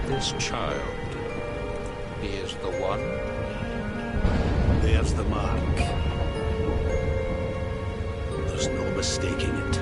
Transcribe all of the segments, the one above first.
This child, he is the one? There's the mark. There's no mistaking it.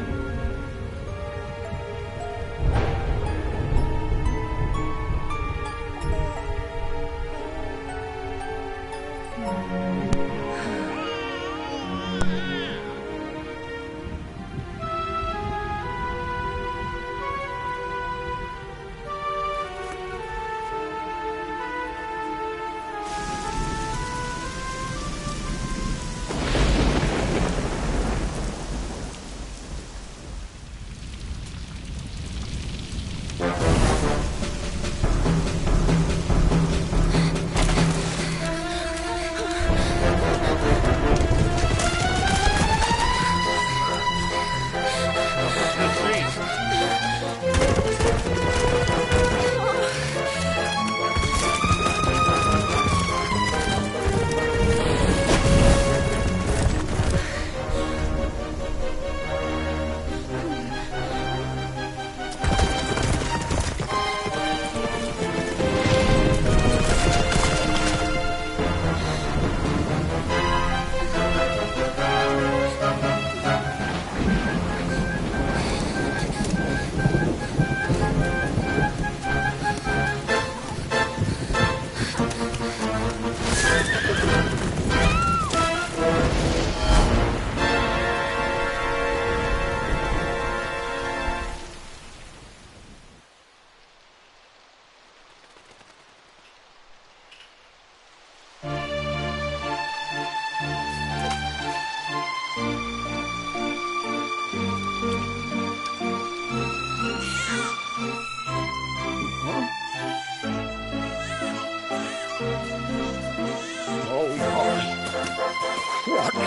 What in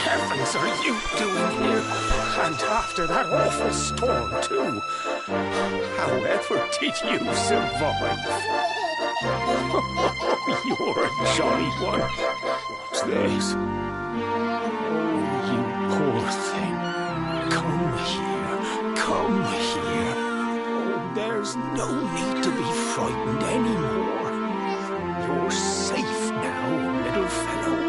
heavens are you doing here? And after that awful storm, too. However did you survive? You're a jolly one. What's this? Oh, you poor thing. Come here. Come here. Oh, there's no need to be frightened anymore. You're safe now, little fellow.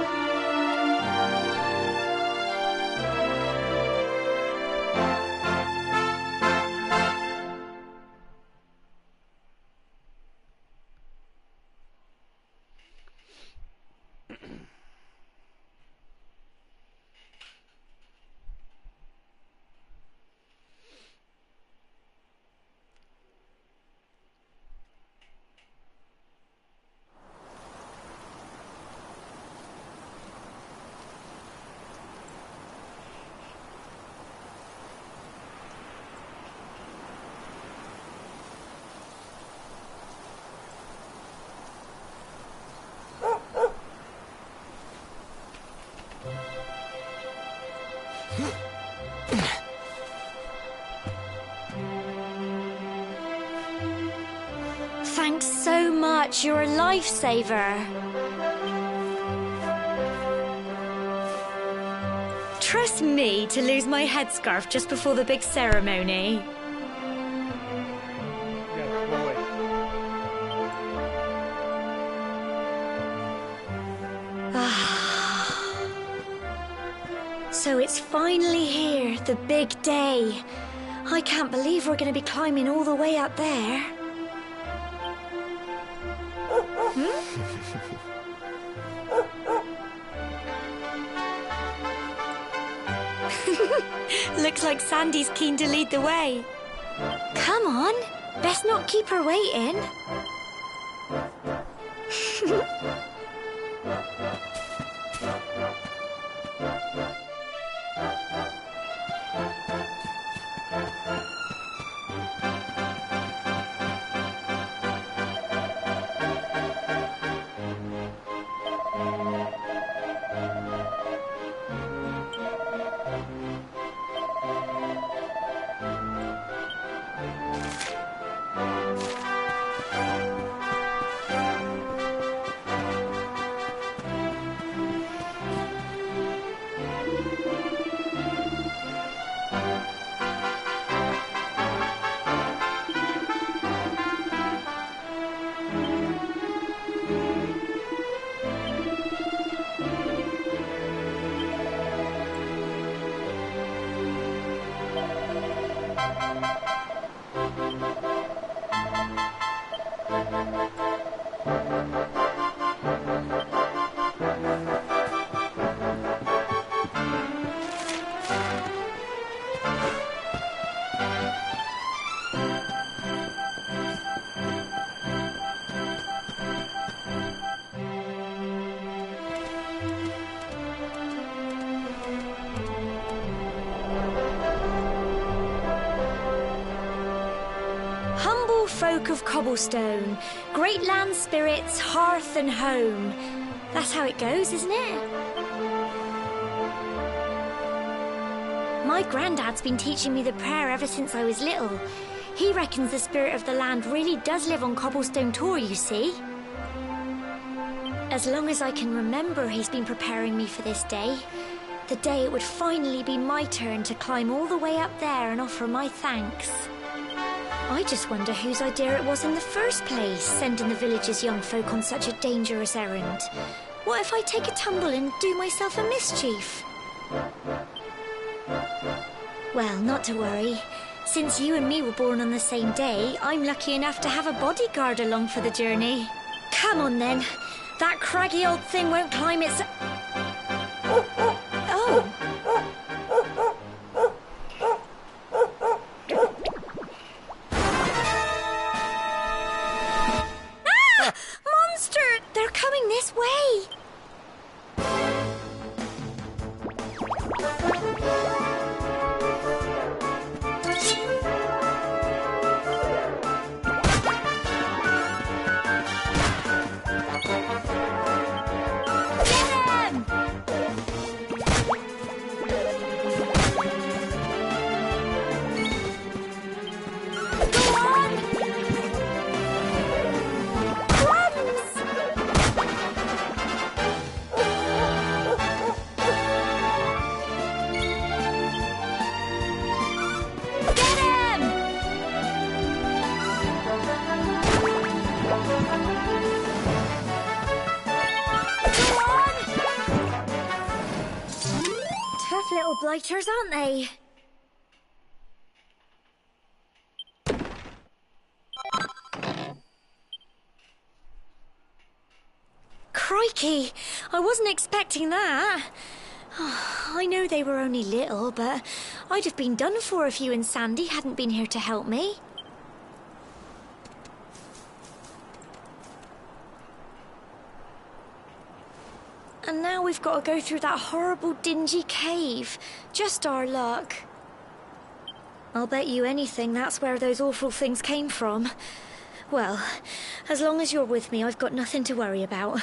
Thanks so much. You're a lifesaver. Trust me to lose my headscarf just before the big ceremony. So it's finally here, the big day. I can't believe we're going to be climbing all the way up there. Looks like Sandy's keen to lead the way. Come on, best not keep her waiting. folk of cobblestone, great land spirits, hearth and home. That's how it goes, isn't it? My granddad's been teaching me the prayer ever since I was little. He reckons the spirit of the land really does live on Cobblestone Tor, you see. As long as I can remember, he's been preparing me for this day. The day it would finally be my turn to climb all the way up there and offer my thanks. I just wonder whose idea it was in the first place, sending the village's young folk on such a dangerous errand. What if I take a tumble and do myself a mischief? Well, not to worry. Since you and me were born on the same day, I'm lucky enough to have a bodyguard along for the journey. Come on then. That craggy old thing won't climb its... Oh. Ah! Monster! They're coming this way! Little blighters, aren't they? Crikey! I wasn't expecting that. I know they were only little, but I'd have been done for if you and Sandy hadn't been here to help me. And now we've got to go through that horrible, dingy cave. Just our luck. I'll bet you anything that's where those awful things came from. Well, as long as you're with me, I've got nothing to worry about.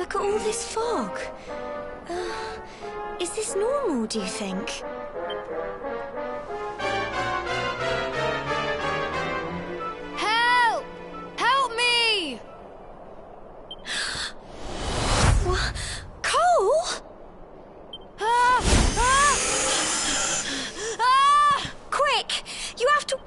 Look at all this fog. Is this normal, do you think? Help! Help me! What? Cole? Ah! Ah! Ah! Quick! You have to...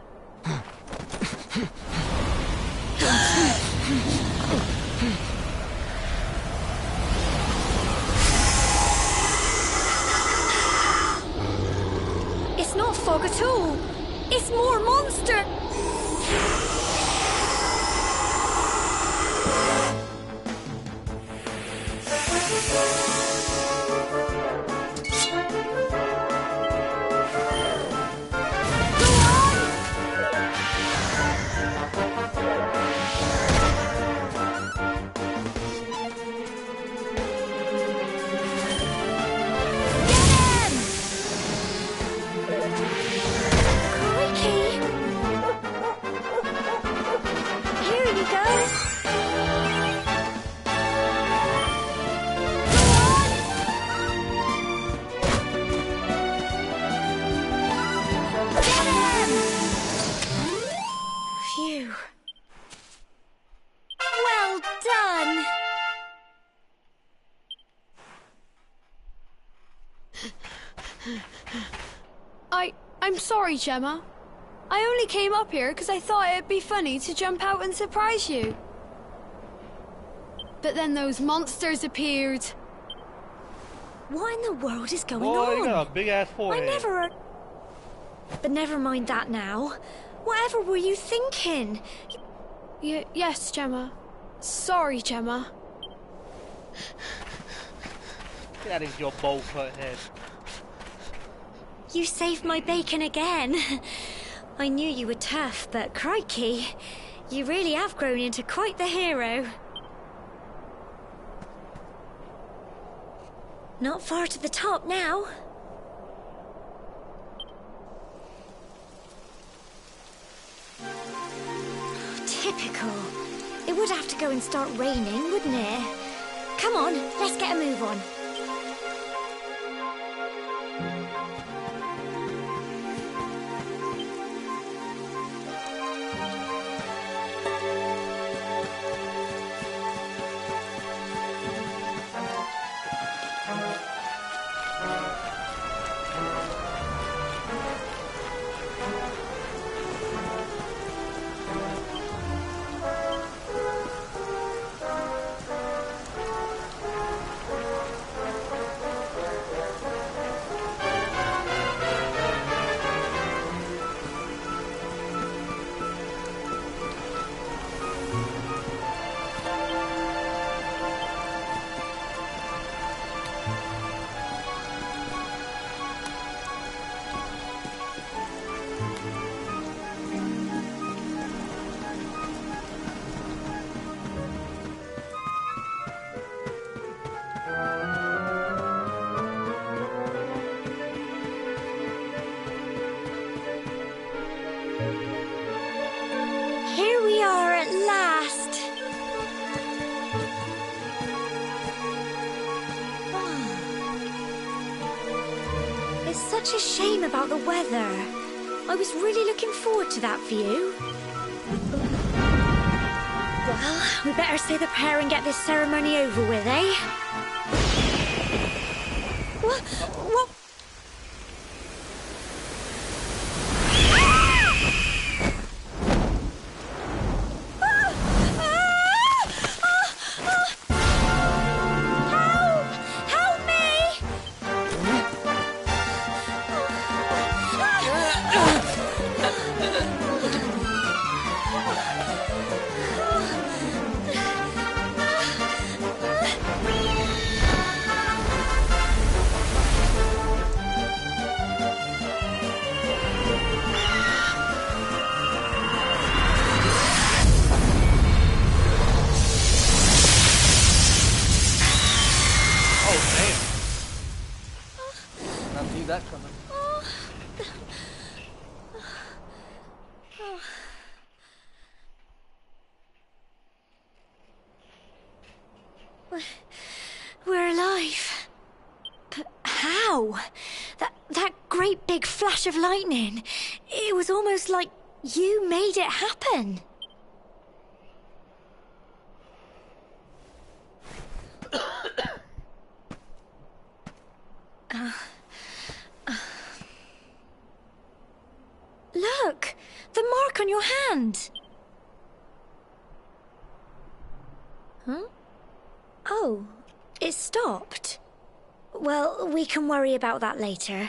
It's not fog at all. It's more monster. Phew. Well done. I'm sorry, Gemma. I only came up here because I thought it'd be funny to jump out and surprise you. But then those monsters appeared. What in the world is going Oh, you on? got a big ass I forehead. never... But never mind that now. Whatever were you thinking? Yes, Gemma. Sorry, Gemma. Get out of your bowl cut head. You saved my bacon again. I knew you were tough, but crikey, you really have grown into quite the hero. Not far to the top now. Typical. It would have to go and start raining, wouldn't it? Come on, let's get a move on. Here we are at last. It's such a shame about the weather. I was really looking forward to that view. Well, we better say the prayer and get this ceremony over with, eh? What? What? That coming. great big flash of lightning. It was almost like you made it happen. Look! The mark on your hand! Huh? Oh, it stopped. Well, we can worry about that later.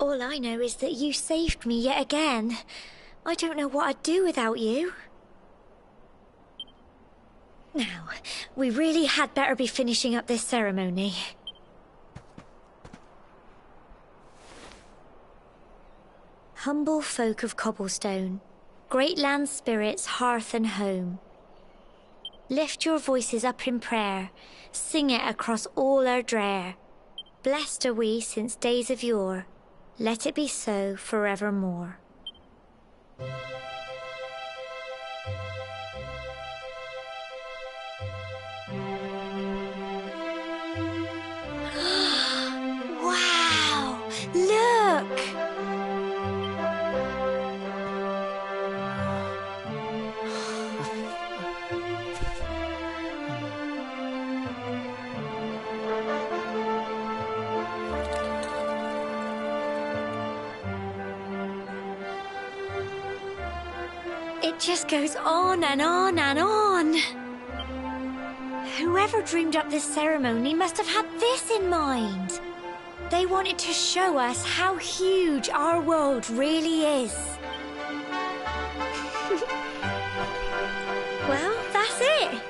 All I know is that you saved me yet again. I don't know what I'd do without you. Now, we really had better be finishing up this ceremony. Humble folk of cobblestone, great land spirits, hearth and home. Lift your voices up in prayer, sing it across all our drear. Blessed are we since days of yore, let it be so forevermore. Wow! Look! It just goes on and on and on. Whoever dreamed up this ceremony must have had this in mind. They wanted to show us how huge our world really is. Well, that's it.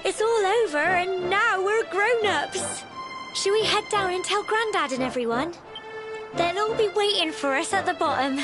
It's all over and now we're grown-ups. Shall we head down and tell Grandad and everyone? They'll all be waiting for us at the bottom.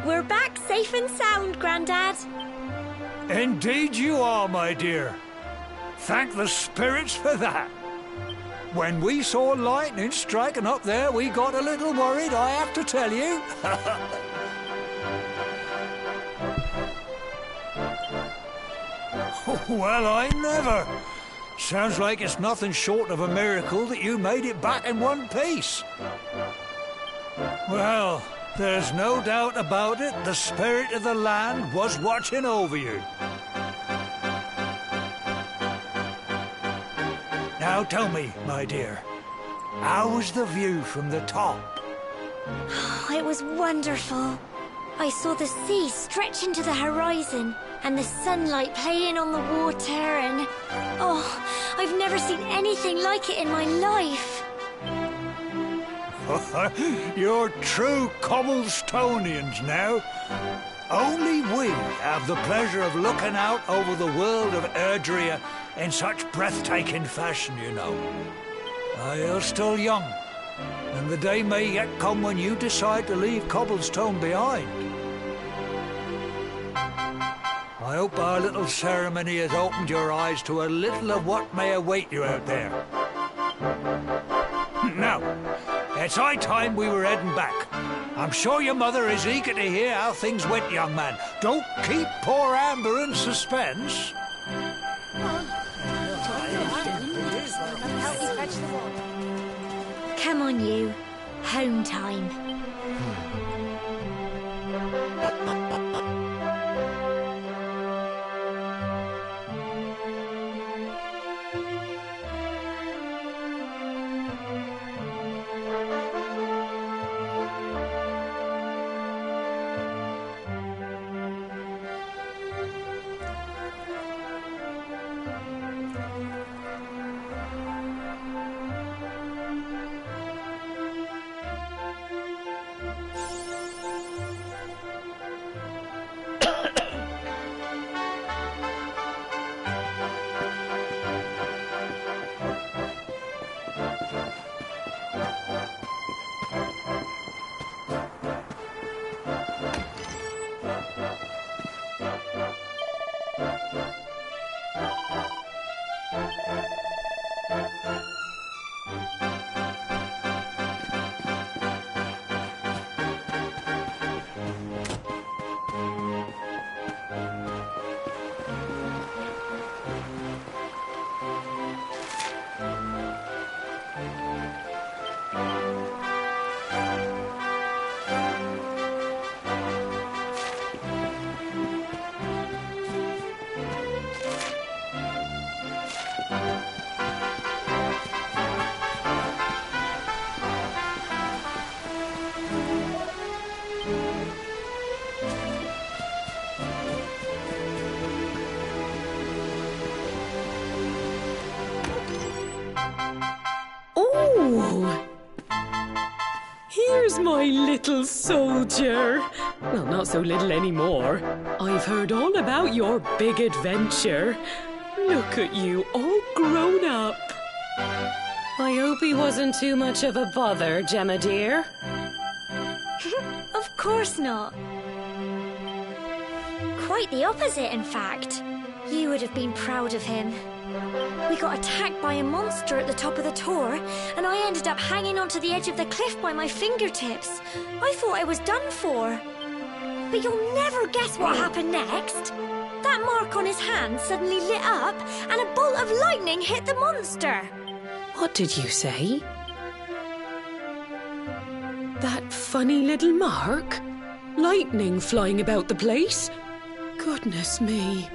We're back safe and sound, Grandad. Indeed you are, my dear. Thank the spirits for that. When we saw lightning striking up there, we got a little worried, I have to tell you. Well, I never. Sounds like it's nothing short of a miracle that you made it back in one piece. Well, there's no doubt about it, the spirit of the land was watching over you. Now tell me, my dear, how was the view from the top? It was wonderful. I saw the sea stretch into the horizon and the sunlight playing on the water and... Oh, I've never seen anything like it in my life. You're true Cobblestonians now. Only we have the pleasure of looking out over the world of Erdrea in such breathtaking fashion, you know. You're still young, And the day may yet come when you decide to leave Cobblestone behind. I hope our little ceremony has opened your eyes to a little of what may await you out there. Now, it's high time we were heading back. I'm sure your mother is eager to hear how things went, young man. Don't keep poor Amber in suspense. Come on, you. Home time. Here's my little soldier. Well, not so little anymore. I've heard all about your big adventure. Look at you, all grown up. I hope he wasn't too much of a bother, Gemma dear. Of course not. Quite the opposite, in fact. You would have been proud of him. We got attacked by a monster at the top of the tor, and I ended up hanging onto the edge of the cliff by my fingertips. I thought I was done for. But you'll never guess what happened next. That mark on his hand suddenly lit up, and a bolt of lightning hit the monster. What did you say? That funny little mark? Lightning flying about the place? Goodness me.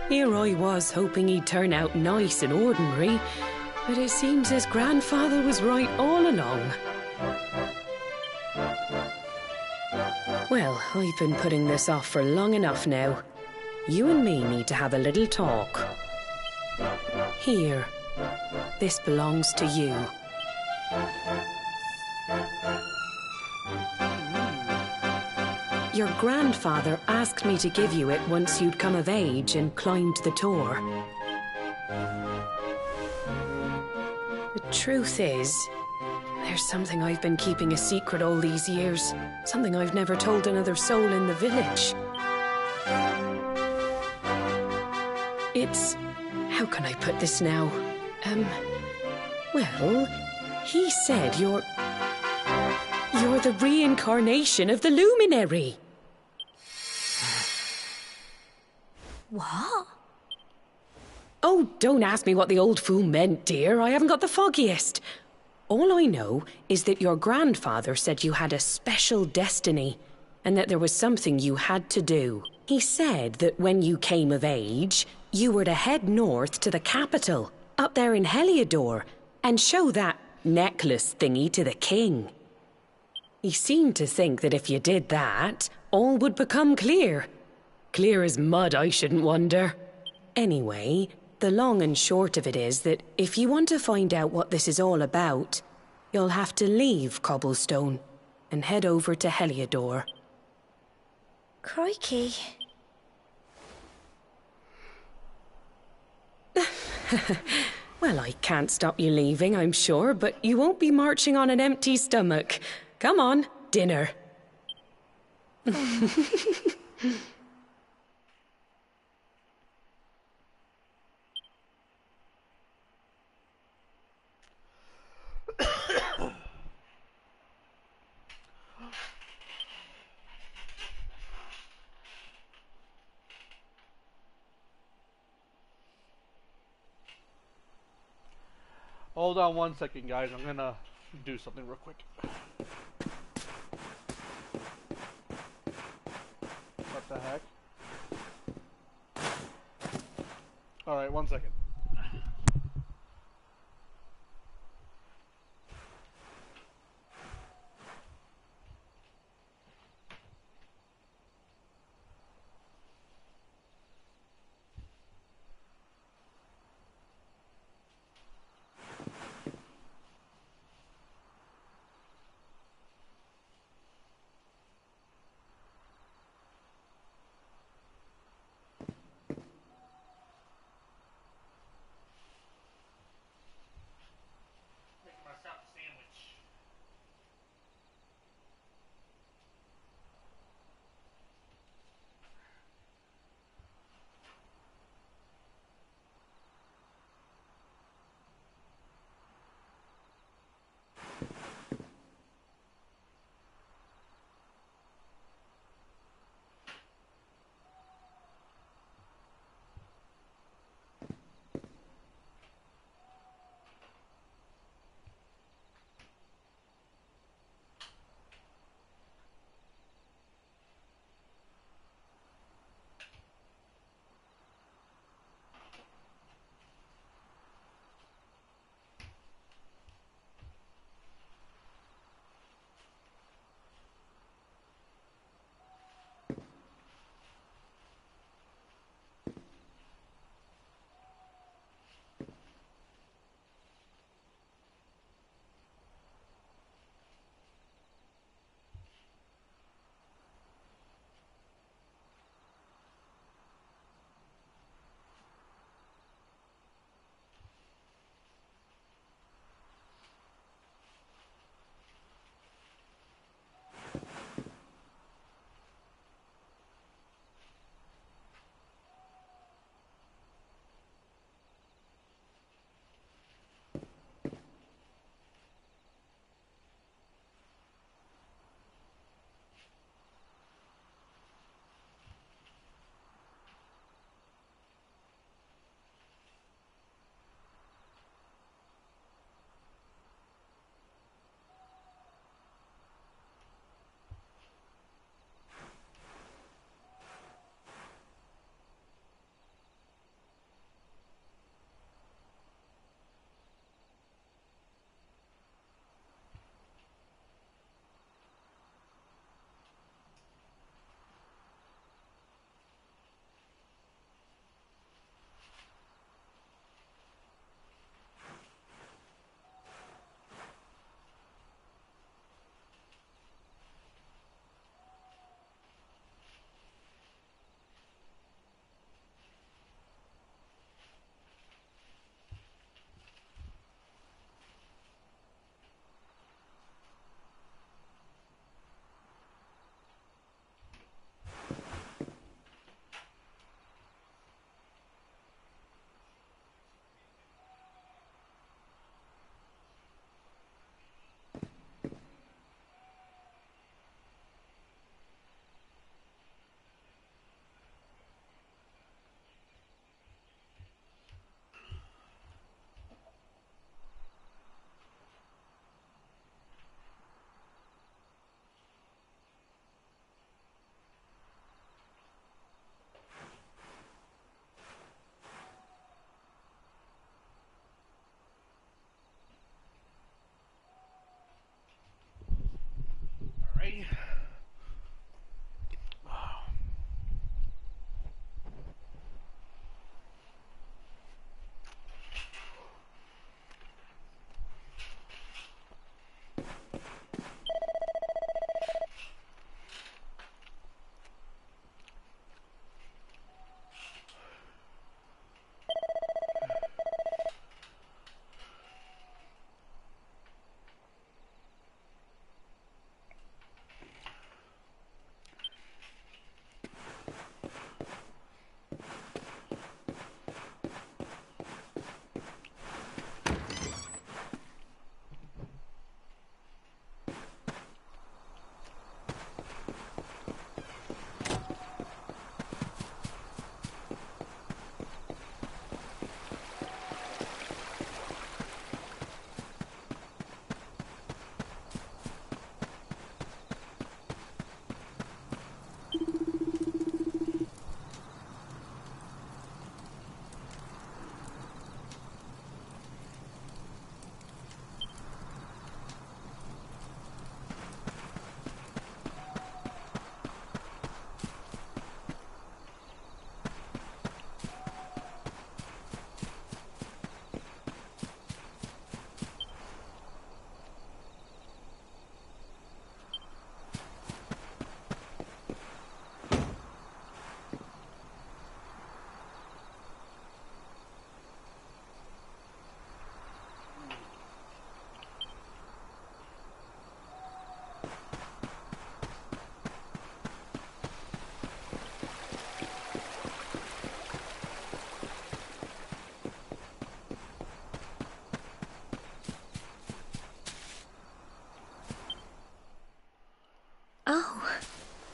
Here I was hoping he'd turn out nice and ordinary, but it seems his grandfather was right all along. Well, I've been putting this off for long enough now. You and me need to have a little talk. Here, this belongs to you. Your grandfather asked me to give you it once you'd come of age and climbed the tor. The truth is, there's something I've been keeping a secret all these years. Something I've never told another soul in the village. It's... how can I put this now? Well, he said you're the reincarnation of the luminary. What? Oh, don't ask me what the old fool meant, dear. I haven't got the foggiest. All I know is that your grandfather said you had a special destiny, and that there was something you had to do. He said that when you came of age, you were to head north to the capital, up there in Heliodor, and show that necklace thingy to the king. He seemed to think that if you did that, all would become clear. Clear as mud, I shouldn't wonder. Anyway, the long and short of it is that if you want to find out what this is all about, you'll have to leave Cobblestone and head over to Heliodor. Crikey. Well, I can't stop you leaving, I'm sure, but you won't be marching on an empty stomach. Come on, dinner. Hold on 1 second, guys. I'm gonna do something real quick. What the heck? Alright, 1 second.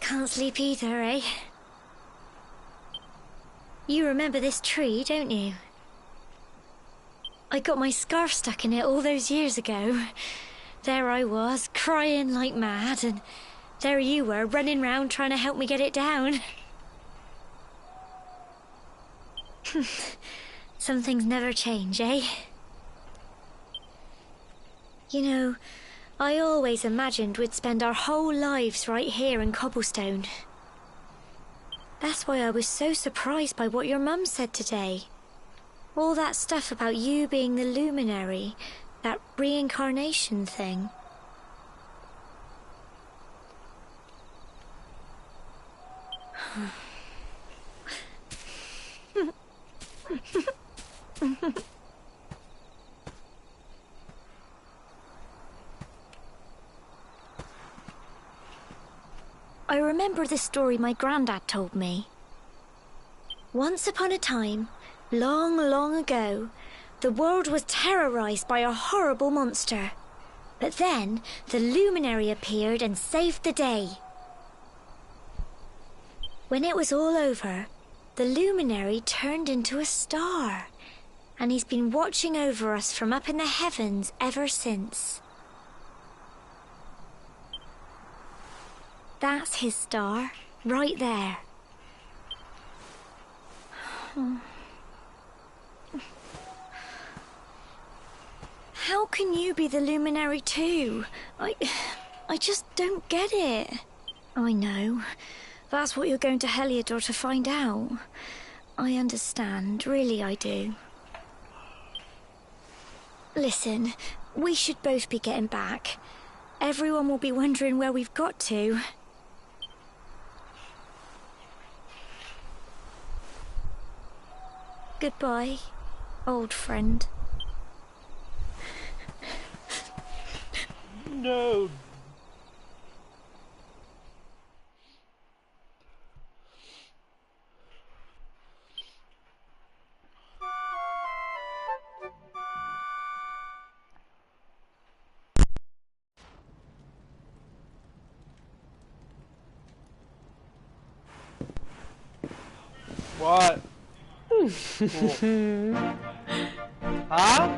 Can't sleep either, eh? You remember this tree, don't you? I got my scarf stuck in it all those years ago. There I was, crying like mad, and there you were, running round trying to help me get it down. Some things never change, eh? You know, I always imagined we'd spend our whole lives right here in Cobblestone. That's why I was so surprised by what your mum said today. All that stuff about you being the luminary, that reincarnation thing. I remember the story my granddad told me. Once upon a time, long, long ago, the world was terrorized by a horrible monster. But then, the luminary appeared and saved the day. When it was all over, the luminary turned into a star, and he's been watching over us from up in the heavens ever since. That's his star, right there. How can you be the luminary too? I just don't get it. I know. That's what you're going to Heliodor to find out. I understand, really I do. Listen, we should both be getting back. Everyone will be wondering where we've got to. Goodbye, old friend. No. What? Cool. Huh?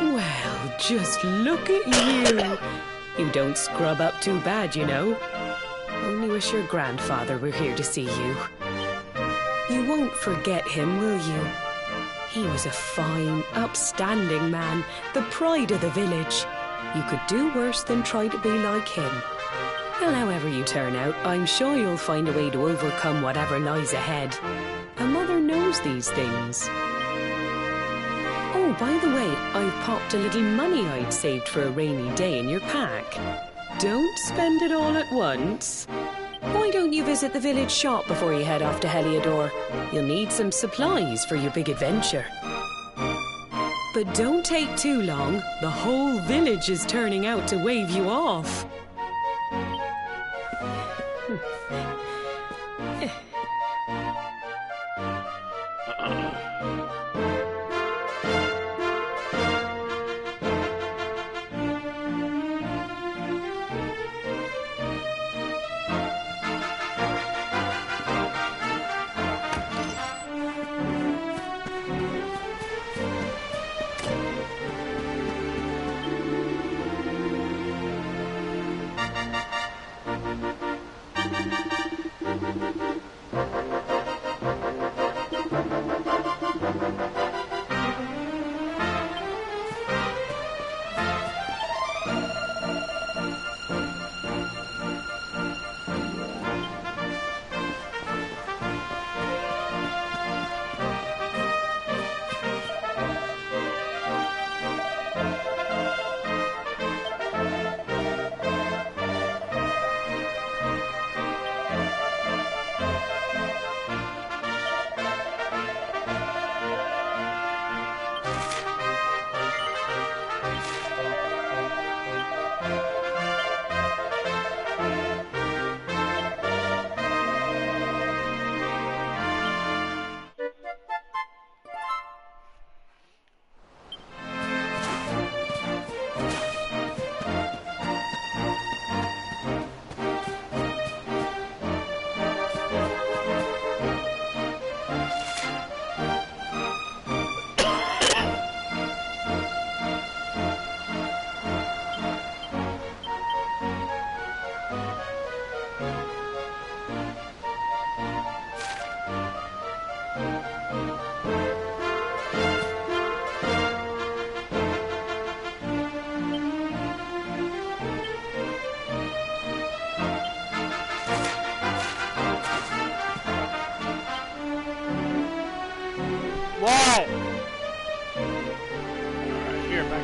Well, just look at you. You don't scrub up too bad, you know. Only wish your grandfather were here to see you. You won't forget him, will you? He was a fine, upstanding man, the pride of the village. You could do worse than try to be like him. Well, however you turn out, I'm sure you'll find a way to overcome whatever lies ahead. A mother knows these things. Oh, by the way, I've popped a little money I'd saved for a rainy day in your pack. Don't spend it all at once. Why don't you visit the village shop before you head off to Heliodor? You'll need some supplies for your big adventure. But don't take too long. The whole village is turning out to wave you off.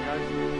back, guys.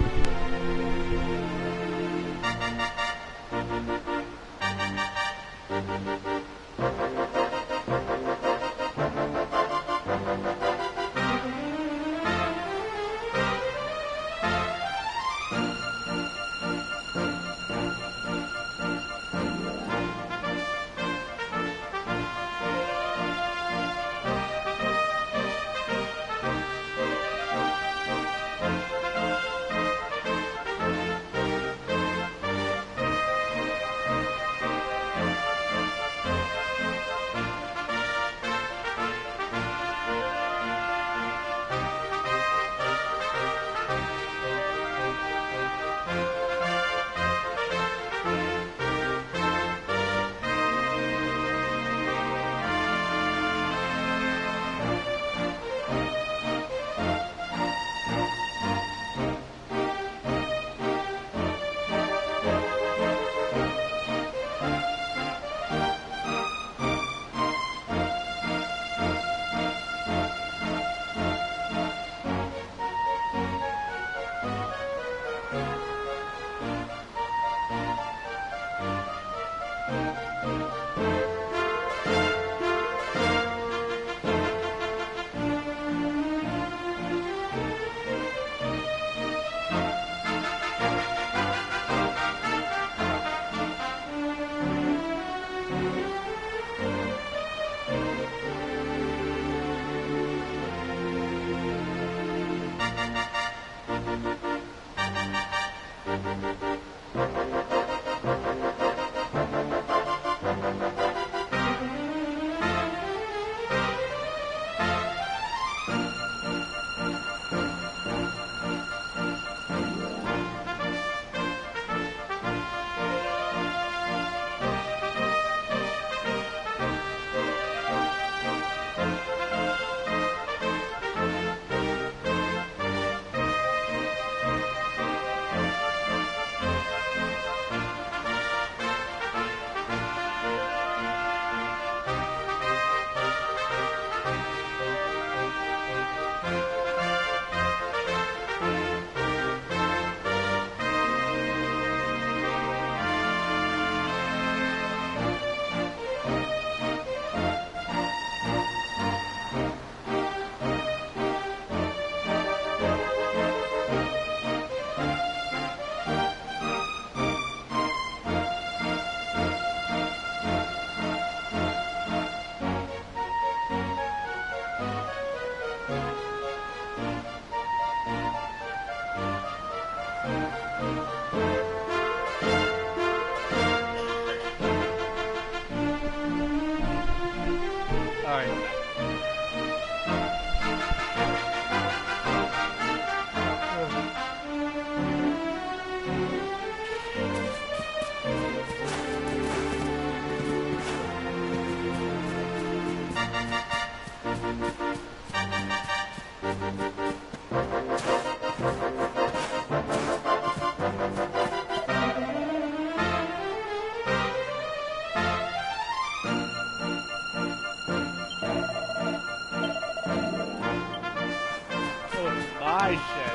my shit.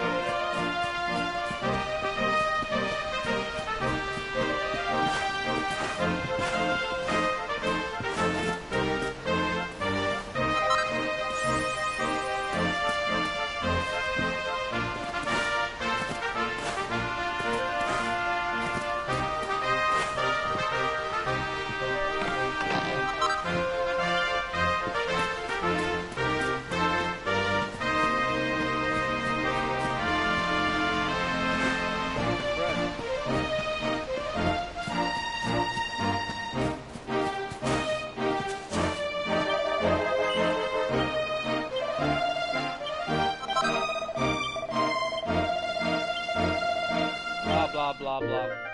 Blah, blah, blah.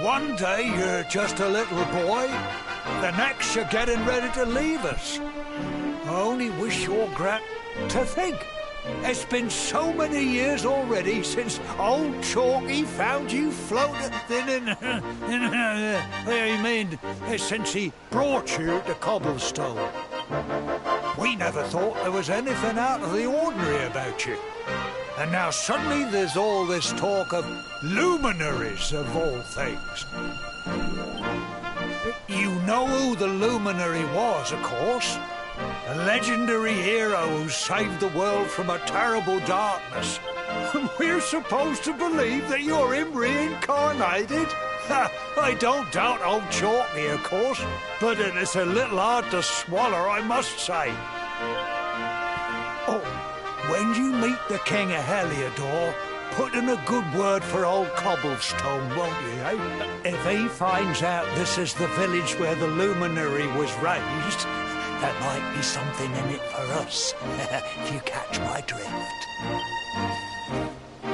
One day you're just a little boy, the next you're getting ready to leave us. I only wish your to think. It's been so many years already since old Chalky found you floating since he brought you to Cobblestone. We never thought there was anything out of the ordinary about you. And now suddenly there's all this talk of luminaries, of all things. You know who the luminary was, of course. A legendary hero who saved the world from a terrible darkness. And we're supposed to believe that you're him reincarnated? I don't doubt old Chalky, of course, but it's a little hard to swallow, I must say. Oh, when you meet the King of Heliodor, put in a good word for old Cobblestone, won't you, eh? If he finds out this is the village where the luminary was raised, there might be something in it for us, if you catch my drift.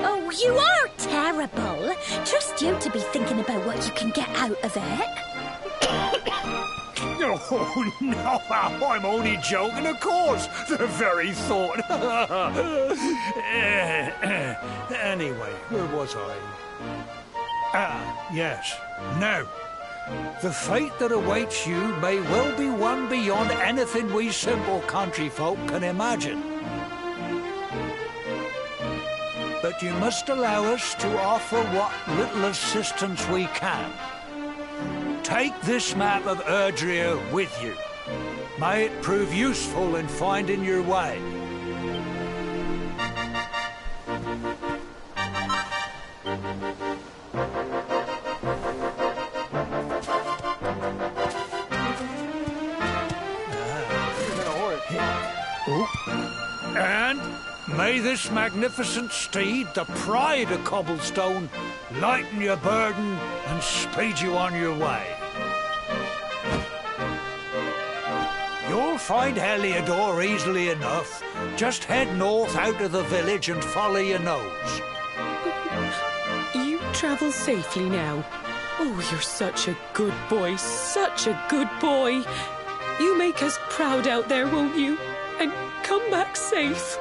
Oh, you are terrible. Trust you to be thinking about what you can get out of it. Oh, no, I'm only joking, of course. The very thought. Anyway, where was I? Ah, yes. Now, the fate that awaits you may well be one beyond anything we simple country folk can imagine. But you must allow us to offer what little assistance we can. Take this map of Erdrea with you. May it prove useful in finding your way. And may this magnificent steed, the pride of Cobblestone, lighten your burden and speed you on your way. You'll find Heliodor easily enough. Just head north out of the village and follow your nose. You travel safely now. Oh, you're such a good boy, such a good boy. You make us proud out there, won't you? And come back safe.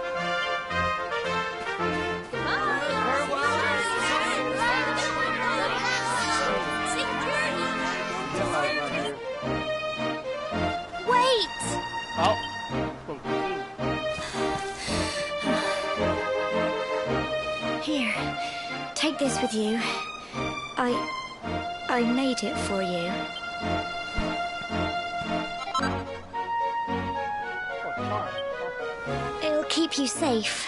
Here, take this with you. I made it for you. It'll keep you safe.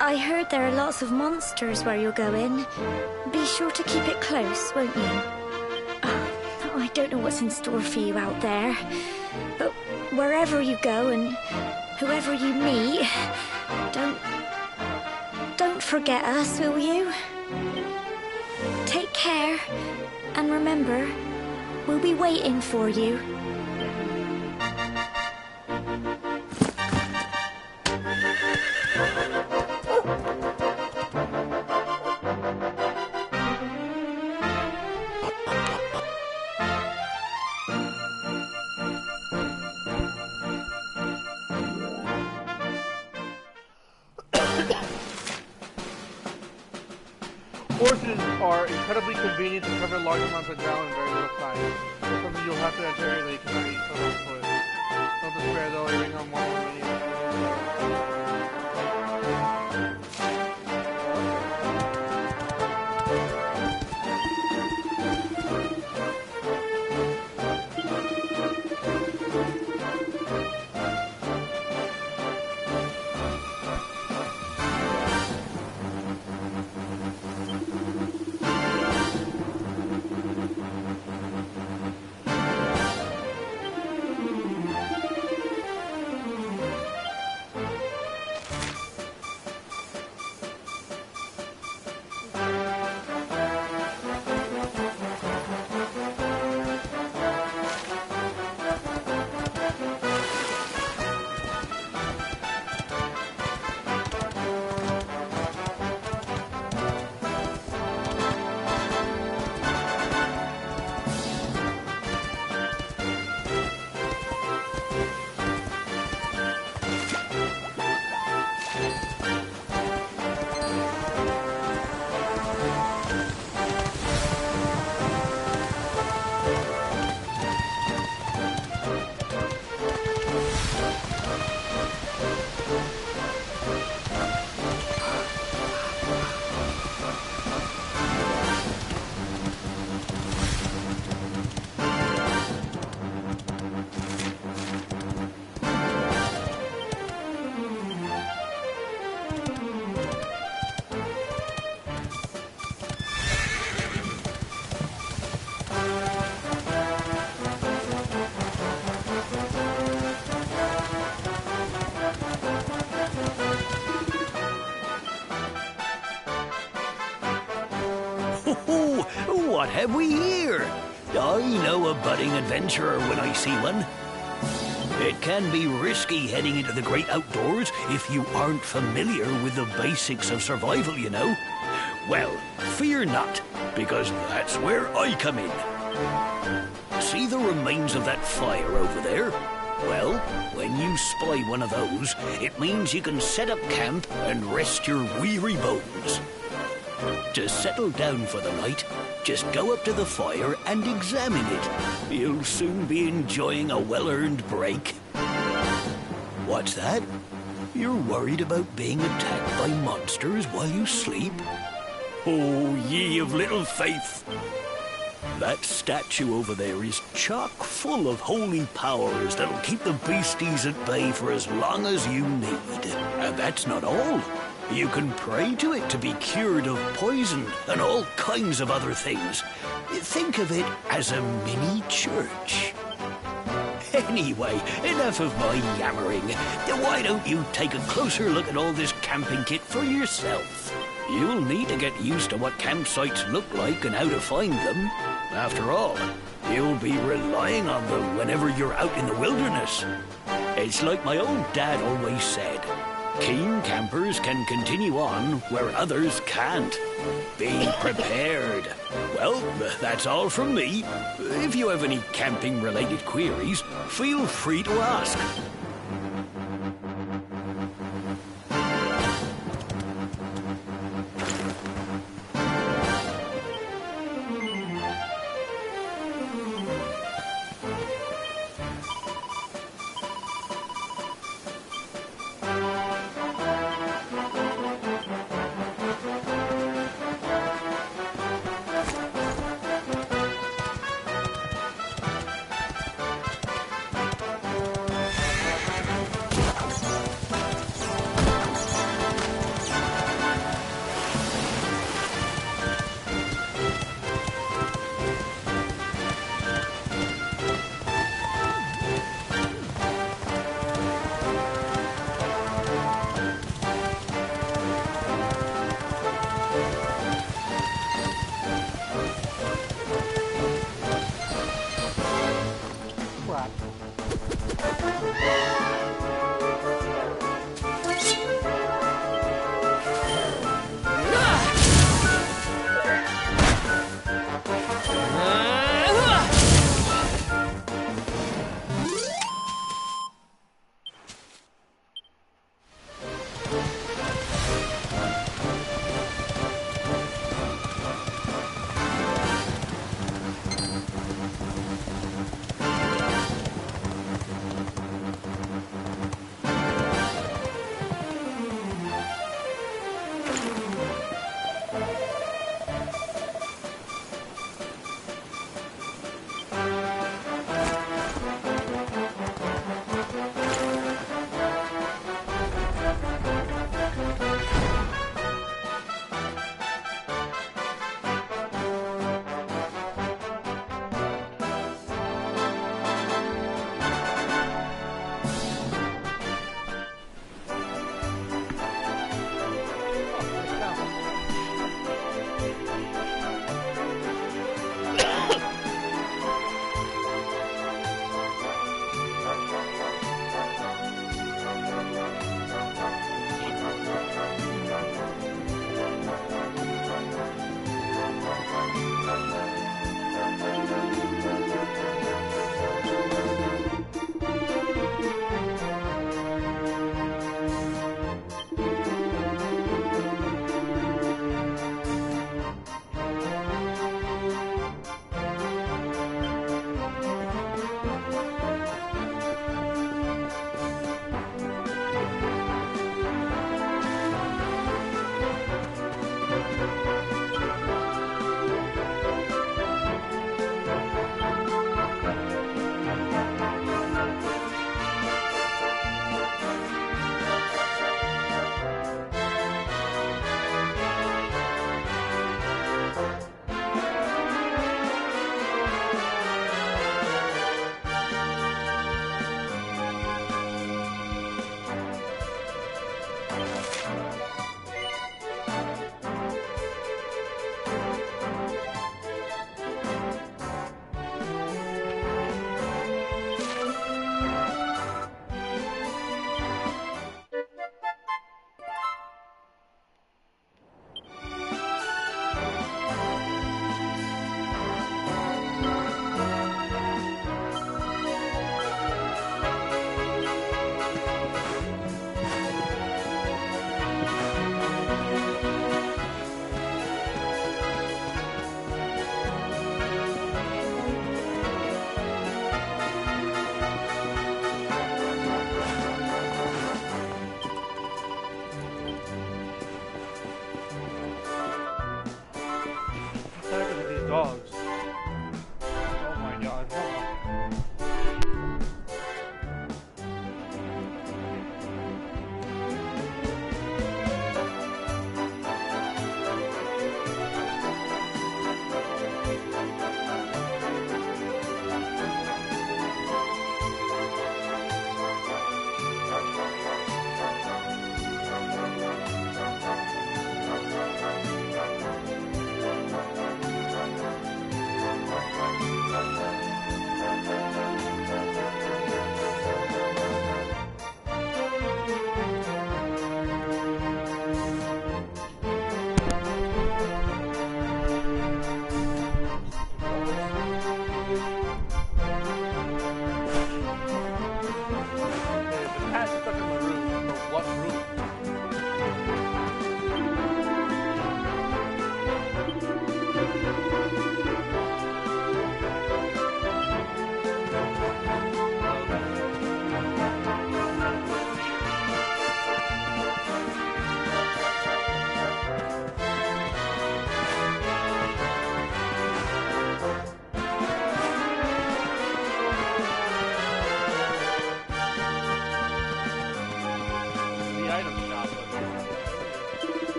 I heard there are lots of monsters where you're going. Be sure to keep it close, won't you? I don't know what's in store for you out there, but wherever you go and whoever you meet, don't forget us, will you? Take care, and remember, we'll be waiting for you. Horses are incredibly convenient to cover large amounts of ground in very little time. Something you'll have to enter that you can already fill up with. Don't despair though, you bring on more than many. What have we here? I know a budding adventurer when I see one. It can be risky heading into the great outdoors if you aren't familiar with the basics of survival, you know. Well, fear not, because that's where I come in. See the remains of that fire over there? Well, when you spy one of those, it means you can set up camp and rest your weary bones. To settle down for the night, just go up to the fire and examine it. You'll soon be enjoying a well-earned break. What's that? You're worried about being attacked by monsters while you sleep? Oh, ye of little faith! That statue over there is chock full of holy powers that'll keep the beasties at bay for as long as you need. And that's not all. You can pray to it to be cured of poison and all kinds of other things. Think of it as a mini church. Anyway, enough of my yammering. Why don't you take a closer look at all this camping kit for yourself? You'll need to get used to what campsites look like and how to find them. After all, you'll be relying on them whenever you're out in the wilderness. It's like my old dad always said, keen campers can continue on where others can't. Be prepared. Well, that's all from me. If you have any camping-related queries, feel free to ask. dogs. Oh my god. Hold on.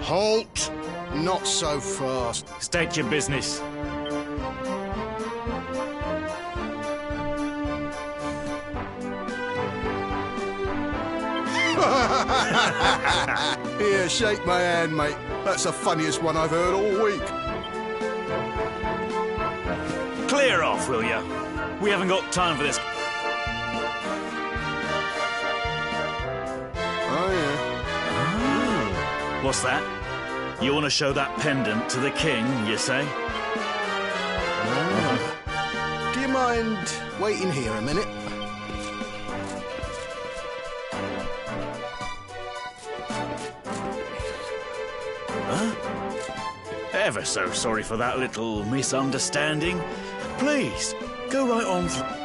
Halt! Not so fast. State your business. Here, shake my hand, mate. That's the funniest one I've heard all week. Clear off, will ya? We haven't got time for this. Oh, yeah. What's that? You want to show that pendant to the king, you say? Oh. Do you mind waiting here a minute? Huh? Ever so sorry for that little misunderstanding. Please, go right on through.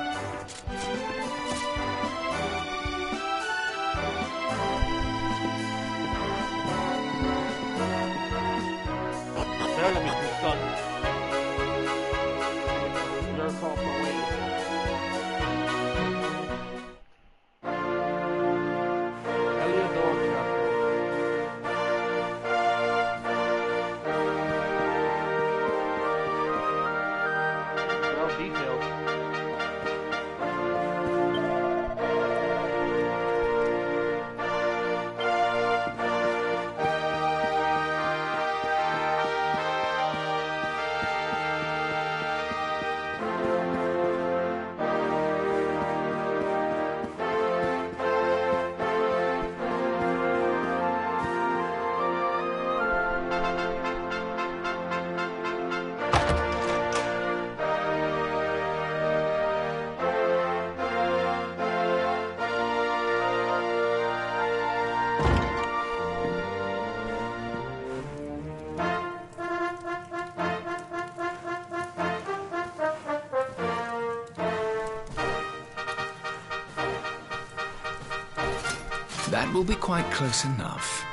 That will be quite close enough.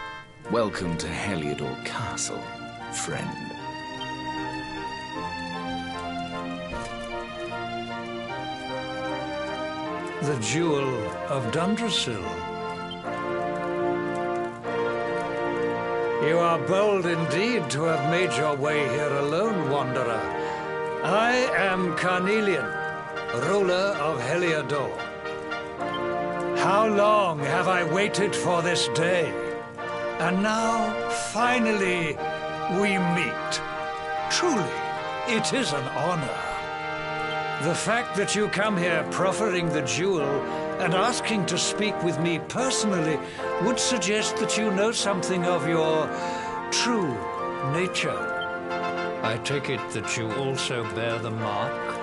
Welcome to Heliodor Castle, friend. The Jewel of Dundrasil. You are bold indeed to have made your way here alone, Wanderer. I am Carnelian, ruler of Heliodor. How long have I waited for this day? And now, finally, we meet. Truly, it is an honor. The fact that you come here proffering the jewel and asking to speak with me personally would suggest that you know something of your true nature. I take it that you also bear the mark?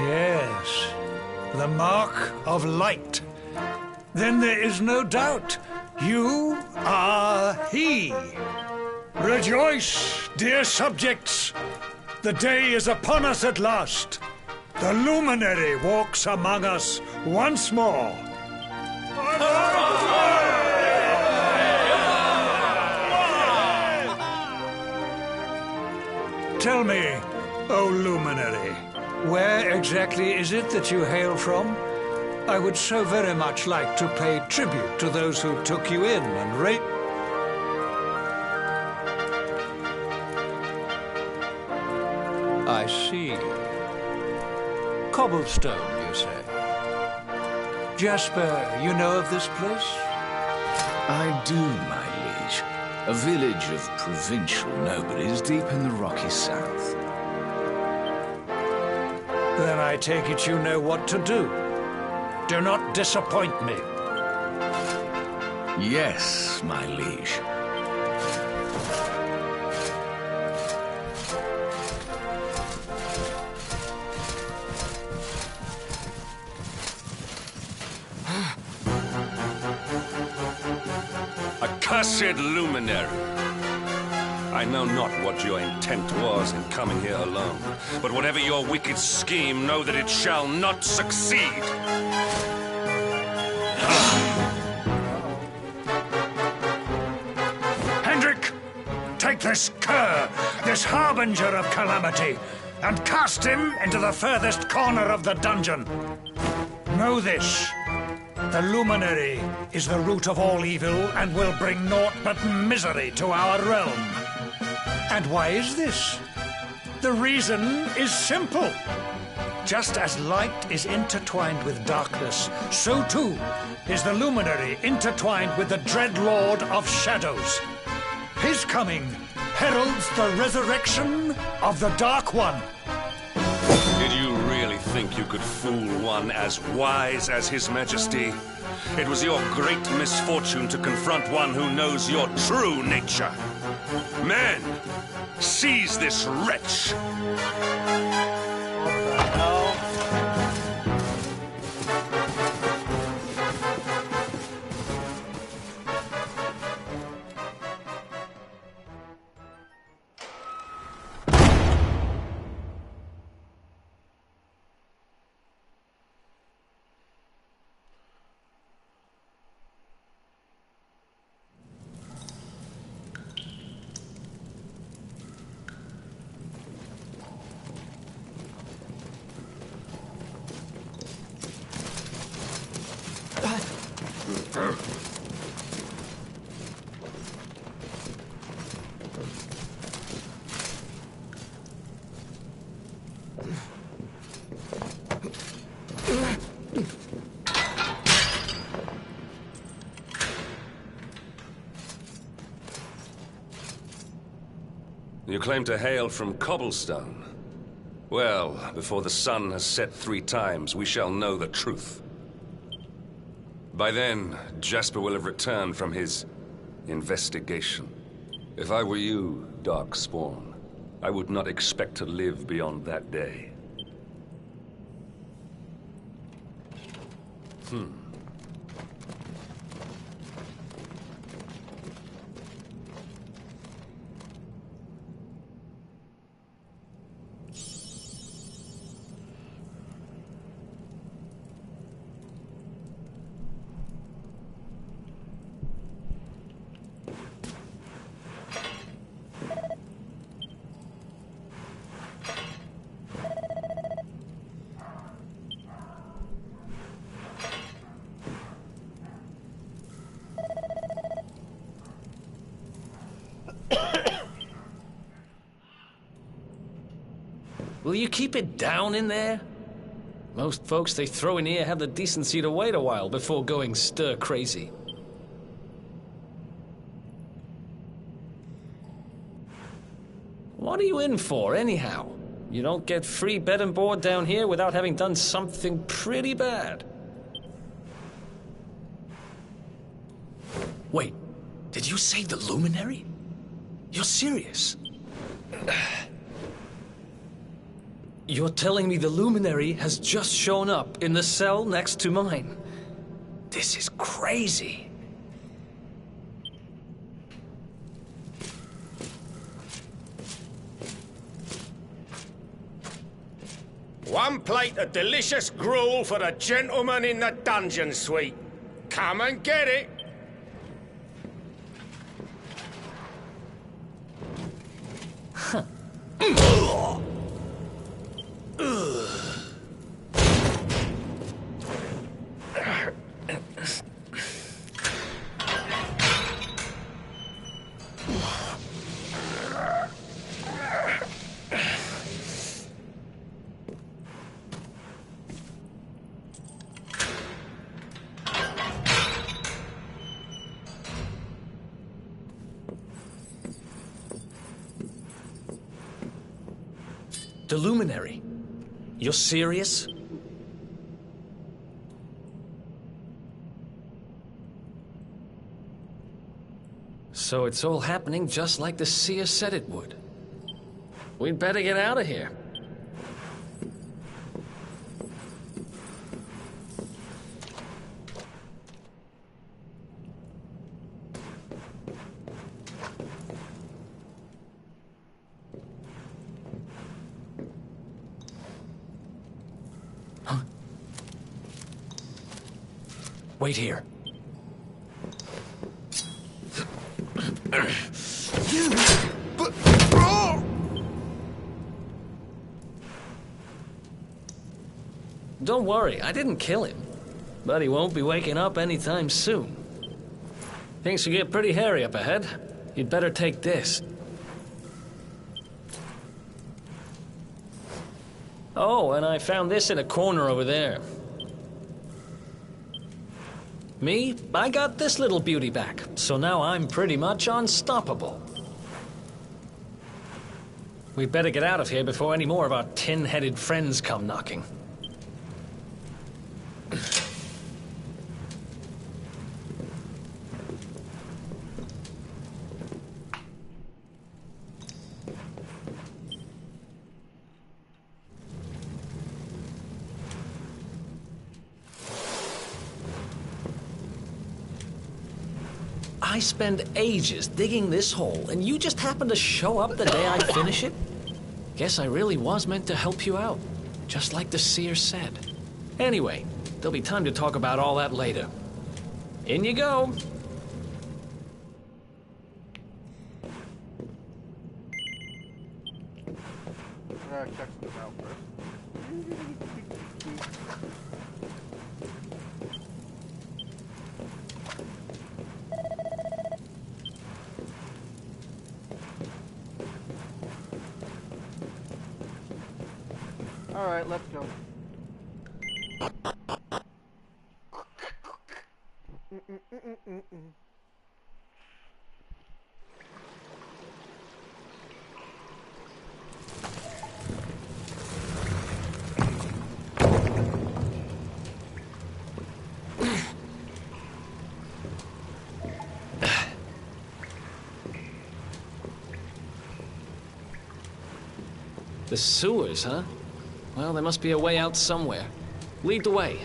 Yes, the mark of light. Then there is no doubt. You are he. Rejoice, dear subjects. The day is upon us at last. The luminary walks among us once more. Tell me, O luminary, where exactly is it that you hail from? I would so very much like to pay tribute to those who took you in and I see. Cobblestone, you say? Jasper, you know of this place? I do, my liege. A village of provincial nobles deep in the rocky south. Then I take it you know what to do. Do not disappoint me. Yes, my liege. Accursed luminary! I know not what your intent was in coming here alone, but whatever your wicked scheme, know that it shall not succeed! Hendrik, take this cur, this harbinger of calamity, and cast him into the furthest corner of the dungeon. Know this. The luminary is the root of all evil and will bring naught but misery to our realm. And why is this? The reason is simple. Just as light is intertwined with darkness, so too is the luminary intertwined with the dread lord of shadows. His coming heralds the resurrection of the Dark One. Did you really think you could fool one as wise as His Majesty? It was your great misfortune to confront one who knows your true nature. Men, seize this wretch! You claim to hail from Cobblestone. Well, before the sun has set 3 times, we shall know the truth. By then, Jasper will have returned from his investigation. If I were you, Darkspawn, I would not expect to live beyond that day. Will you keep it down in there? Most folks they throw in here have the decency to wait a while before going stir crazy. What are you in for, anyhow? You don't get free bed and board down here without having done something pretty bad. Wait, did you say the Luminary? You're serious? You're telling me the Luminary has just shown up in the cell next to mine? This is crazy. One plate of delicious gruel for the gentleman in the dungeon suite. Come and get it. Huh. The Luminary? You're serious? So it's all happening just like the seer said it would. We'd better get out of here. Wait here. Don't worry, I didn't kill him. But he won't be waking up anytime soon. Things will get pretty hairy up ahead. You'd better take this. Oh, and I found this in a corner over there. Me, I got this little beauty back, so now I'm pretty much unstoppable. We'd better get out of here before any more of our tin-headed friends come knocking. I spend ages digging this hole, and you just happen to show up the day I finish it? Guess I really was meant to help you out, just like the seer said. Anyway, there'll be time to talk about all that later. In you go. Check this out first. Alright, let's go. The sewers, huh? Well, there must be a way out somewhere. Lead the way.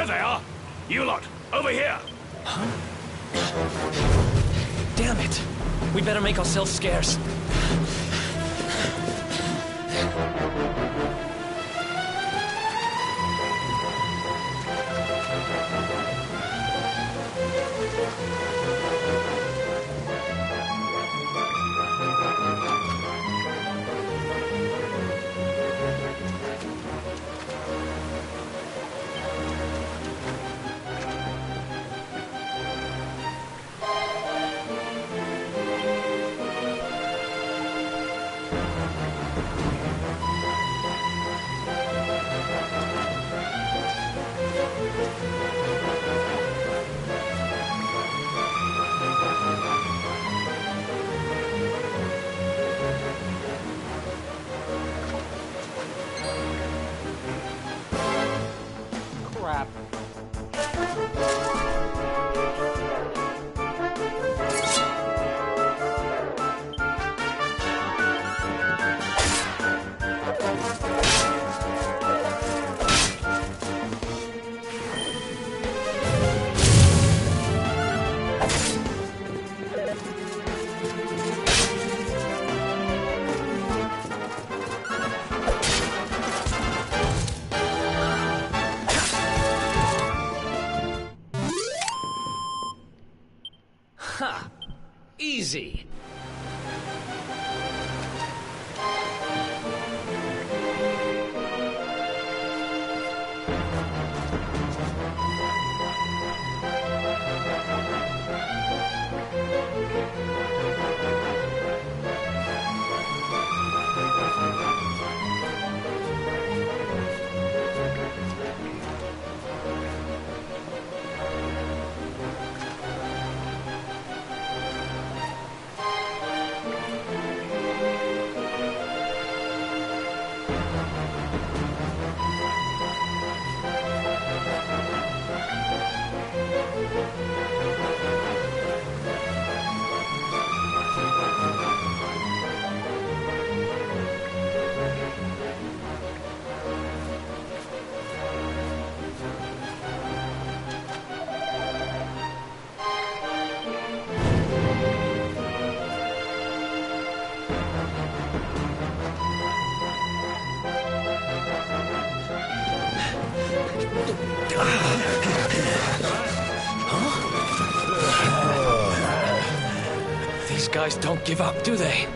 There they are! You lot, over here! Huh? Damn it! We better make ourselves scarce. Crap. Ha! Easy. These guys don't give up, do they?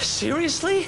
Seriously?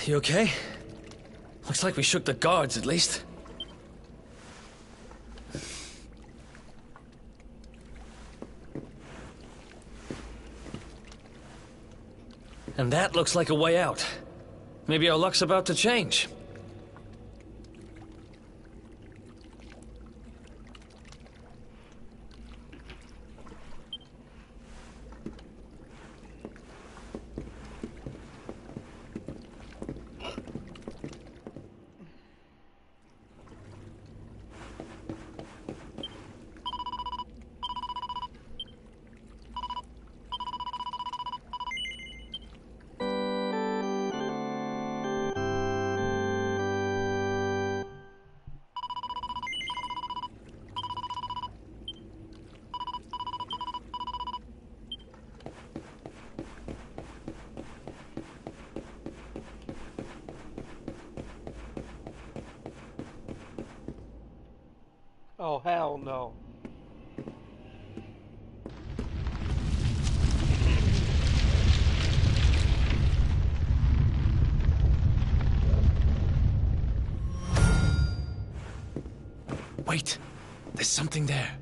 You okay? Looks like we shook the guards, at least. And that looks like a way out. Maybe our luck's about to change. Oh, hell no. Wait. There's something there.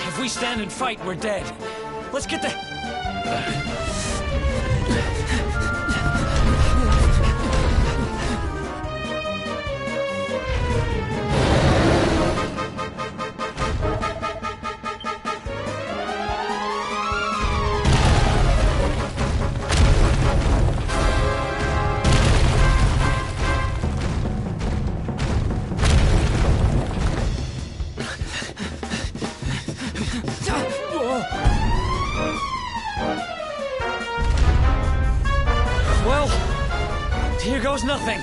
If we stand and fight, we're dead. Let's get the... Well, here goes nothing.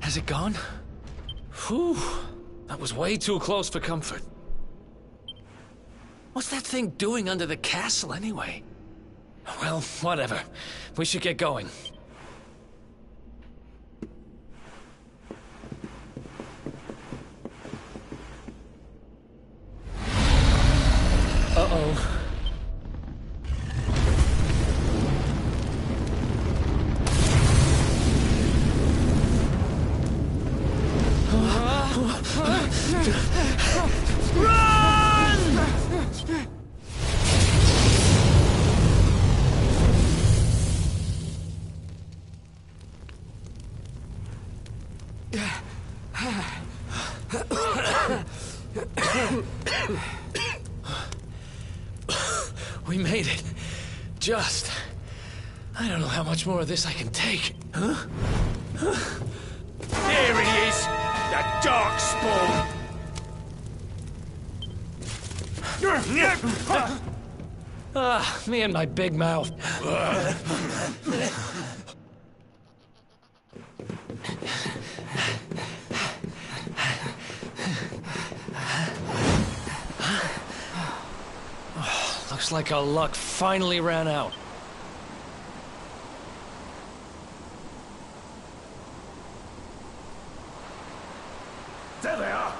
Has it gone? Whew. That was way too close for comfort. What's that thing doing under the castle, anyway? Well, whatever. We should get going. Uh-oh. We made it. Just. I don't know how much more of this I can take. Huh? There he is! The Darkspawn! Me and my big mouth. Looks like our luck finally ran out. There they are.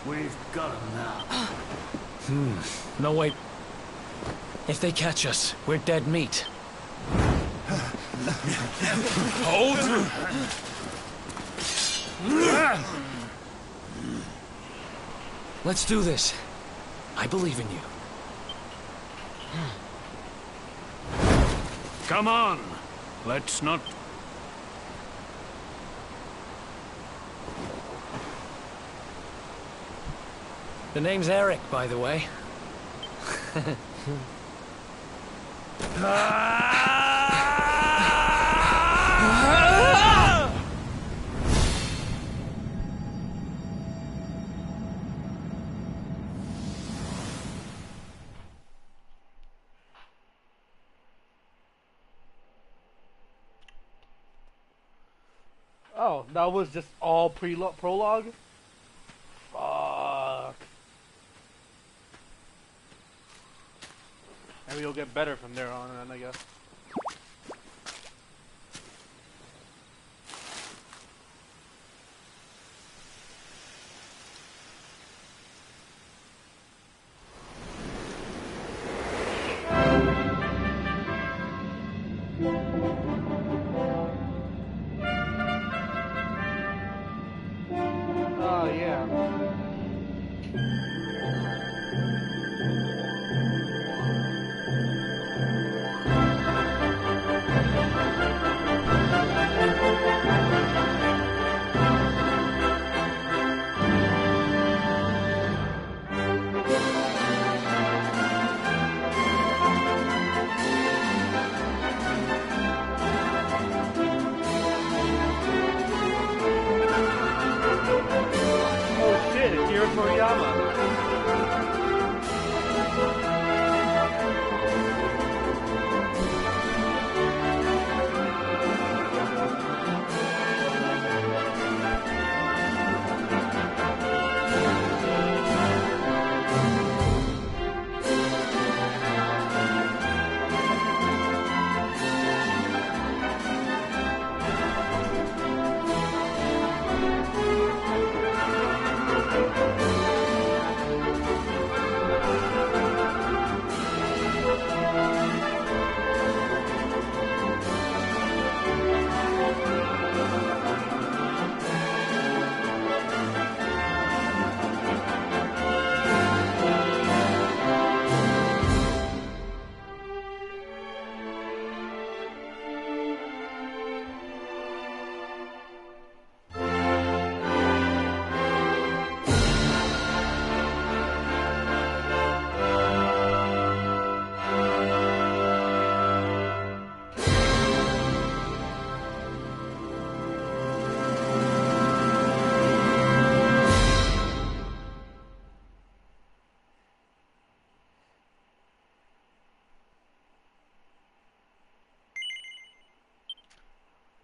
We've got them now. No, wait. If they catch us, we're dead meat. Hold! Let's do this. I believe in you. Come on. Let's not... The name's Eric, by the way. Oh, that was just all prologue? Fuck. Maybe you'll get better from there on, then, I guess. Oh, yeah. Oh shit, it's Yuri Moriyama.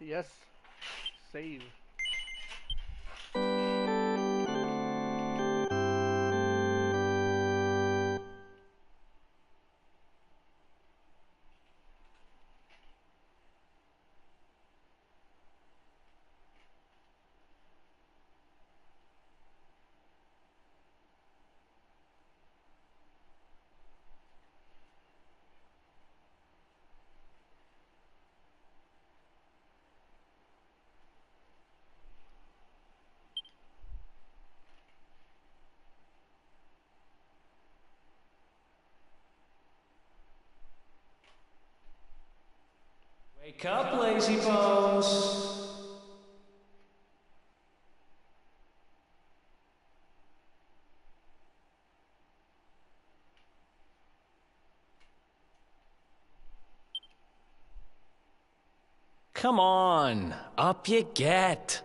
Yes. Save. Wake up, lazy bones. Come on, up you get.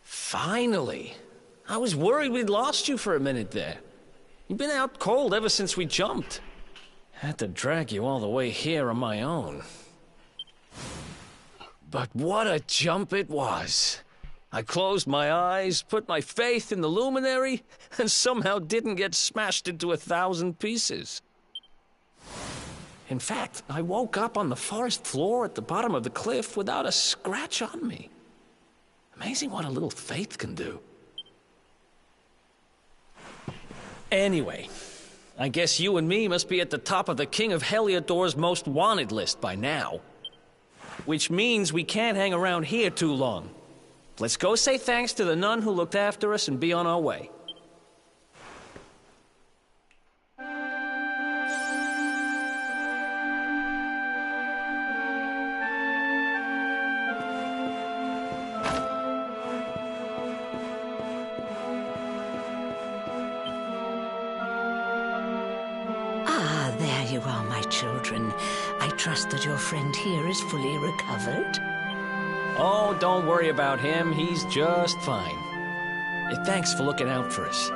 Finally. I was worried we'd lost you for a minute there. You've been out cold ever since we jumped. Had to drag you all the way here on my own. But what a jump it was. I closed my eyes, put my faith in the luminary, and somehow didn't get smashed into 1,000 pieces. In fact, I woke up on the forest floor at the bottom of the cliff without a scratch on me. Amazing what a little faith can do. Anyway, I guess you and me must be at the top of the King of Heliodor's most wanted list by now. Which means we can't hang around here too long. Let's go say thanks to the nun who looked after us and be on our way. You are, my children. I trust that your friend here is fully recovered. Oh, don't worry about him. He's just fine. Thanks for looking out for us.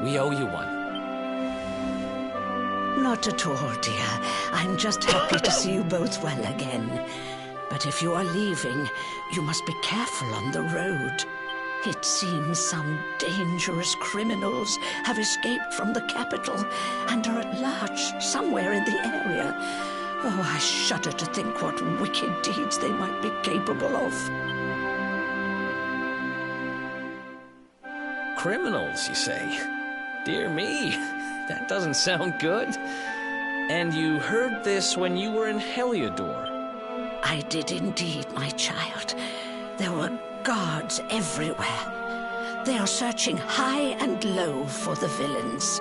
We owe you one. Not at all, dear. I'm just happy to see you both well again. But if you are leaving, you must be careful on the road. It seems some dangerous criminals have escaped from the capital and are at large somewhere in the area. Oh, I shudder to think what wicked deeds they might be capable of. Criminals, you say? Dear me, that doesn't sound good. And you heard this when you were in Heliodor? I did indeed, my child. There were guards everywhere. They are searching high and low for the villains.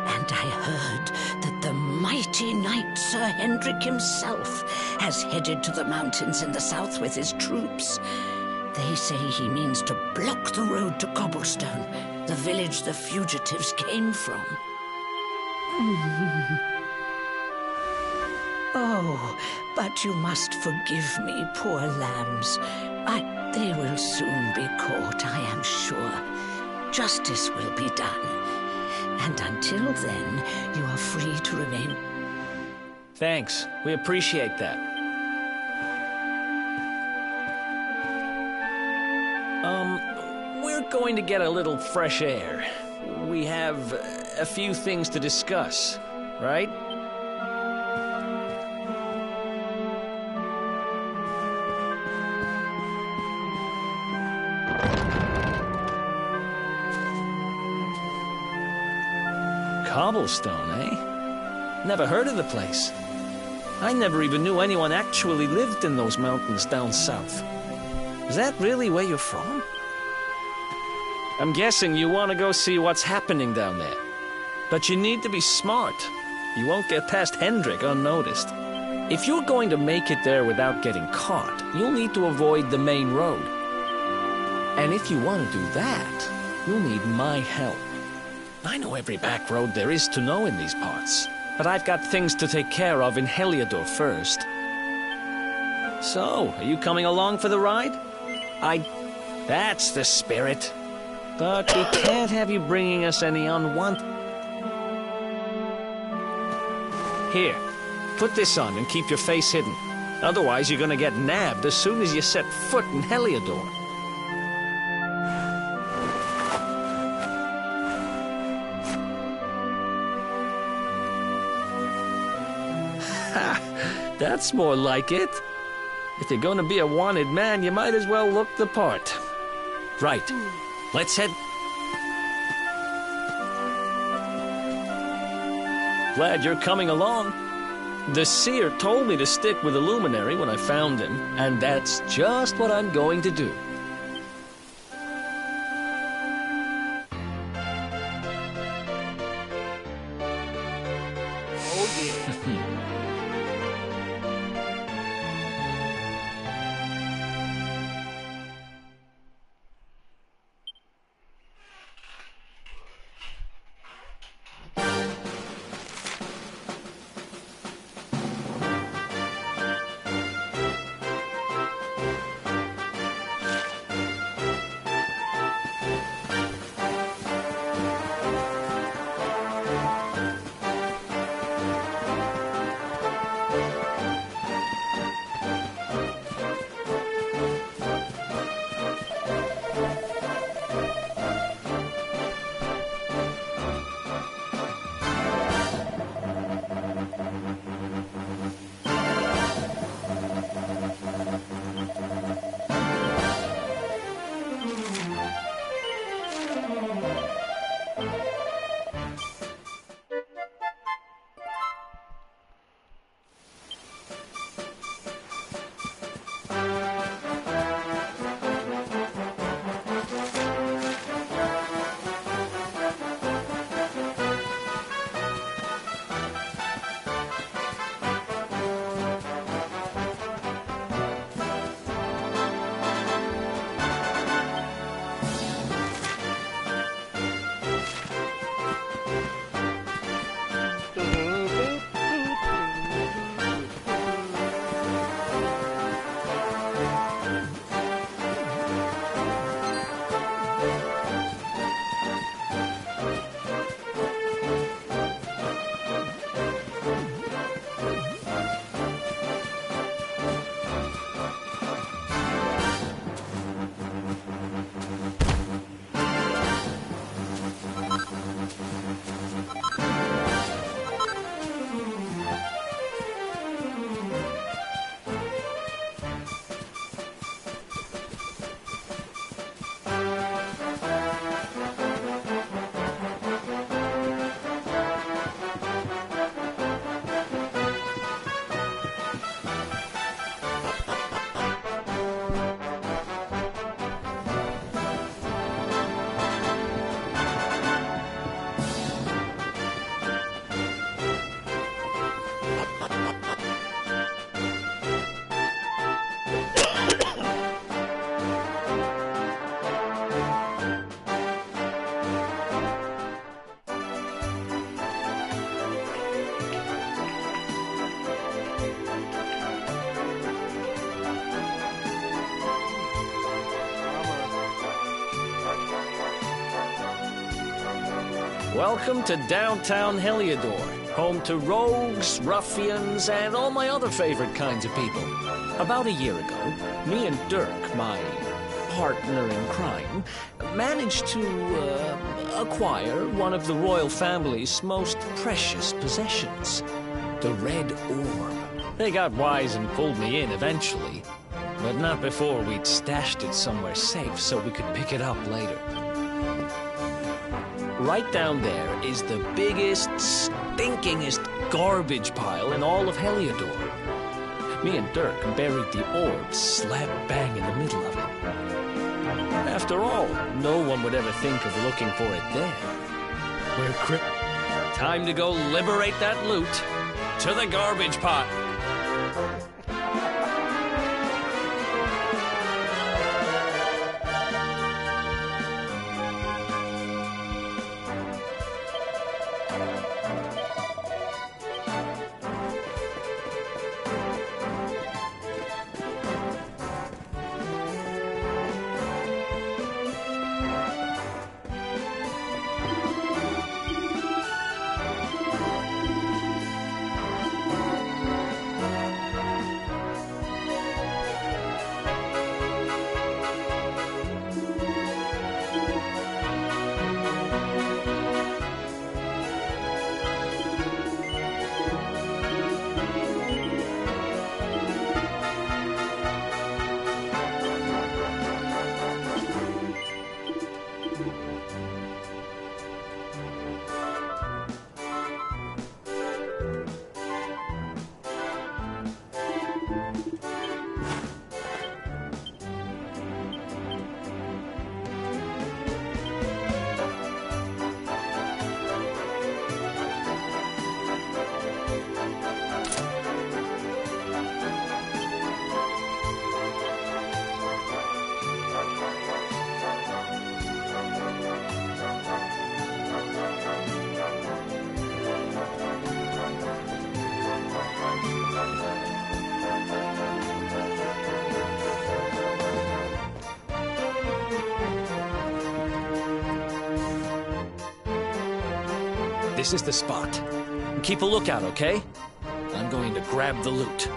And I heard that the mighty knight Sir Hendrik himself has headed to the mountains in the south with his troops. They say he means to block the road to Cobblestone, the village the fugitives came from. Oh, but you must forgive me, poor lambs. They will soon be caught, I am sure. Justice will be done. And until then, you are free to remain. Thanks. We appreciate that. We're going to get a little fresh air. We have a few things to discuss, right? Cobblestone, eh? Never heard of the place. I never even knew anyone actually lived in those mountains down south. Is that really where you're from? I'm guessing you want to go see what's happening down there. But you need to be smart. You won't get past Hendrik unnoticed. If you're going to make it there without getting caught, you'll need to avoid the main road. And if you want to do that, you'll need my help. I know every back road there is to know in these parts, but I've got things to take care of in Heliodor first. So, are you coming along for the ride? That's the spirit. But we can't have you bringing us any unwanted... Here, put this on and keep your face hidden. Otherwise, you're gonna get nabbed as soon as you set foot in Heliodor. Ha! That's more like it. If you're gonna be a wanted man, you might as well look the part. Right. Let's head... Glad you're coming along. The seer told me to stick with the luminary when I found him, and that's just what I'm going to do. Oh yeah. Welcome to downtown Heliodor, home to rogues, ruffians, and all my other favorite kinds of people. About a year ago, me and Dirk, my partner in crime, managed to acquire one of the royal family's most precious possessions, the Red Orb. They got wise and pulled me in eventually, but not before we'd stashed it somewhere safe so we could pick it up later. Right down there is the biggest, stinkingest garbage pile in all of Heliodor. Me and Dirk buried the orb slap bang in the middle of it. After all, no one would ever think of looking for it there. Time to go liberate that loot to the garbage pot. This is the spot. Keep a lookout, okay? I'm going to grab the loot.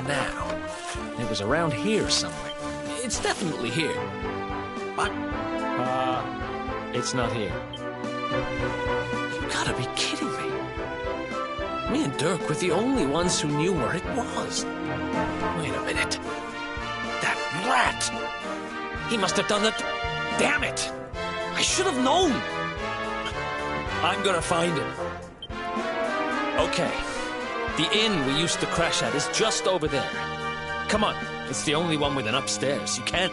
Now, it was around here somewhere. It's definitely here. But, it's not here. You gotta be kidding me. Me and Dirk were the only ones who knew where it was. Wait a minute. That rat! He must have done it. Damn it! I should have known! I'm gonna find him. Okay. The inn we used to crash at is just over there. Come on. It's the only one with an upstairs. You can't...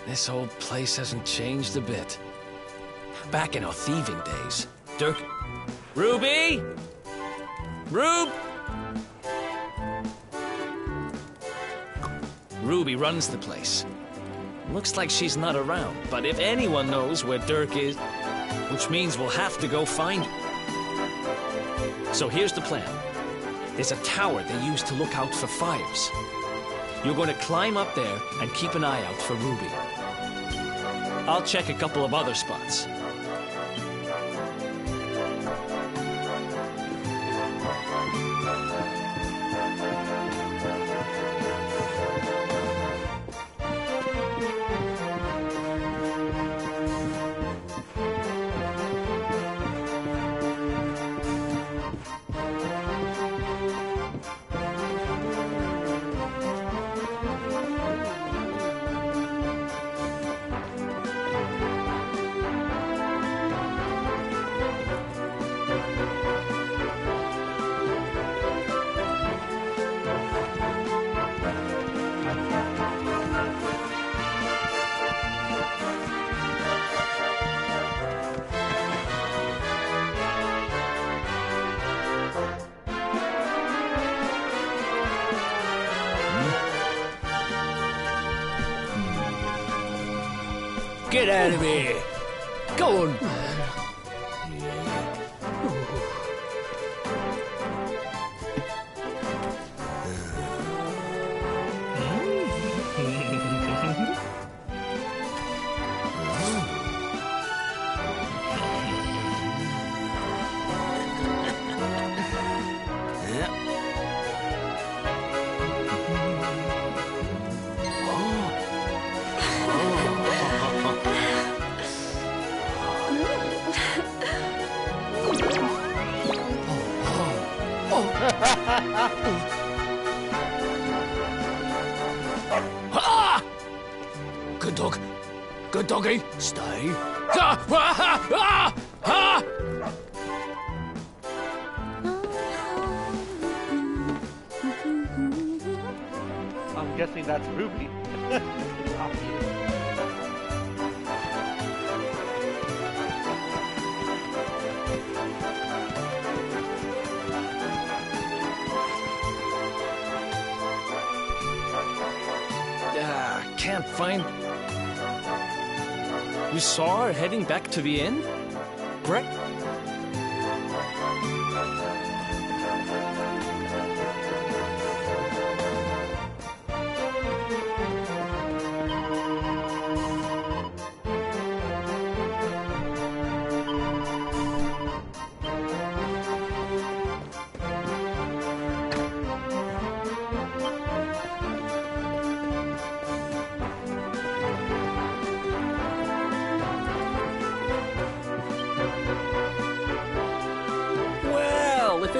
This old place hasn't changed a bit. Back in our thieving days, Dirk... Ruby? Ruby runs the place. Looks like she's not around, but if anyone knows where Dirk is, which means we'll have to go find him. So here's the plan. There's a tower they use to look out for fires. You're going to climb up there and keep an eye out for Ruby. I'll check a couple of other spots. Get out of here. Go on. Ah! Good dog. Good doggy. Stay. Ah! Ah! Ah! Ah! I'm guessing that's Ruby. It's obvious. Can't find... You saw her heading back to the inn? Brett?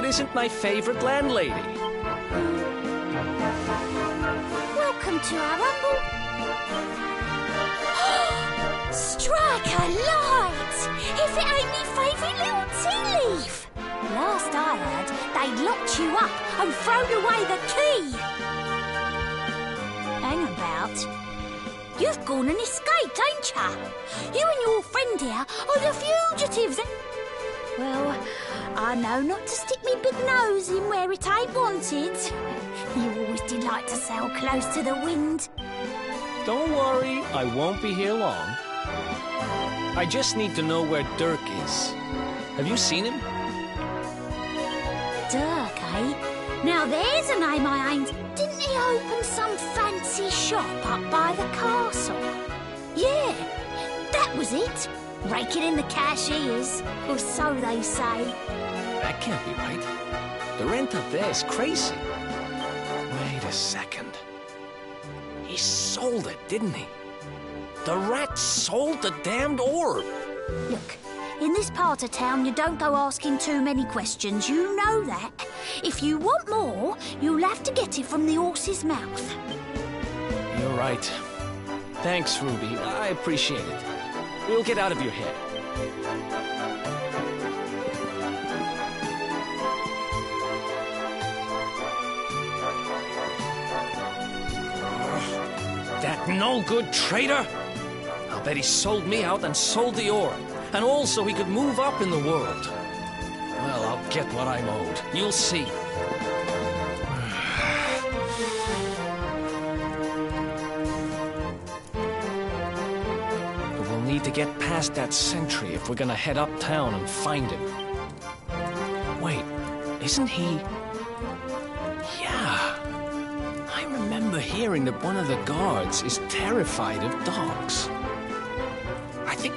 Isn't my favorite landlady. Welcome to our humble... Strike a light! If it ain't me favourite little tea leaf! Last I heard, they'd locked you up and thrown away the key! Hang about. You've gone and escaped, ain't ya? You and your friend here are the fugitives. Well, I know not to stick me big nose in where it ain't wanted. You always did like to sail close to the wind. Don't worry, I won't be here long. I just need to know where Dirk is. Have you seen him? Dirk, eh? Now there's a name I ain't... Didn't he open some fancy shop up by the castle? Yeah, that was it. Raking in the cashiers, or so they say. That can't be right. The rent up there is crazy. Wait a second. He sold it, didn't he? The rat sold the damned orb. Look, in this part of town, you don't go asking too many questions. You know that. If you want more, you'll have to get it from the horse's mouth. You're right. Thanks, Ruby. I appreciate it. We'll get out of your head. That no-good traitor! I'll bet he sold me out and sold the orb. And also he could move up in the world. Well, I'll get what I'm owed. You'll see. Need to get past that sentry if we're gonna head uptown and find him. Wait, isn't he... Yeah. I remember hearing that one of the guards is terrified of dogs. I think...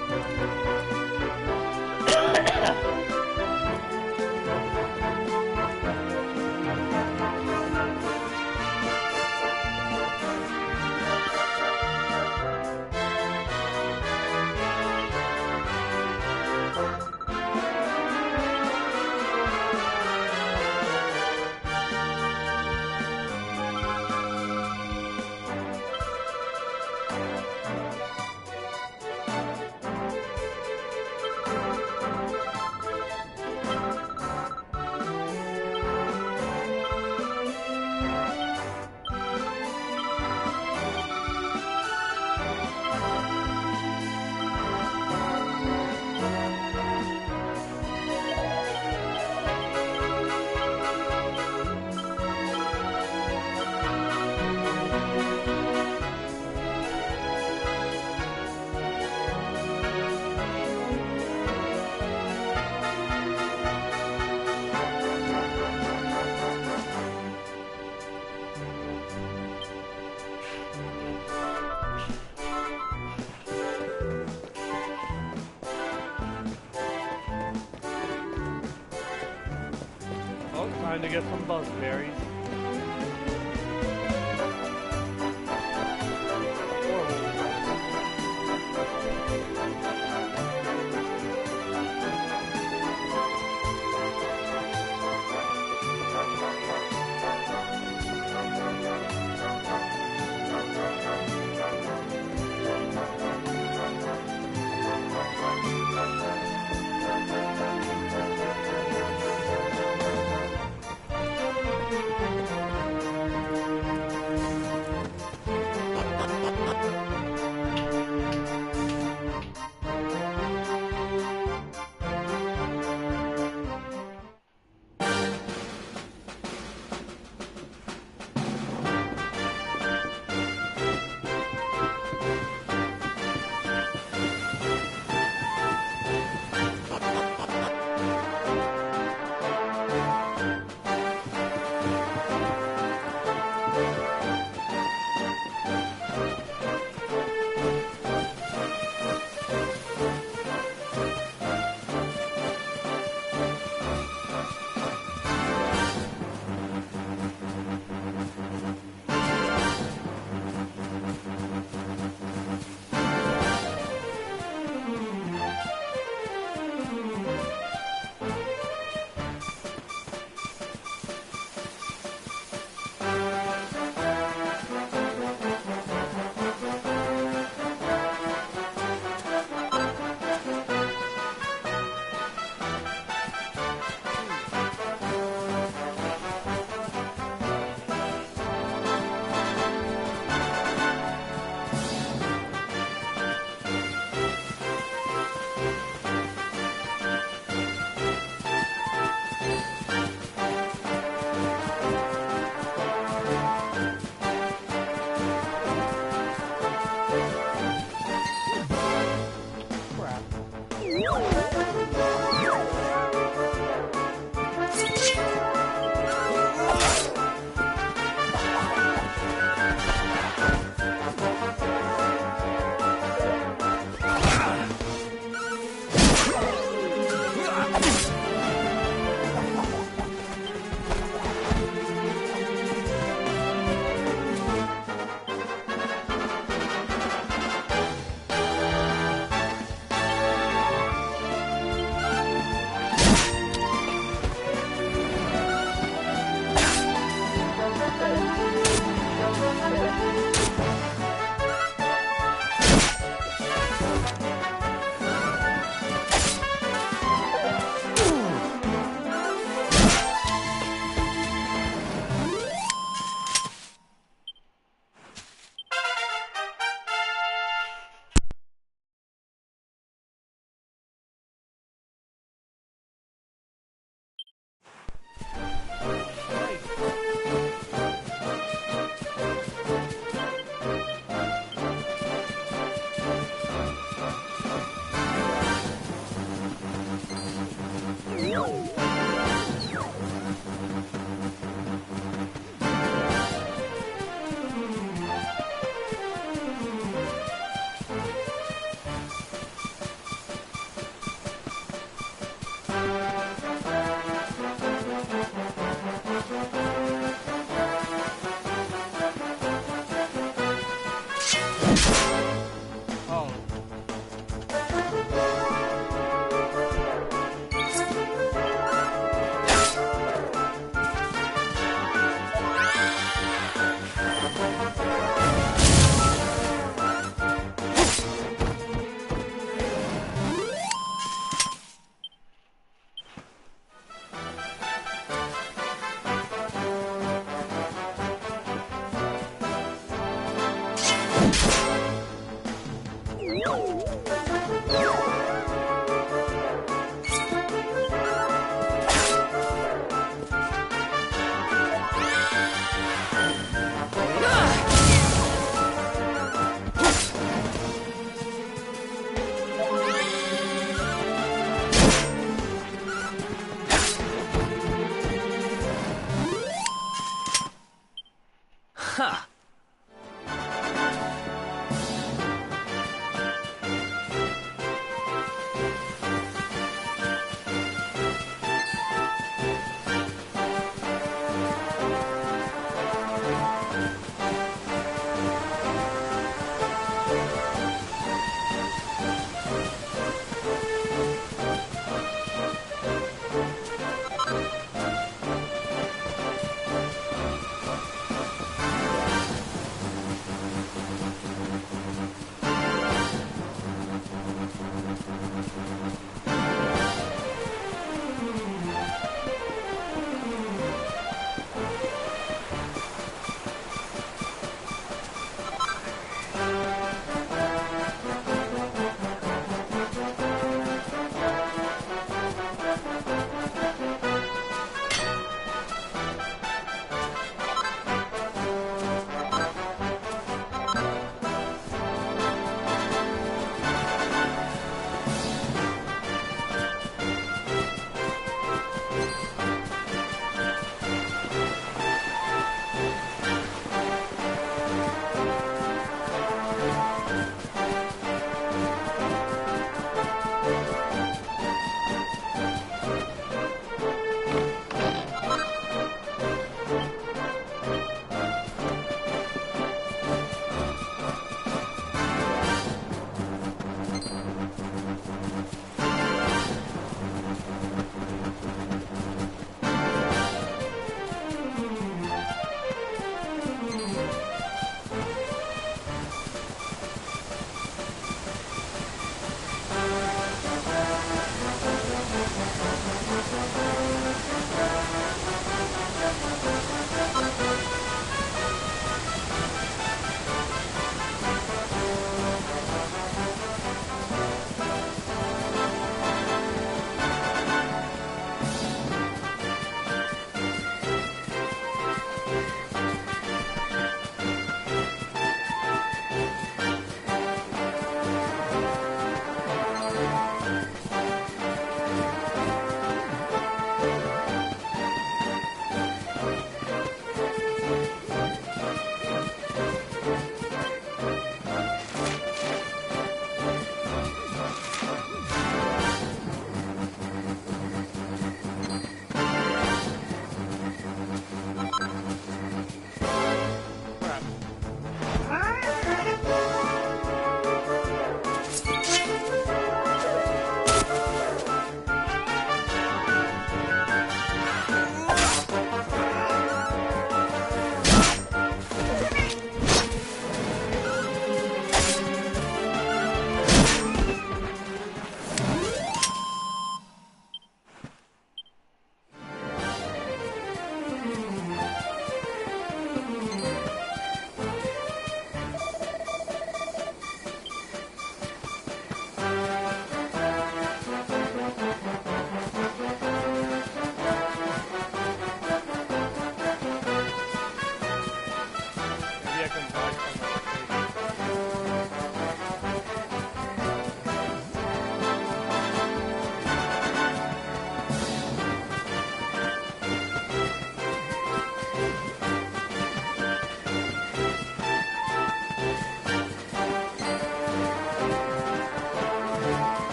Trying to get some buzzberries.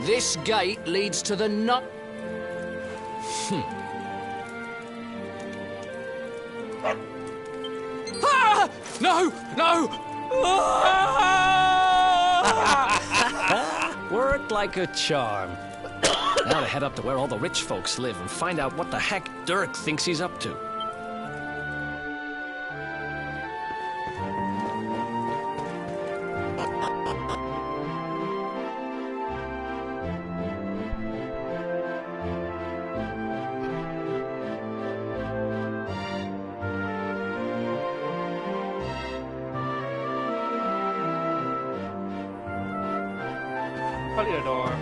This gate leads to the nut... Ah! No! No! Ah! Worked like a charm. Now to head up to where all the rich folks live and find out what the heck Dirk thinks he's up to. Door.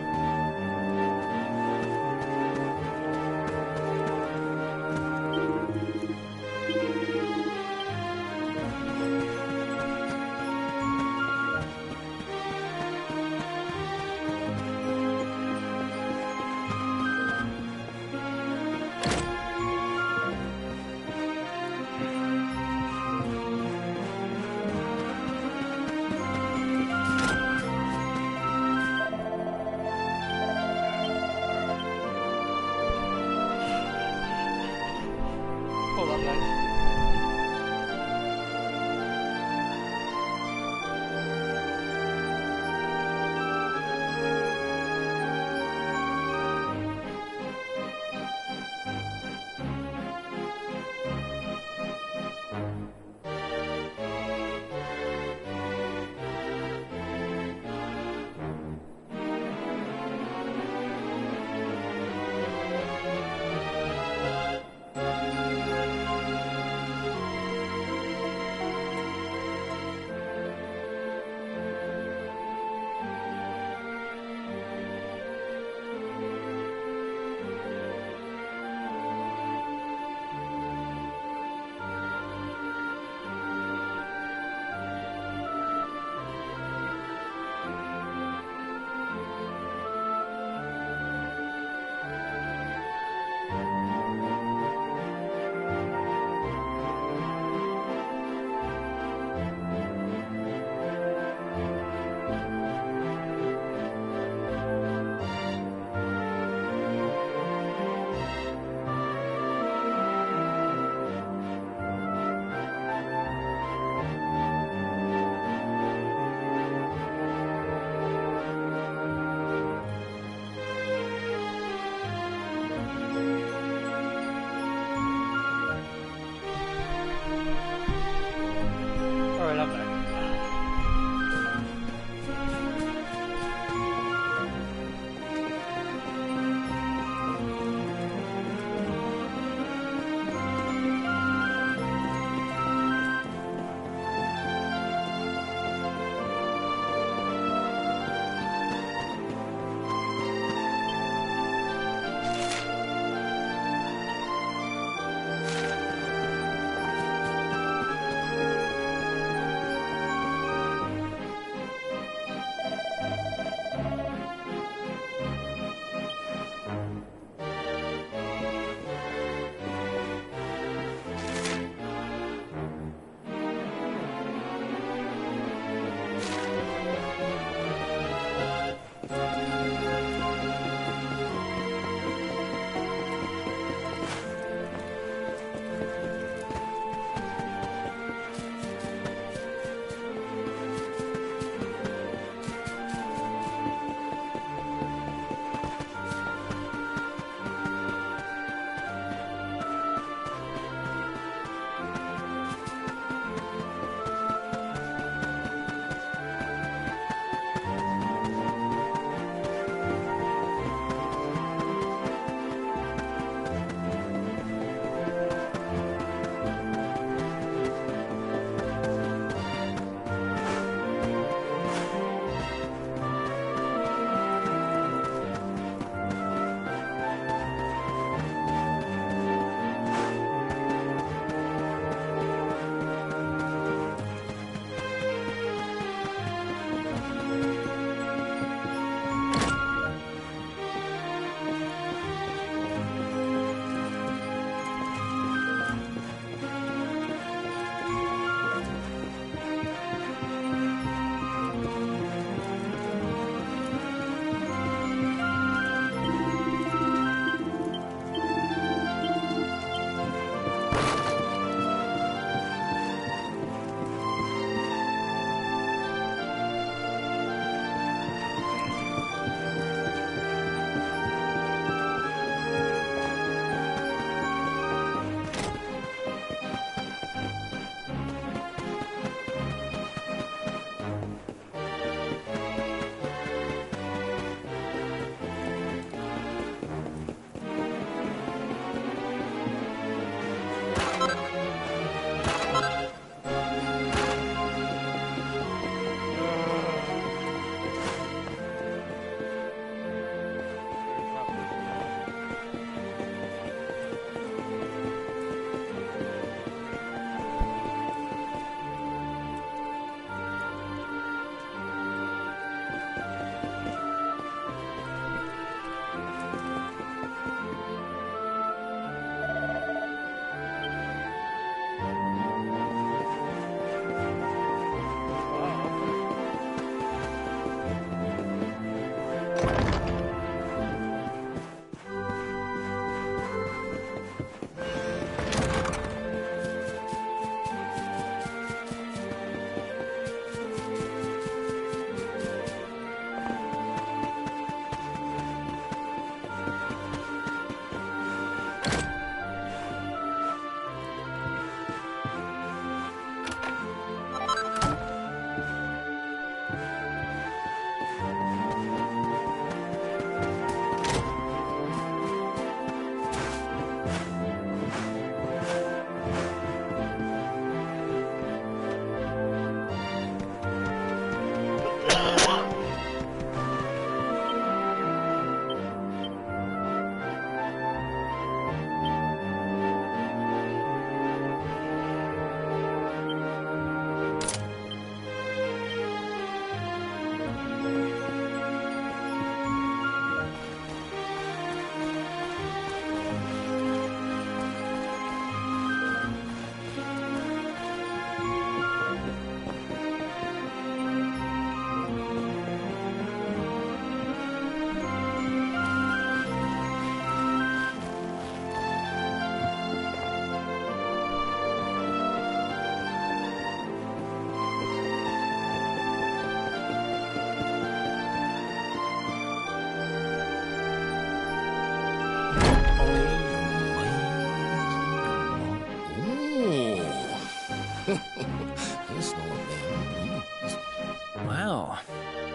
It's not them. Wow.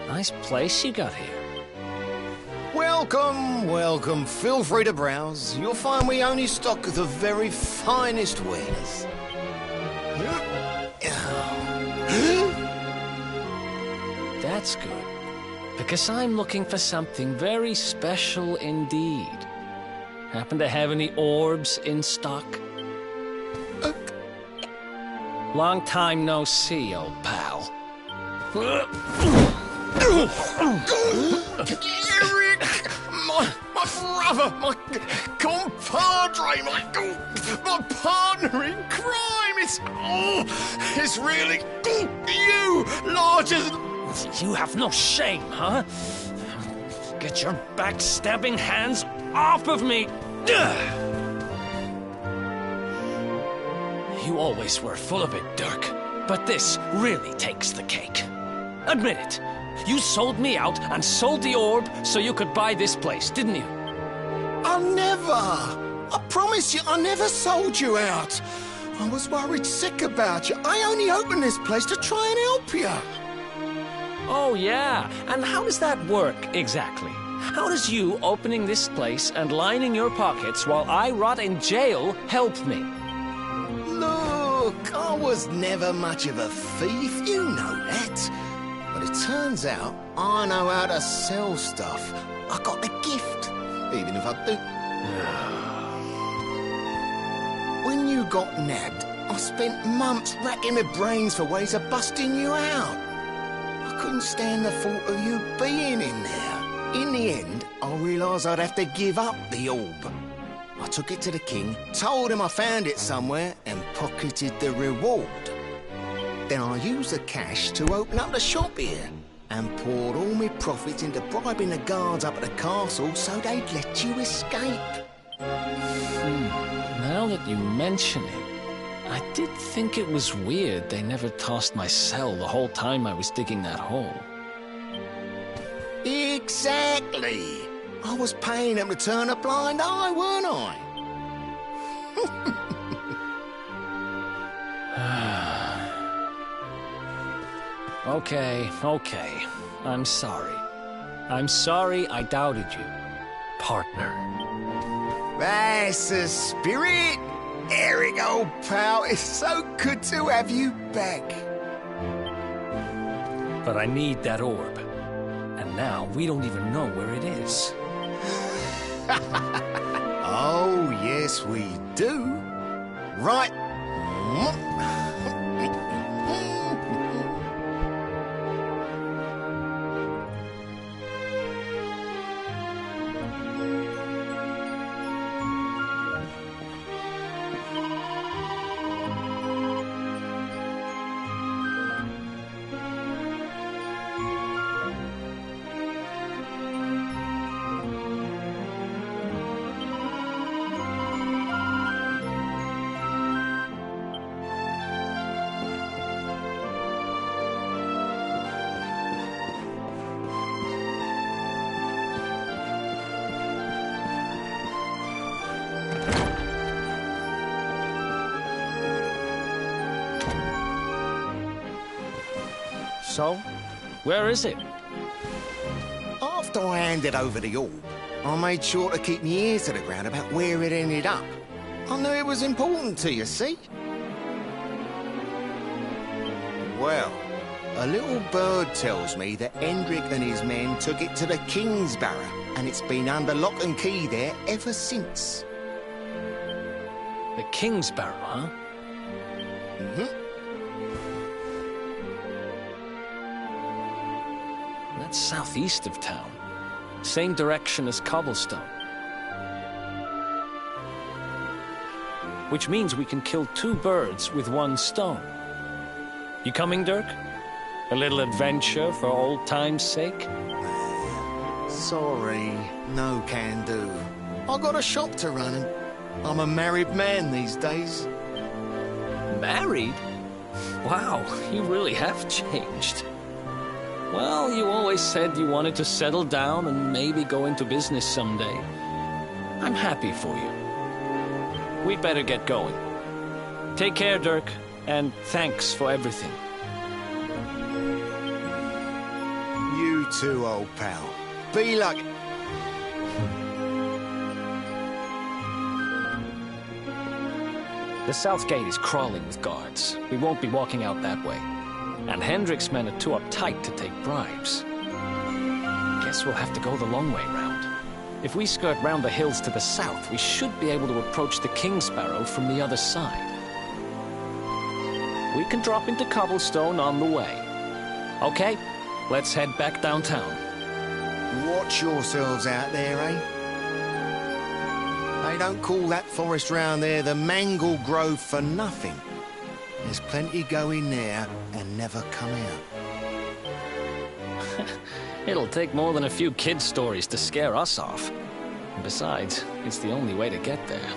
Nice place you got here. Welcome, welcome. Feel free to browse. You'll find we only stock the very finest wares. That's good. Because I'm looking for something very special indeed. Happen to have any orbs in stock? Long time no see, old pal. Eric! My brother, my compadre, my partner in crime! It's really you, large as... You have no shame, huh? Get your backstabbing hands off of me! You always were full of it, Dirk. But this really takes the cake. Admit it. You sold me out and sold the orb so you could buy this place, didn't you? I never! I promise you, I never sold you out. I was worried sick about you. I only opened this place to try and help you. Oh, yeah. And how does that work, exactly? How does you opening this place and lining your pockets while I rot in jail help me? Look, I was never much of a thief, you know that. But it turns out I know how to sell stuff. I got the gift, even if I do. When you got nabbed, I spent months racking my brains for ways of busting you out. I couldn't stand the thought of you being in there. In the end, I realised I'd have to give up the orb. I took it to the king, told him I found it somewhere, and pocketed the reward. Then I used the cash to open up the shop here, and poured all my profits into bribing the guards up at the castle so they'd let you escape. Now that you mention it, I did think it was weird they never tossed my cell the whole time I was digging that hole. Exactly! I was paying them to turn a blind eye, weren't I? Okay. I'm sorry. I'm sorry I doubted you, partner. That's the spirit! Eric, old pal, it's so good to have you back. But I need that orb. And now we don't even know where it is. Oh, yes, we do. Right. So, where is it? After I handed over the orb, I made sure to keep my ears to the ground about where it ended up. I knew it was important to you, see? Well, a little bird tells me that Hendrik and his men took it to the King's Barrow, and it's been under lock and key there ever since. The King's Barrow, huh? Mm-hmm. That's southeast of town. Same direction as Cobblestone. Which means we can kill two birds with one stone. You coming, Dirk? A little adventure for old time's sake? Sorry, no can do. I got a shop to run and I'm a married man these days. Married? Wow, you really have changed. Well, you always said you wanted to settle down and maybe go into business someday. I'm happy for you. We'd better get going. Take care, Dirk. And thanks for everything. You too, old pal. Be lucky. The south gate is crawling with guards. We won't be walking out that way. And Hendrik's men are too uptight to take bribes. Guess we'll have to go the long way round. If we skirt round the hills to the south, we should be able to approach the King Sparrow from the other side. We can drop into Cobblestone on the way. Okay, let's head back downtown. Watch yourselves out there, eh? They don't call that forest round there the Mangle Grove for nothing. There's plenty go in there and never come out. It'll take more than a few kid stories to scare us off. And besides, it's the only way to get there.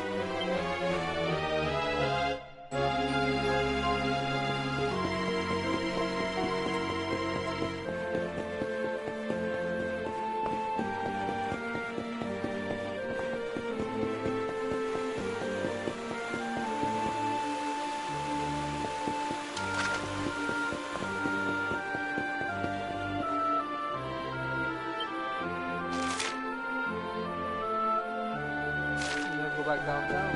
Go back downtown.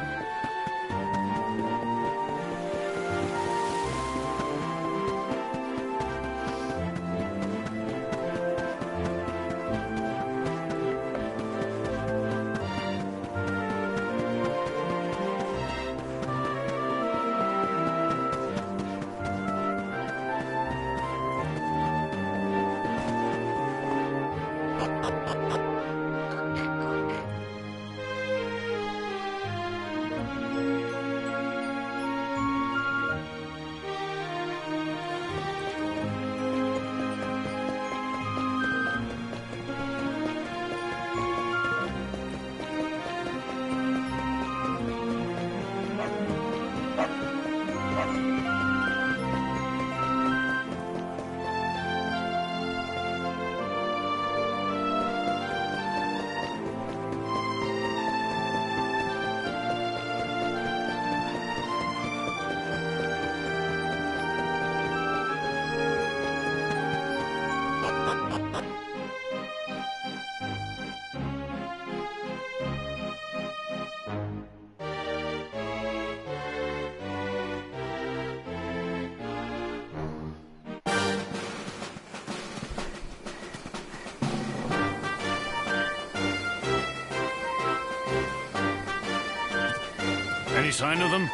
Any sign of them?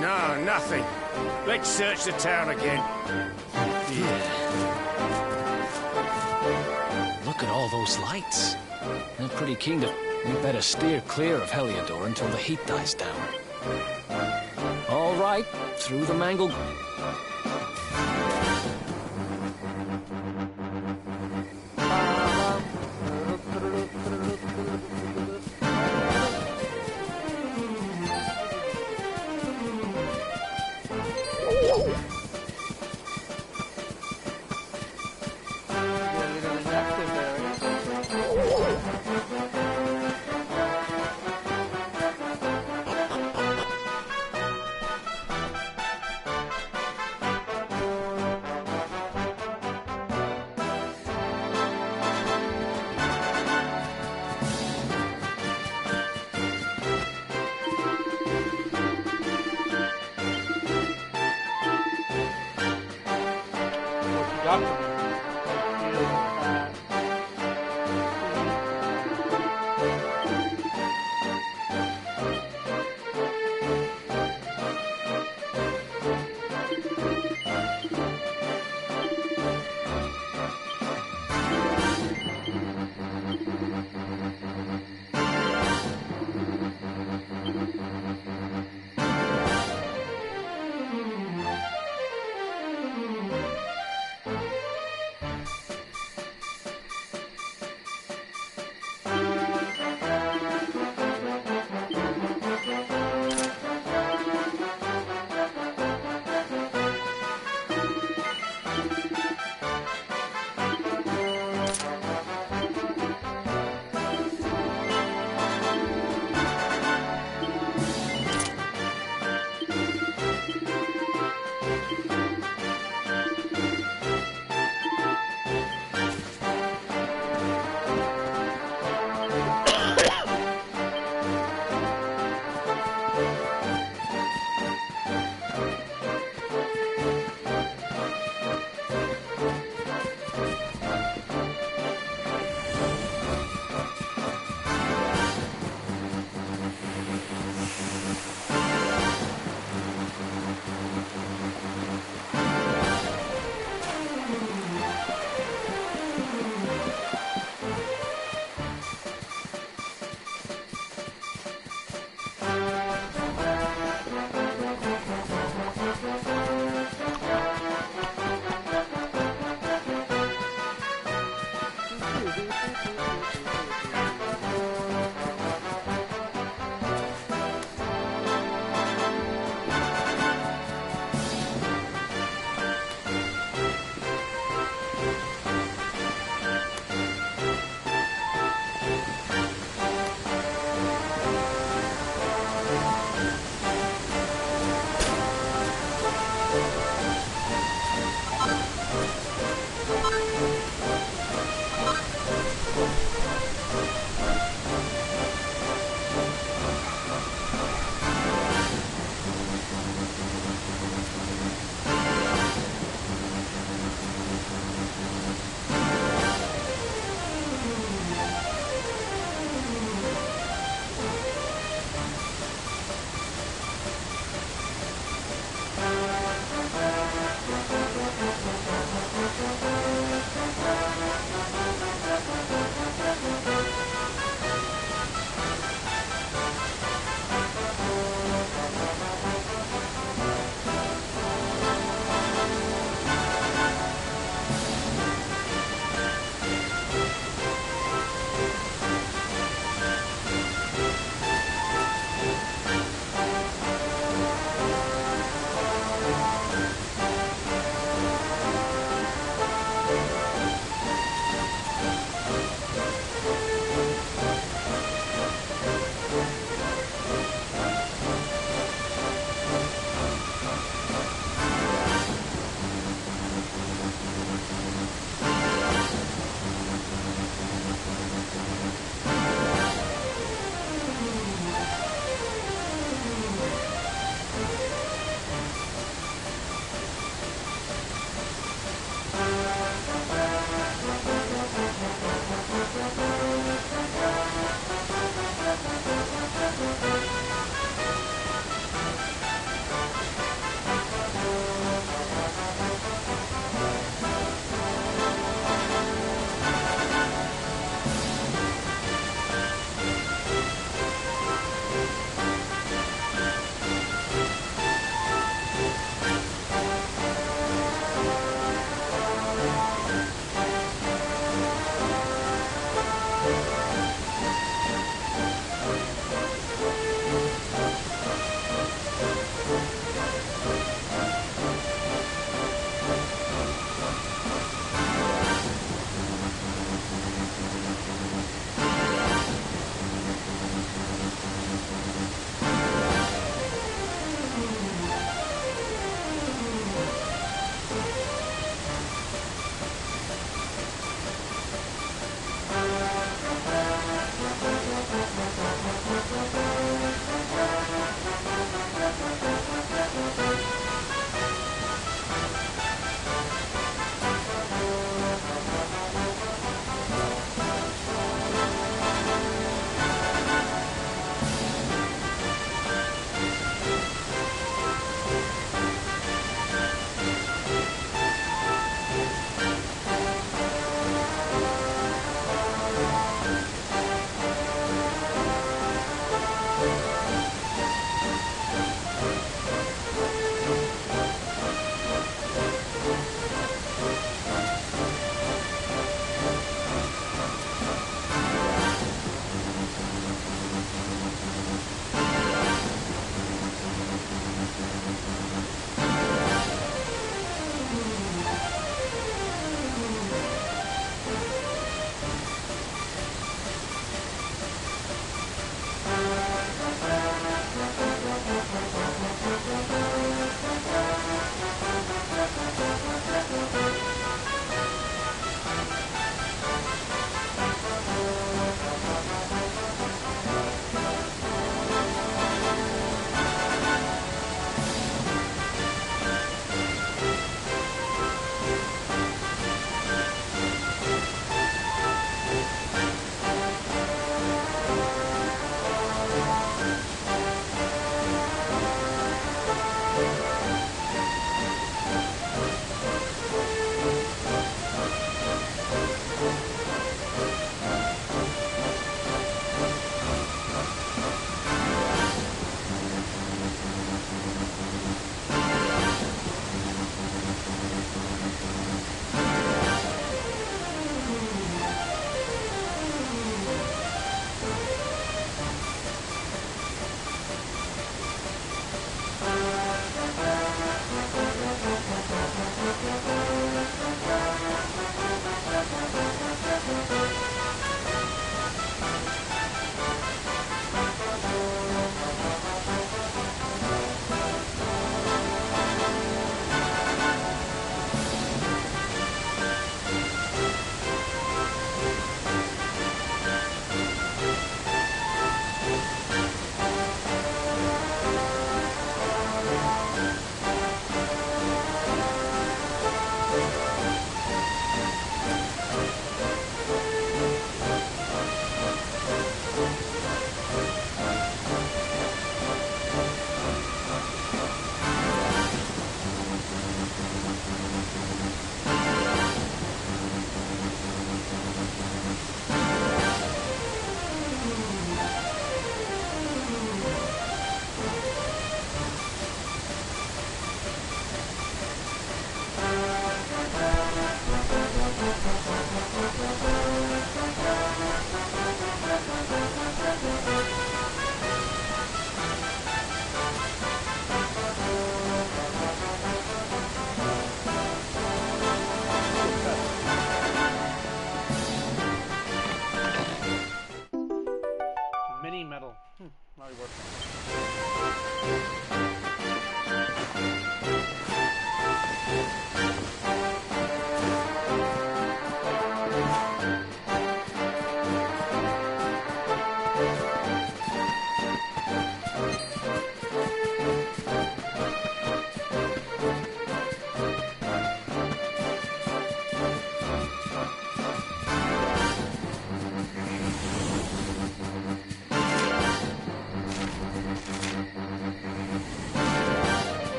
No, nothing. Let's search the town again. Look at all those lights. They're pretty keen to... We better steer clear of Heliodor until the heat dies down. All right, through the Mangle...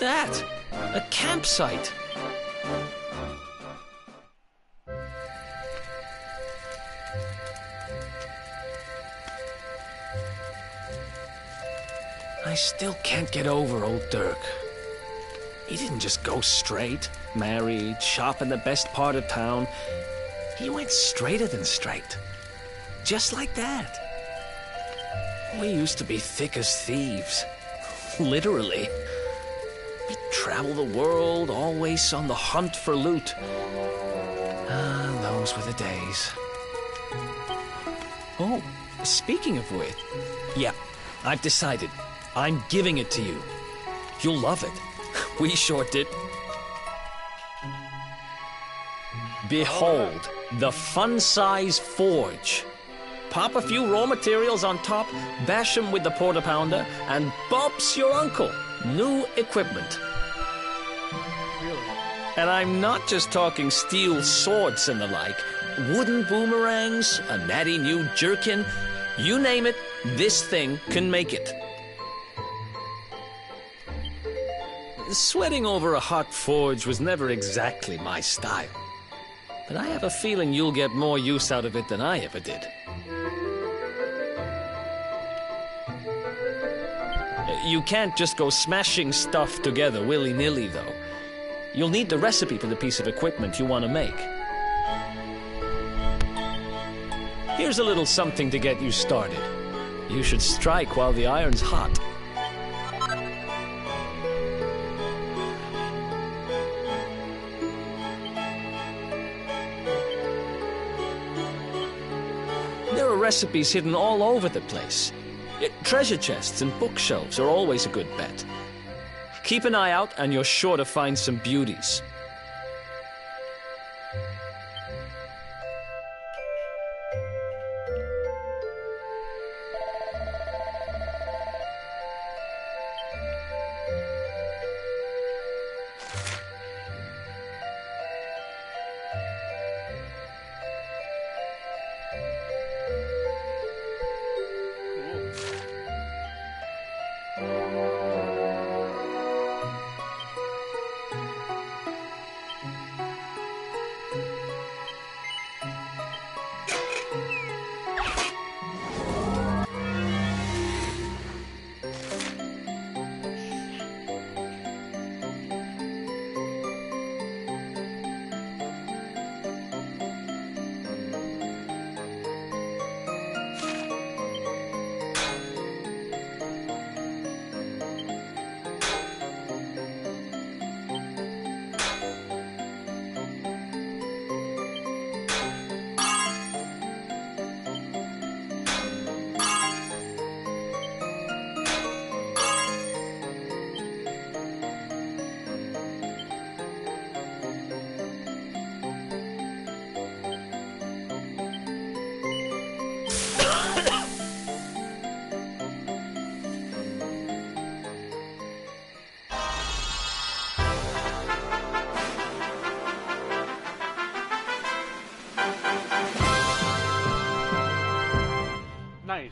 at that! A campsite! I still can't get over old Dirk. He didn't just go straight, married, shop in the best part of town. He went straighter than straight. Just like that. We used to be thick as thieves. Literally. We'd travel the world, always on the hunt for loot. Ah, those were the days. Oh, speaking of which... Yeah, I've decided. I'm giving it to you. You'll love it. We sure did. Behold, the fun-size forge. Pop a few raw materials on top, bash them with the porta pounder, and bumps your uncle. New equipment. Really? And I'm not just talking steel swords and the like. Wooden boomerangs, a natty new jerkin. You name it, this thing can make it. Sweating over a hot forge was never exactly my style. But I have a feeling you'll get more use out of it than I ever did. You can't just go smashing stuff together willy-nilly, though. You'll need the recipe for the piece of equipment you want to make. Here's a little something to get you started. You should strike while the iron's hot. There are recipes hidden all over the place. Treasure chests and bookshelves are always a good bet. Keep an eye out and you're sure to find some beauties. Nice.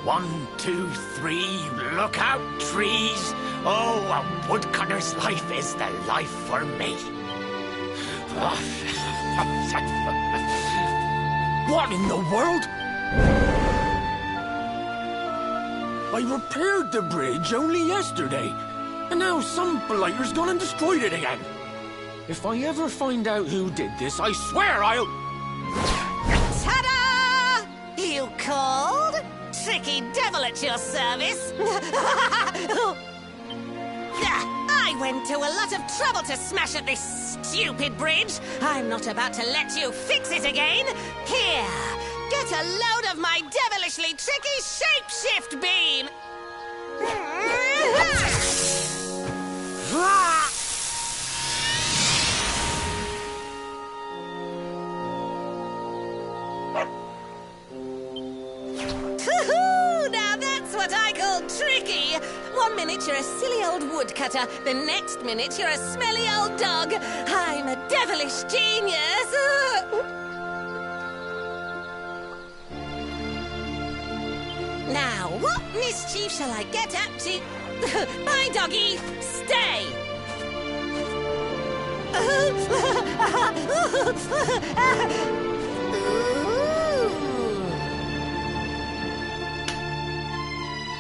1, 2, 3, look out, trees. Oh, a woodcutter's life is the life for me. What in the world? I repaired the bridge only yesterday, and now some blighter's gone and destroyed it again. If I ever find out who did this, I swear I'll... Ta-da! You called? Tricky devil at your service. I went to a lot of trouble to smash at this stupid bridge. I'm not about to let you fix it again. Here, get a load of my devilishly tricky shapeshift beam. Now that's what I call tricky. 1 minute you're a silly old woodcutter, the next minute you're a smelly old dog. I'm a devilish genius. Now, what mischief shall I get up to? Bye, doggy. Stay.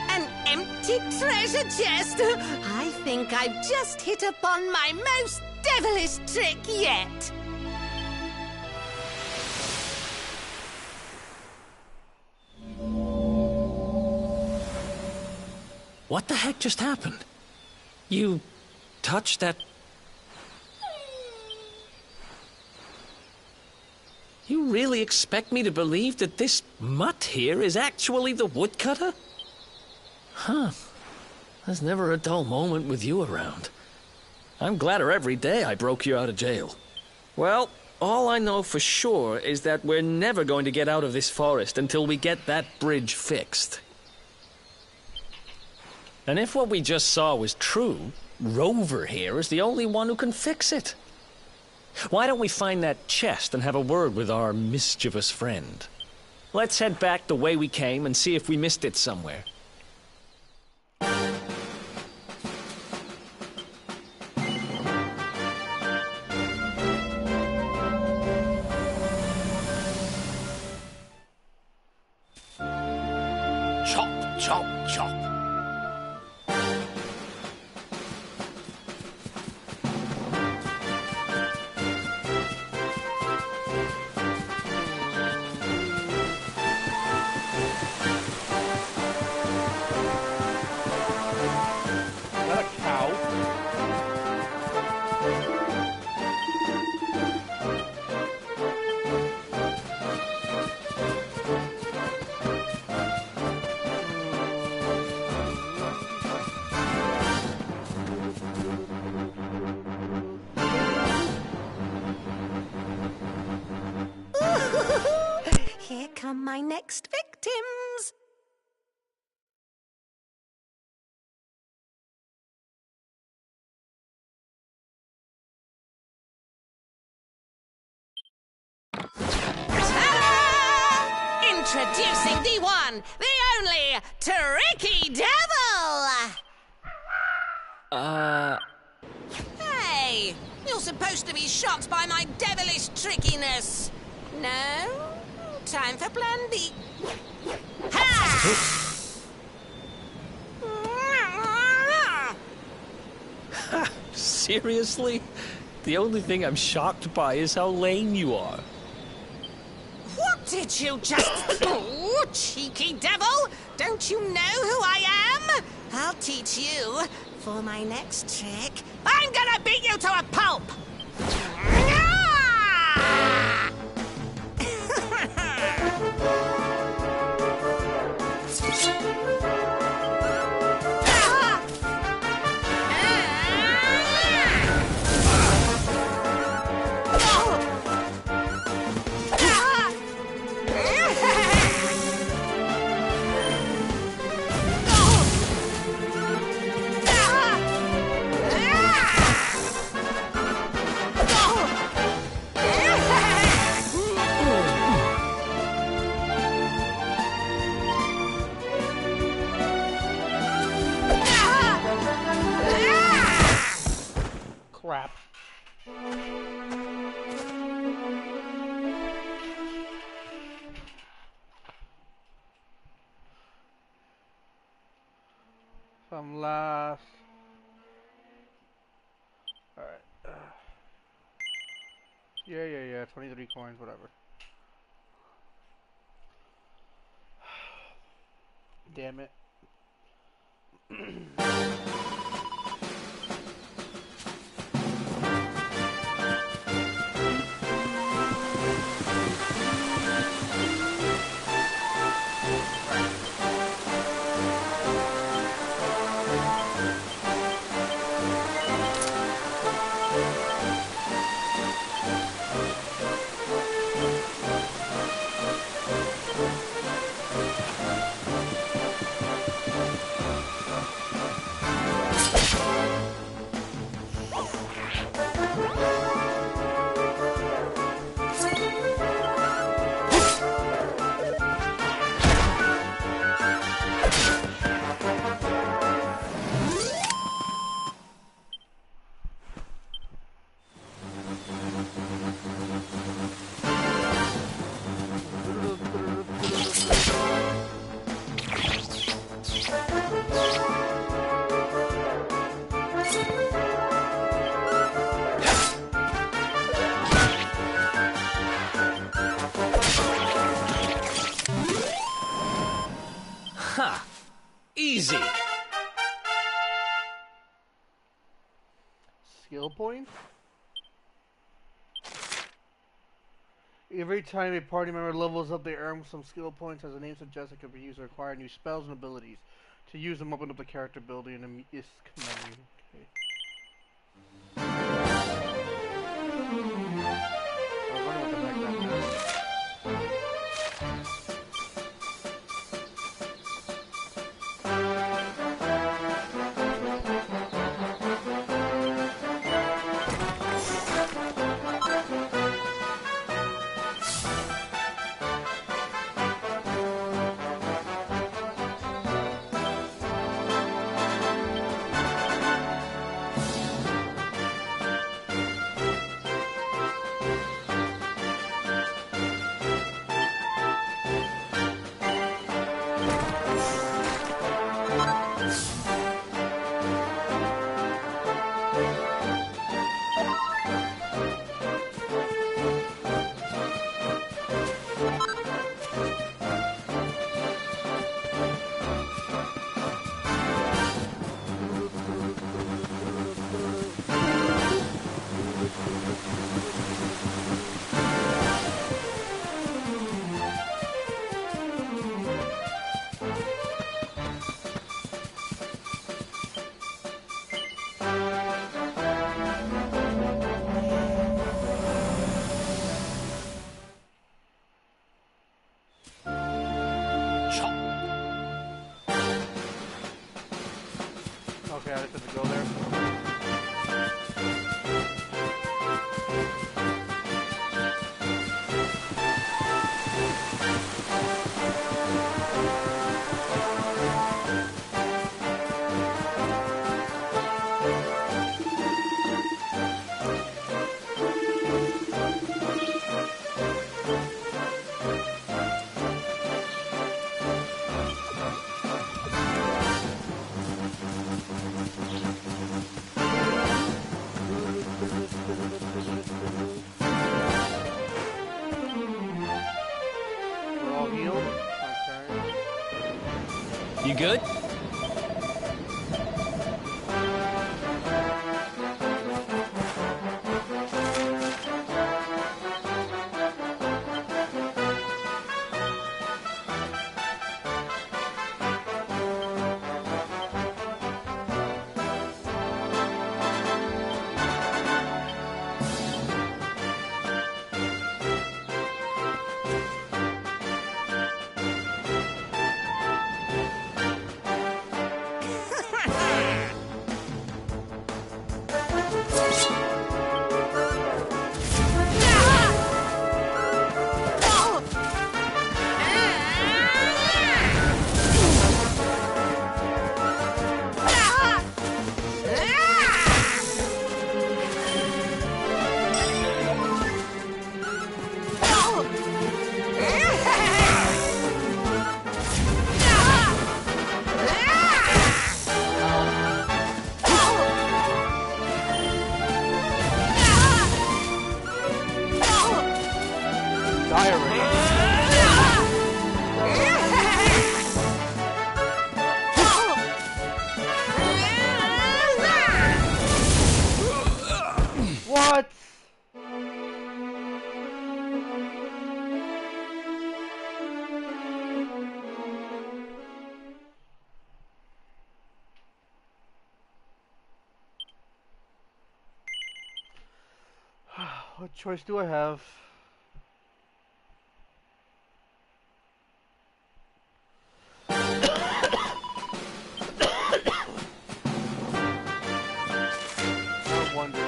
An empty treasure chest. I think I've just hit upon my most devilish trick yet. What the heck just happened? You touched that... You really expect me to believe that this mutt here is actually the woodcutter? Huh. There's never a dull moment with you around. I'm gladder every day I broke you out of jail. Well, all I know for sure is that we're never going to get out of this forest until we get that bridge fixed. And if what we just saw was true, Rover here is the only one who can fix it. Why don't we find that chest and have a word with our mischievous friend? Let's head back the way we came and see if we missed it somewhere. Chop, chop, chop. Here come my next victims. Ta-da! Introducing the one, the only, Tricky Devil! Hey, you're supposed to be shocked by my devilish trickiness. No? Time for plan B. Ha! Seriously? The only thing I'm shocked by is how lame you are. What did you just... Oh, cheeky devil! Don't you know who I am? I'll teach you. For my next trick, I'm gonna beat you to a pulp! Come last. Alright. Yeah. 23 coins, whatever. Damn it. Ha! Easy! Skill point? Every time a party member levels up, they earn some skill points. As the name suggests, it can be used to acquire new spells and abilities. To use them, open up the character builder in the ISK menu. Okay. I was wondering what the heck that meant. Okay, I just have to go there. What choice do I have? I wonder.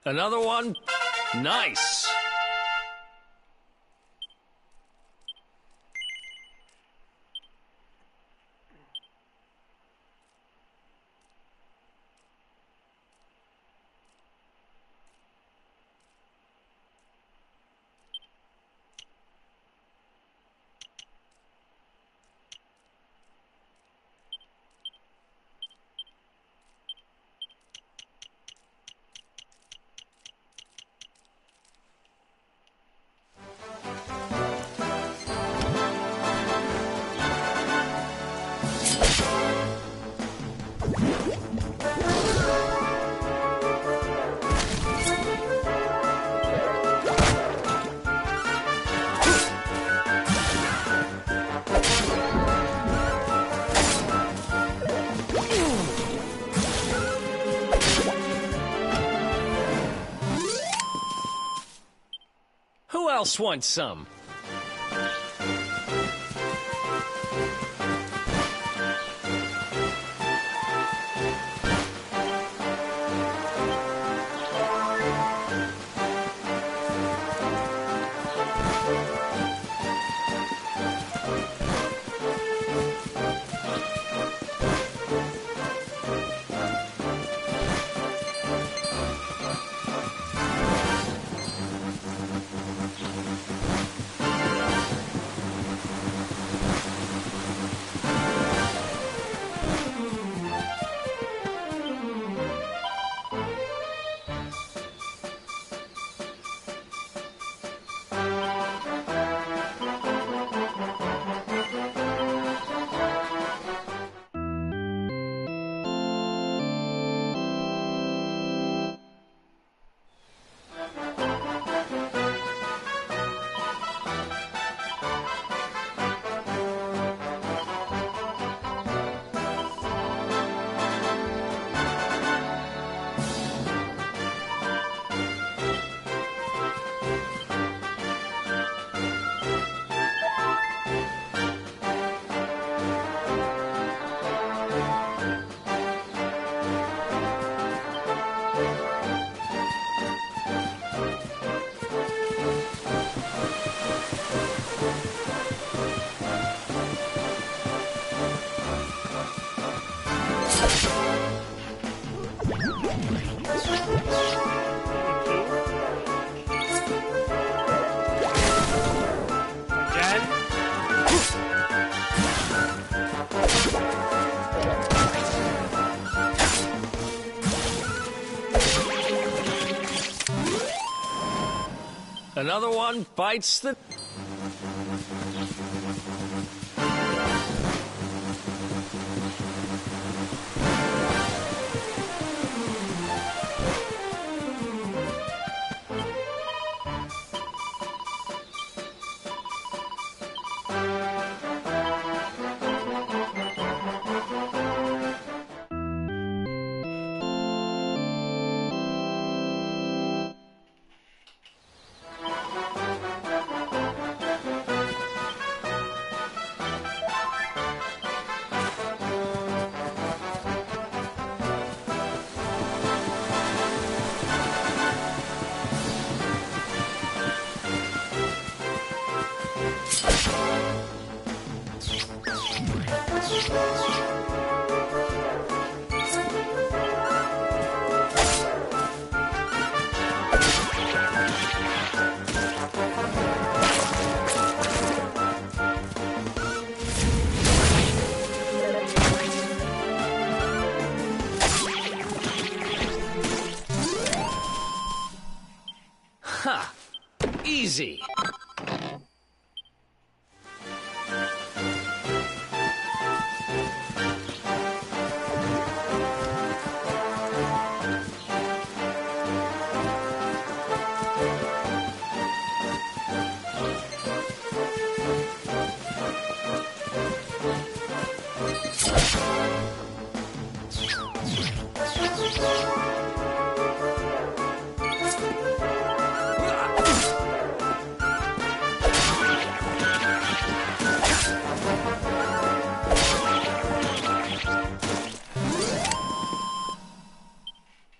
Another one? Nice! Who else wants some? Another one bites the... Ha! Easy.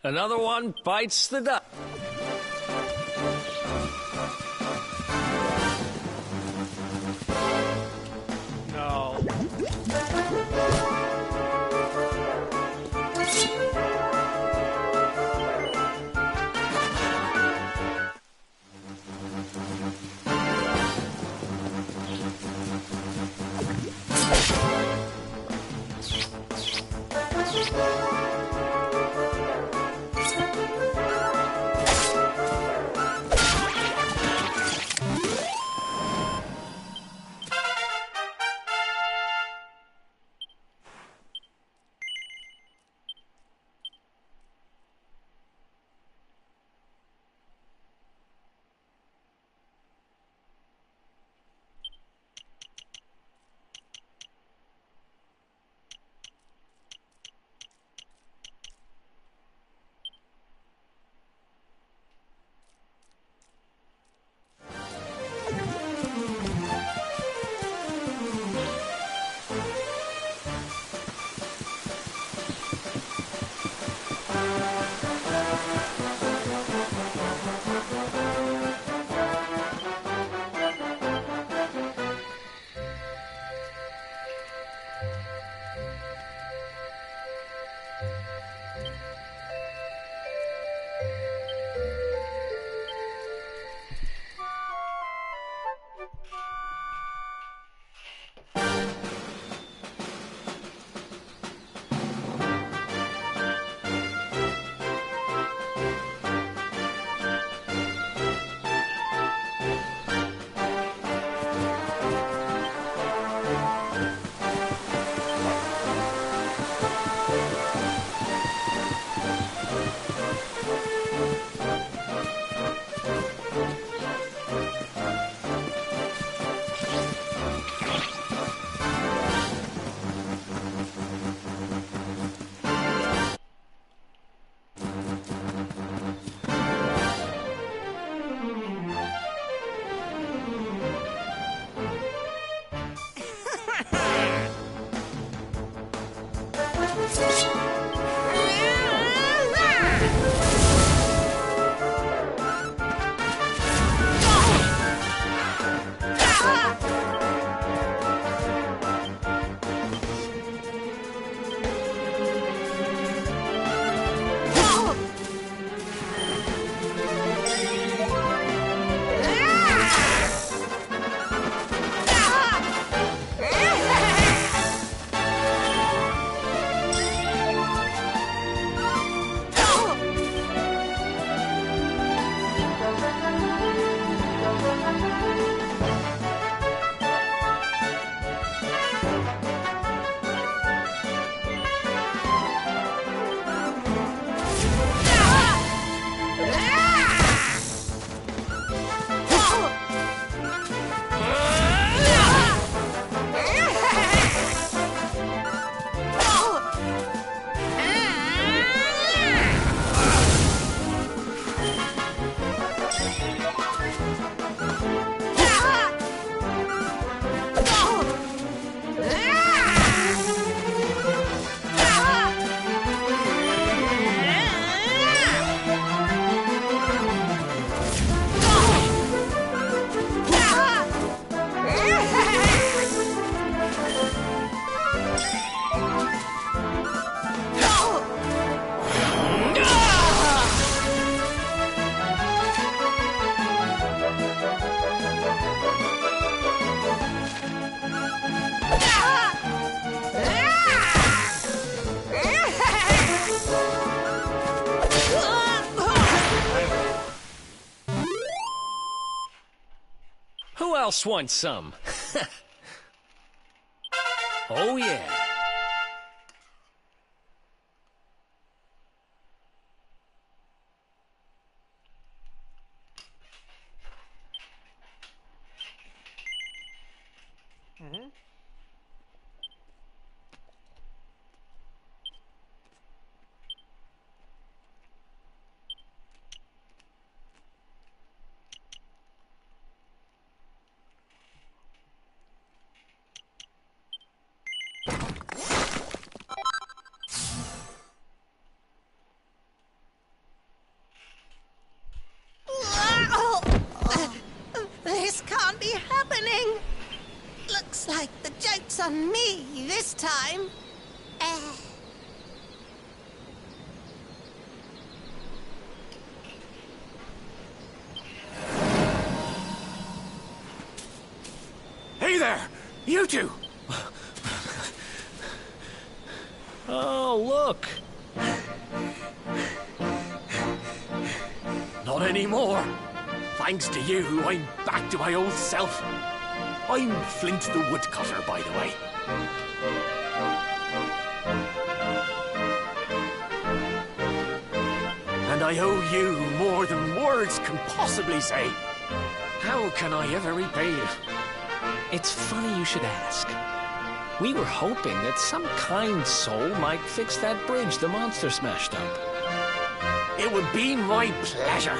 Another one bites the dust. No. else wants some. Oh, yeah. Mm-hmm. This can't be happening. Looks like the joke's on me this time. Hey there! You two! Oh, look! Not anymore. Thanks to you, I'm back to my old self. I'm Flint the Woodcutter, by the way. And I owe you more than words can possibly say. How can I ever repay you? It's funny you should ask. We were hoping that some kind soul might fix that bridge the monster smashed up. It would be my pleasure.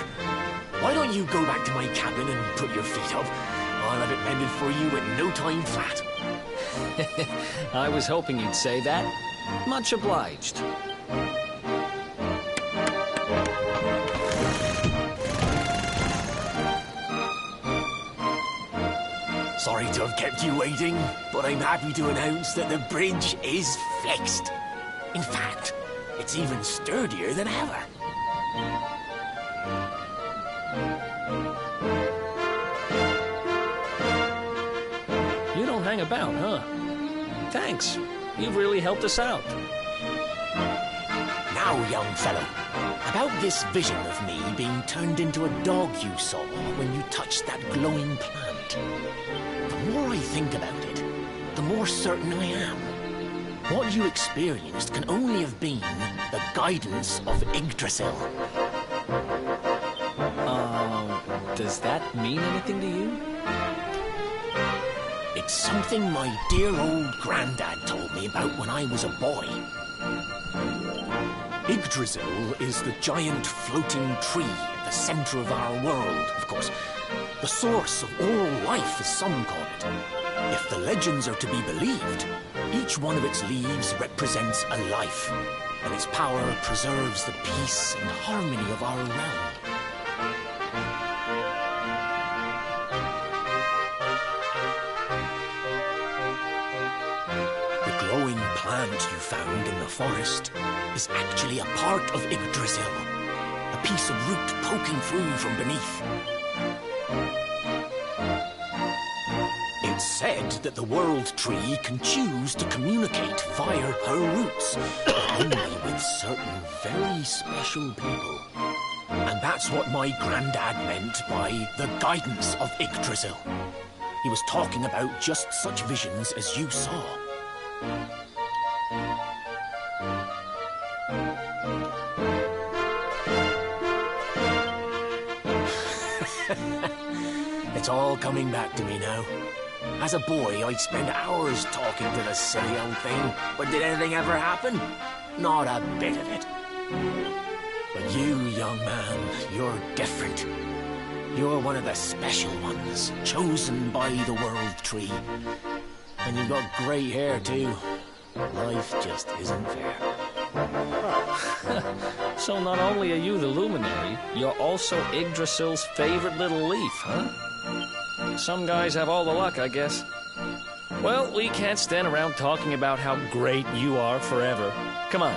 Why don't you go back to my cabin and put your feet up? I'll have it mended for you in no time flat. I was hoping you'd say that. Much obliged. Sorry to have kept you waiting, but I'm happy to announce that the bridge is fixed. In fact, it's even sturdier than ever. You don't hang about, huh? Thanks. You've really helped us out. Now, young fellow, about this vision of me being turned into a dog you saw when you touched that glowing plant. The more I think about it, the more certain I am. What you experienced can only have been the guidance of Yggdrasil. Does that mean anything to you? It's something my dear old granddad told me about when I was a boy. Yggdrasil is the giant floating tree at the center of our world, of course. The source of all life, as some call it. If the legends are to be believed, each one of its leaves represents a life, and its power preserves the peace and harmony of our realm. The glowing plant you found in the forest is actually a part of Yggdrasil, a piece of root poking through from beneath. It's said that the World Tree can choose to communicate via her roots, but only with certain very special people. And that's what my granddad meant by the guidance of Yggdrasil. He was talking about just such visions as you saw. It's all coming back to me now. As a boy, I'd spend hours talking to the silly old thing, but did anything ever happen? Not a bit of it. But you, young man, you're different. You're one of the special ones, chosen by the World Tree. And you've got grey hair, too. Life just isn't fair. So not only are you the luminary, you're also Yggdrasil's favorite little leaf, huh? Some guys have all the luck, I guess. Well, we can't stand around talking about how great you are forever. Come on.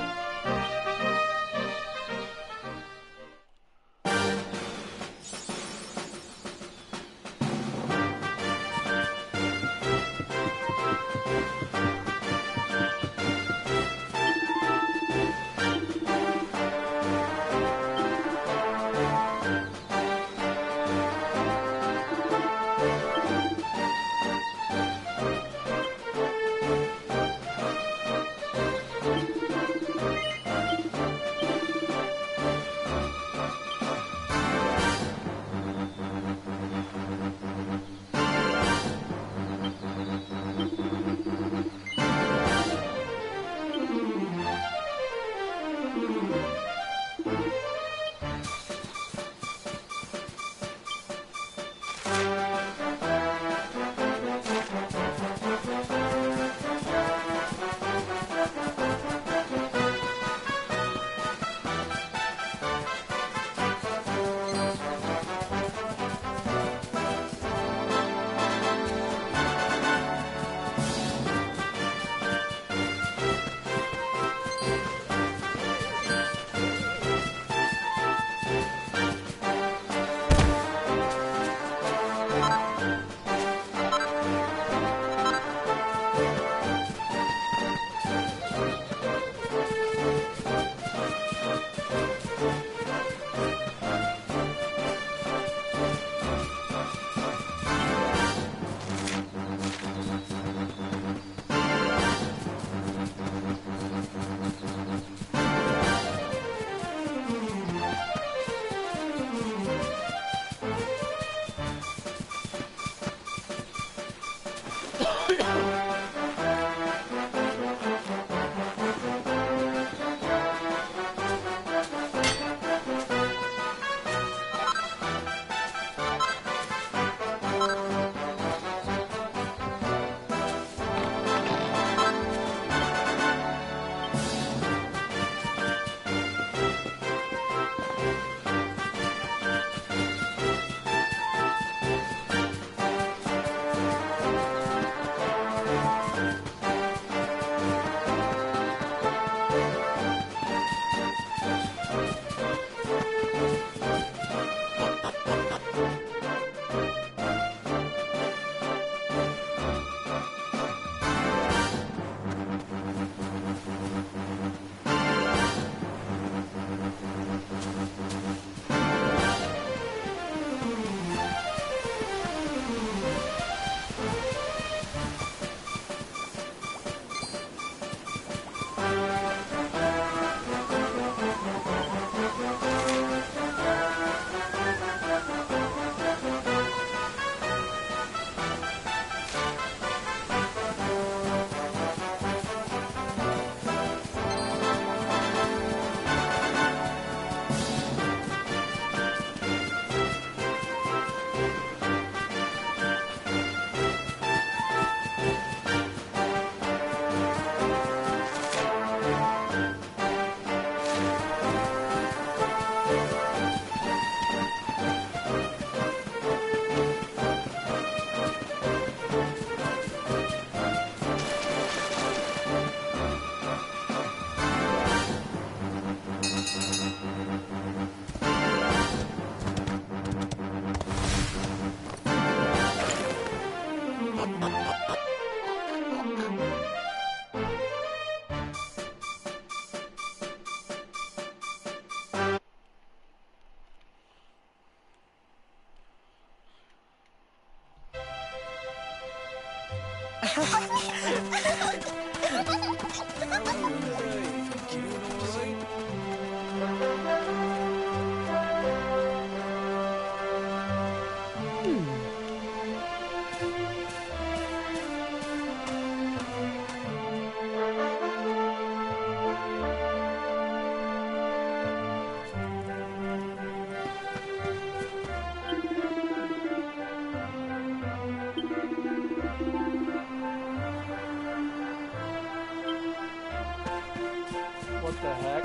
What the heck?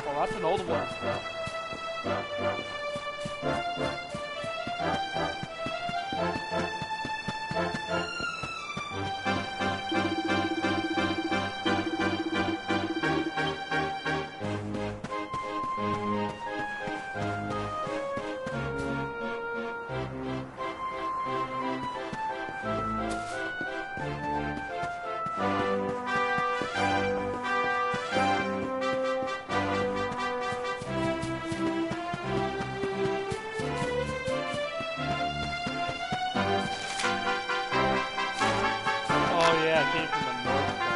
Oh, that's an old one. Oh yeah, it came from the north side.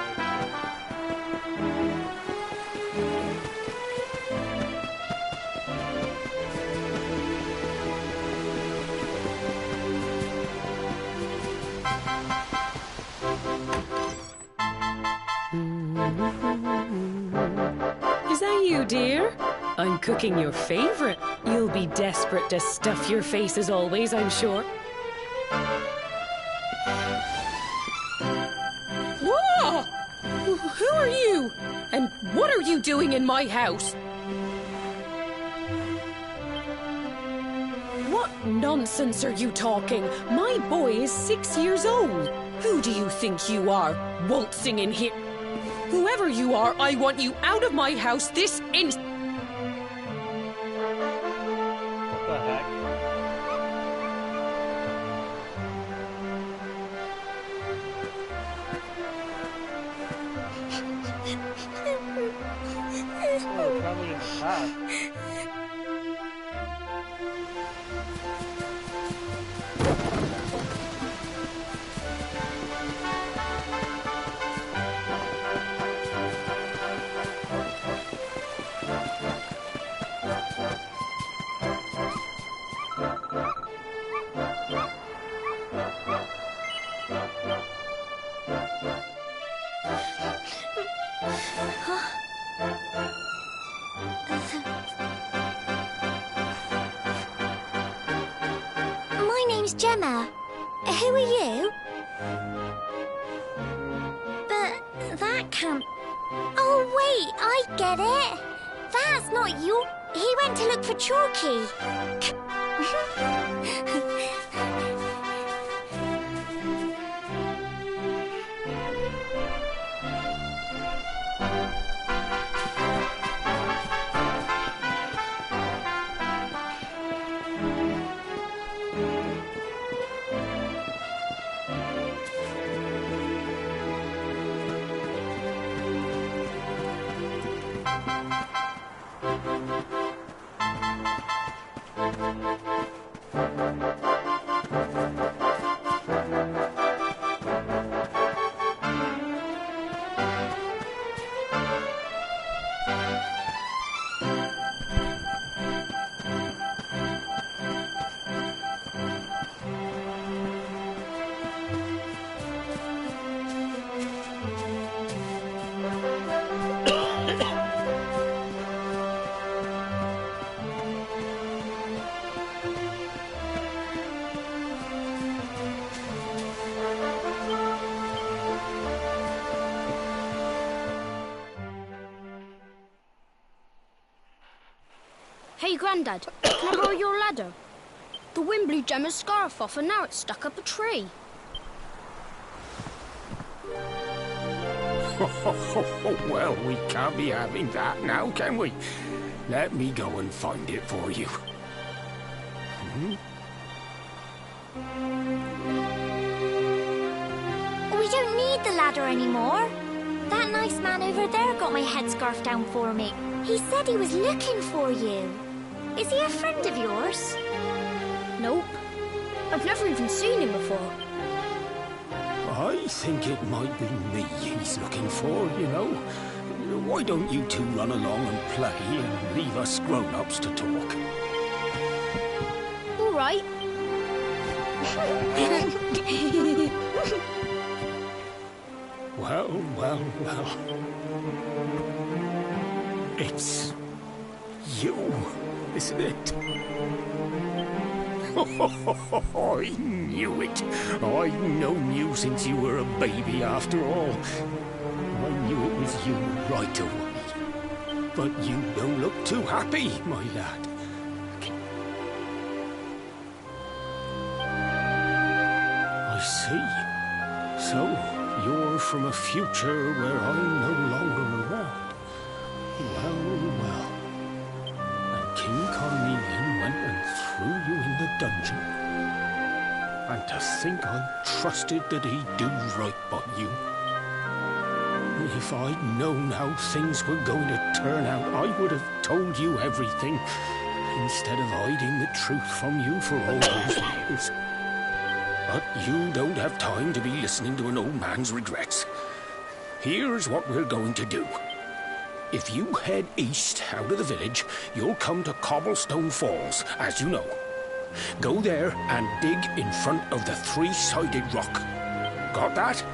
Is that you, dear? I'm cooking your favorite. You'll be desperate to stuff your face as always, I'm sure. Whoa! Who are you? And what are you doing in my house? What nonsense are you talking? My boy is 6 years old. Who do you think you are, waltzing in here? Whoever you are, I want you out of my house this instant. What the heck? Oh, traveling in the past. My name's Gemma. Who are you? But that can't... Oh, wait, I get it. That's not you. He went to look for Chalky. Hey, Grandad, can I borrow your ladder? The wind blew Gemma's scarf off and now it's stuck up a tree. Well, we can't be having that now, can we? Let me go and find it for you. need the ladder anymore. That nice man over there got my headscarf down for me. He said he was looking for you. Is he a friend of yours? Nope. I've never even seen him before. I think it might be me he's looking for, you know. Why don't you two run along and play and leave us grown-ups to talk? All right. Well, well, well. It's you, isn't it? I knew it. I've known you since you were a baby, after all. I knew it was you right away. But you don't look too happy, my lad. I see. So, you're from a future where I'm no longer around. Well, well. And King Carnelian went and threw you in the dungeon. And to think I trusted that he'd do right by you. If I'd known how things were going to turn out, I would have told you everything, instead of hiding the truth from you for all those years. But you don't have time to be listening to an old man's regrets. Here's what we're going to do. If you head east out of the village, you'll come to Cobblestone Falls, as you know. Go there and dig in front of the three-sided rock. Got that?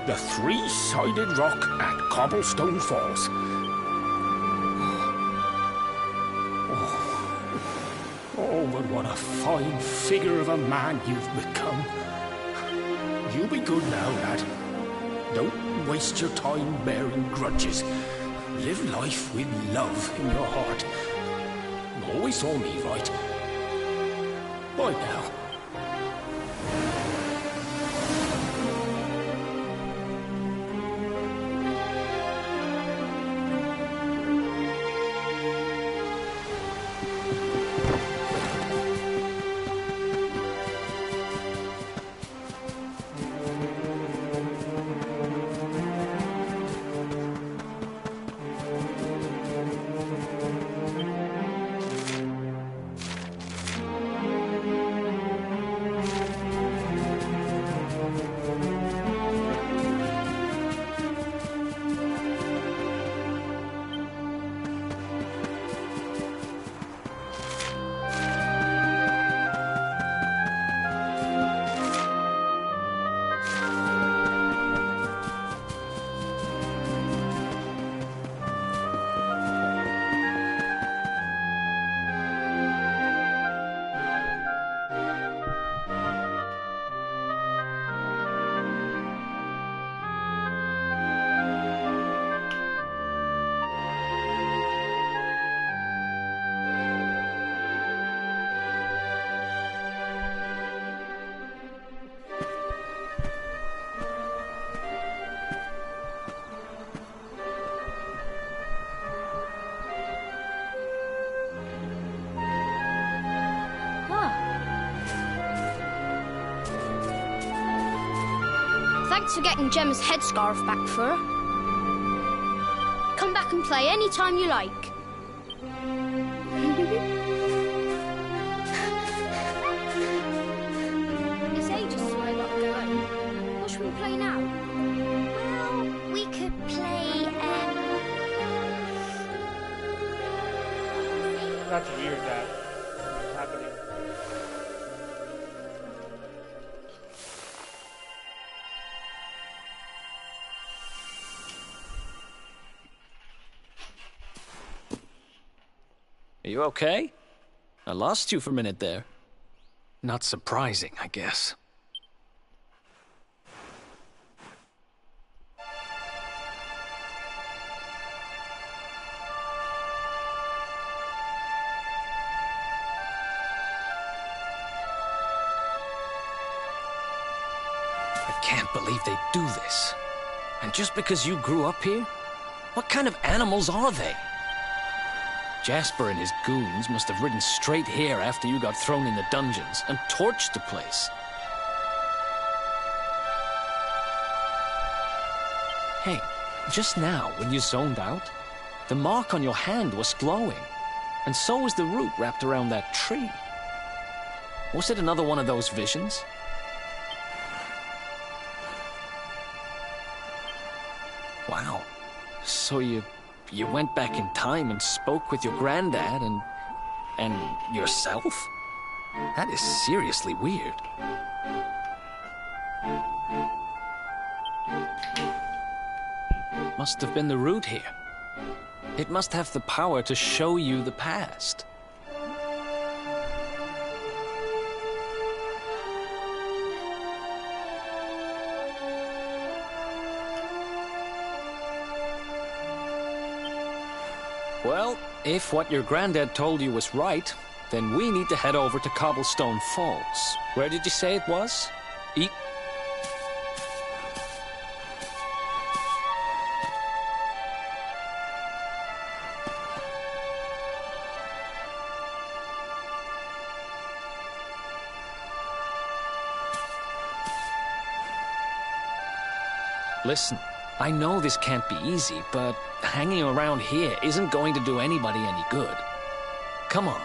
The three-sided rock at Cobblestone Falls. Oh, but what a fine figure of a man you've become. You be good now, lad. Don't waste your time bearing grudges. Live life with love in your heart. Always saw me right. Bye now. Thanks for getting Gemma's headscarf back for her. Come back and play any time you like. It's ages till I got to go home. What should we play now? Well, we could play, That's weird, that. What's happening? Are you okay? I lost you for a minute there. Not surprising, I guess. I can't believe they do this. And just because you grew up here? What kind of animals are they? Jasper and his goons must have ridden straight here after you got thrown in the dungeons and torched the place. Hey, just now, when you zoned out, the mark on your hand was glowing. And so was the root wrapped around that tree. Was it another one of those visions? Wow. So you went back in time and spoke with your granddad and yourself? That is seriously weird. Must have been the root here. It must have the power to show you the past. Well, if what your granddad told you was right, then we need to head over to Cobblestone Falls. Where did you say it was? Listen, I know this can't be easy, but hanging around here isn't going to do anybody any good. Come on.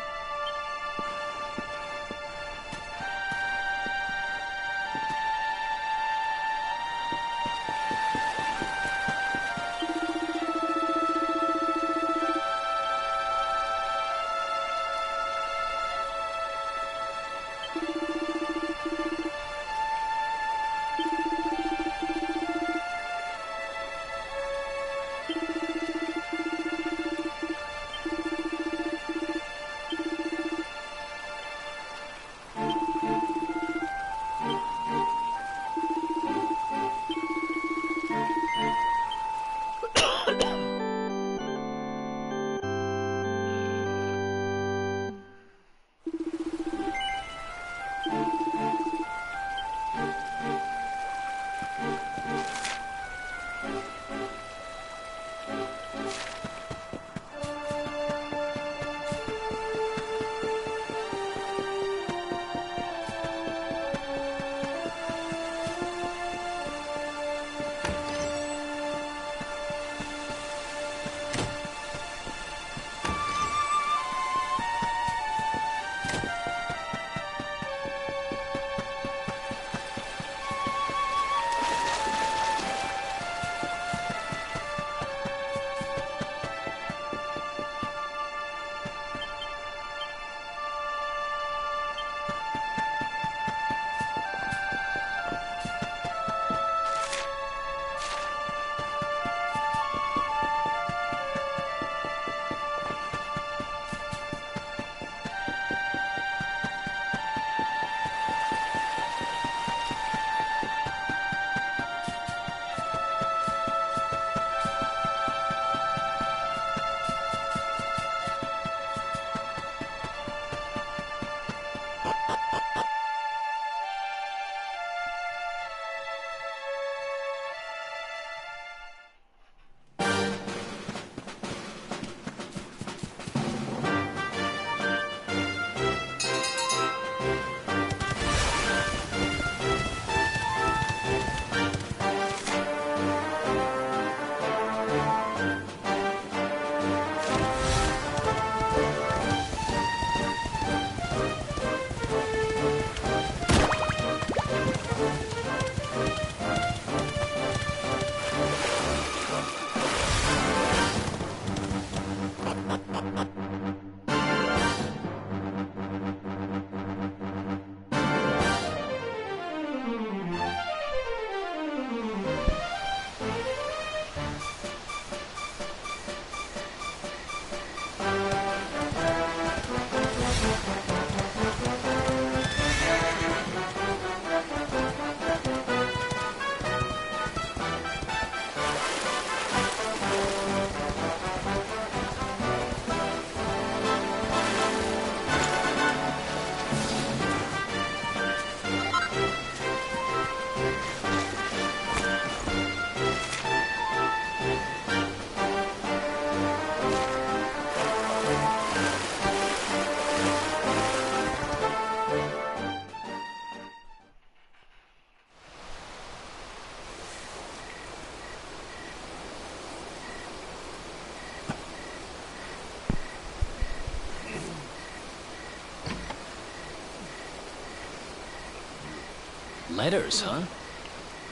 letters, huh?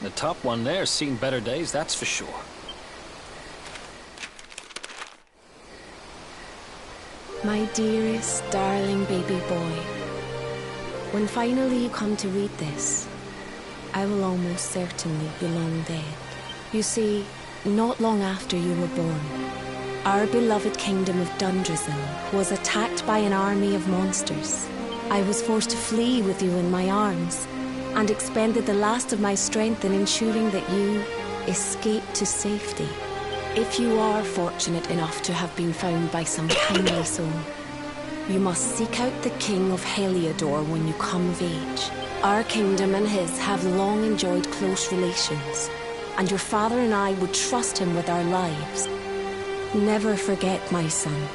The top one there's seen better days, that's for sure. My dearest, darling baby boy, when finally you come to read this, I will almost certainly be long dead. You see, not long after you were born, our beloved kingdom of Dundrasil was attacked by an army of monsters. I was forced to flee with you in my arms, and expended the last of my strength in ensuring that you escaped to safety. If you are fortunate enough to have been found by some kindly soul, you must seek out the King of Heliodor when you come of age. Our kingdom and his have long enjoyed close relations, and your father and I would trust him with our lives. Never forget, my son,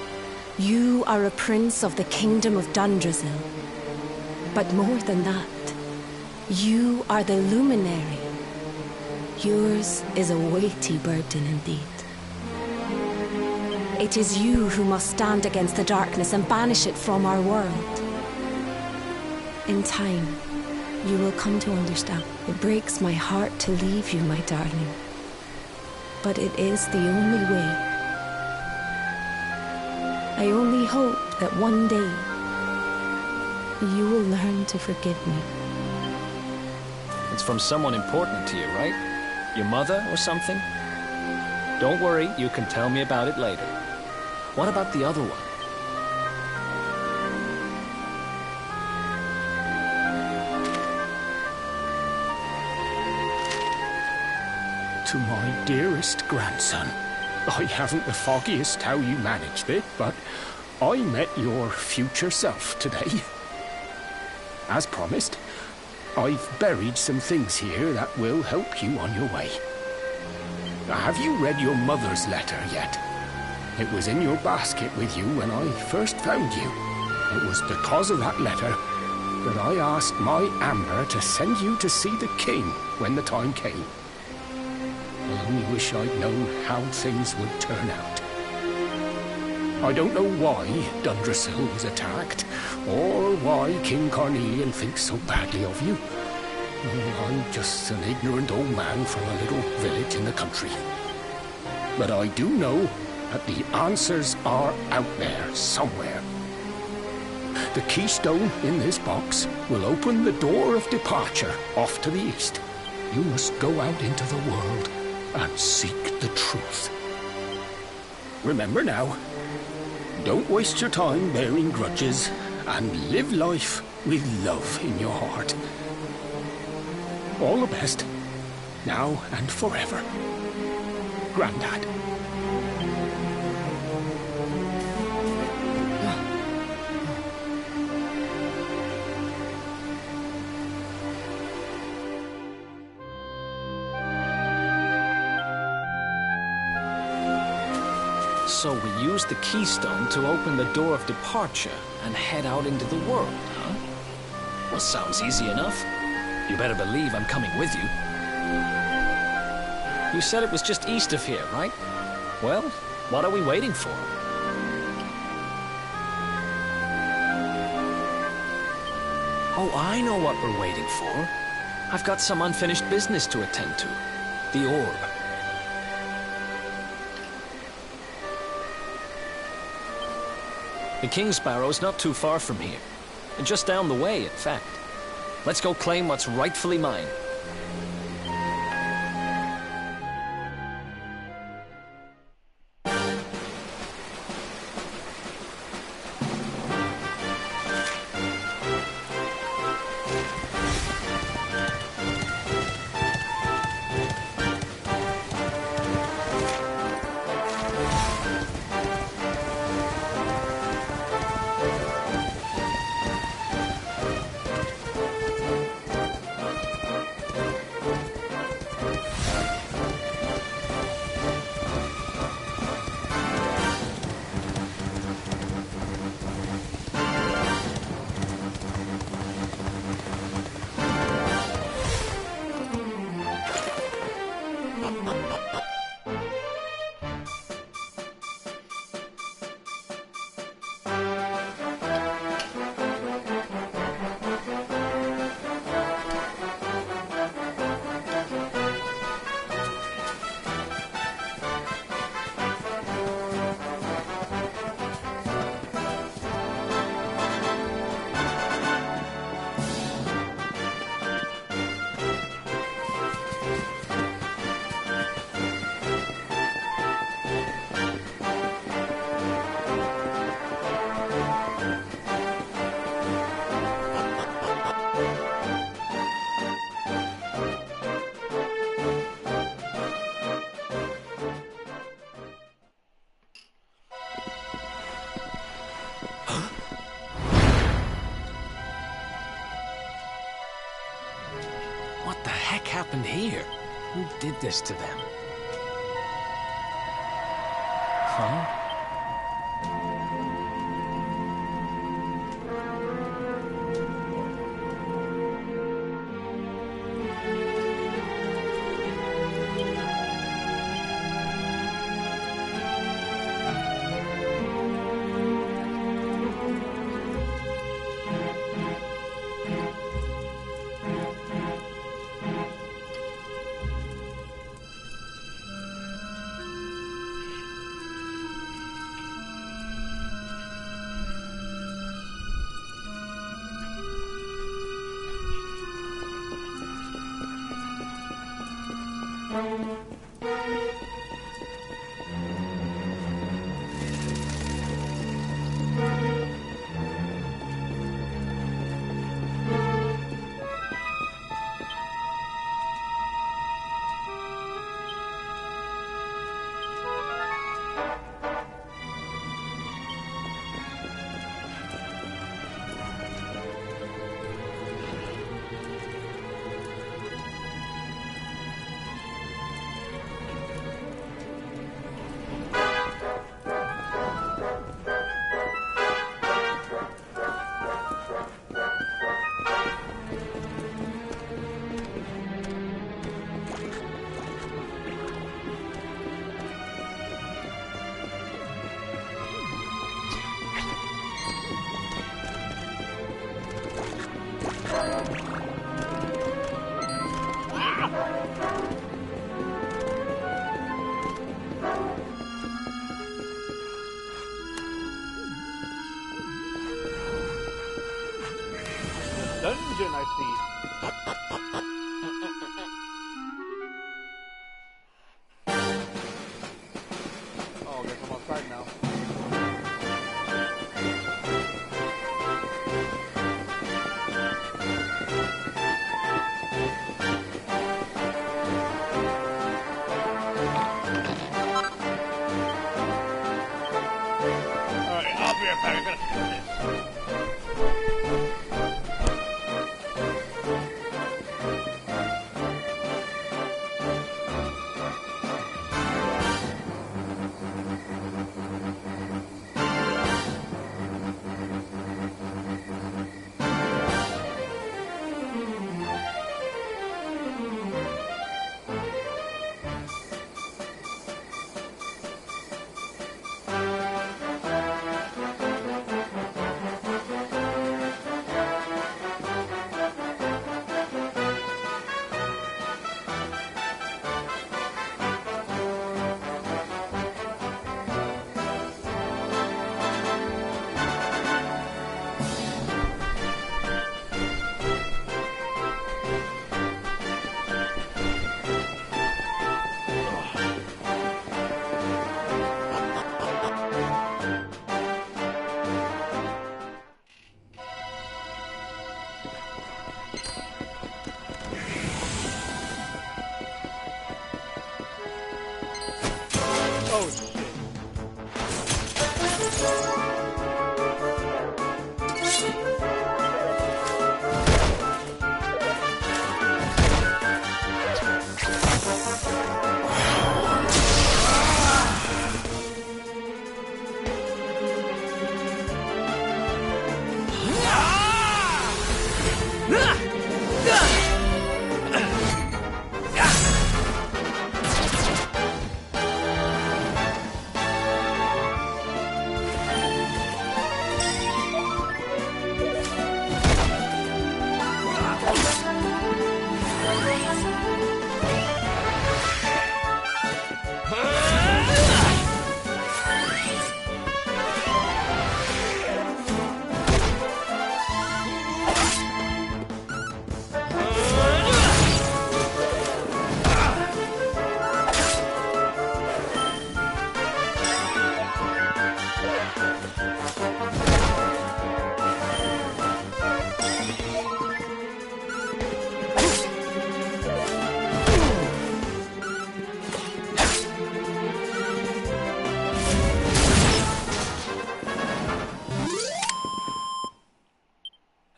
you are a prince of the kingdom of Dundrasil. But more than that, you are the luminary. Yours is a weighty burden indeed. It is you who must stand against the darkness and banish it from our world. In time, you will come to understand. It breaks my heart to leave you, my darling. But it is the only way. I only hope that one day you will learn to forgive me. It's from someone important to you, right? Your mother or something? Don't worry, you can tell me about it later. What about the other one? To my dearest grandson, I haven't the foggiest how you managed it, but I met your future self today. As promised, I've buried some things here that will help you on your way. Have you read your mother's letter yet? It was in your basket with you when I first found you. It was because of that letter that I asked my Amber to send you to see the king when the time came. I only wish I'd known how things would turn out. I don't know why Dundrasil was attacked, or why King Carnelian thinks so badly of you. I'm just an ignorant old man from a little village in the country. But I do know that the answers are out there somewhere. The keystone in this box will open the door of departure off to the east. You must go out into the world and seek the truth. Remember now, don't waste your time bearing grudges, and live life with love in your heart. All the best, now and forever. Grandad. So we use the keystone to open the door of departure and head out into the world, huh? Well, sounds easy enough. You better believe I'm coming with you. You said it was just east of here, right? Well, what are we waiting for? Oh, I know what we're waiting for. I've got some unfinished business to attend to. The orb. The King Sparrow's not too far from here. And just down the way, in fact. Let's go claim what's rightfully mine. happened here? Who did this to them? Huh? Dungeon, I see. Oh, I guess I'm outside now. Alright, I'll be right back. I gotta fix this. Oh, shit.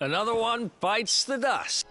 Another one bites the dust.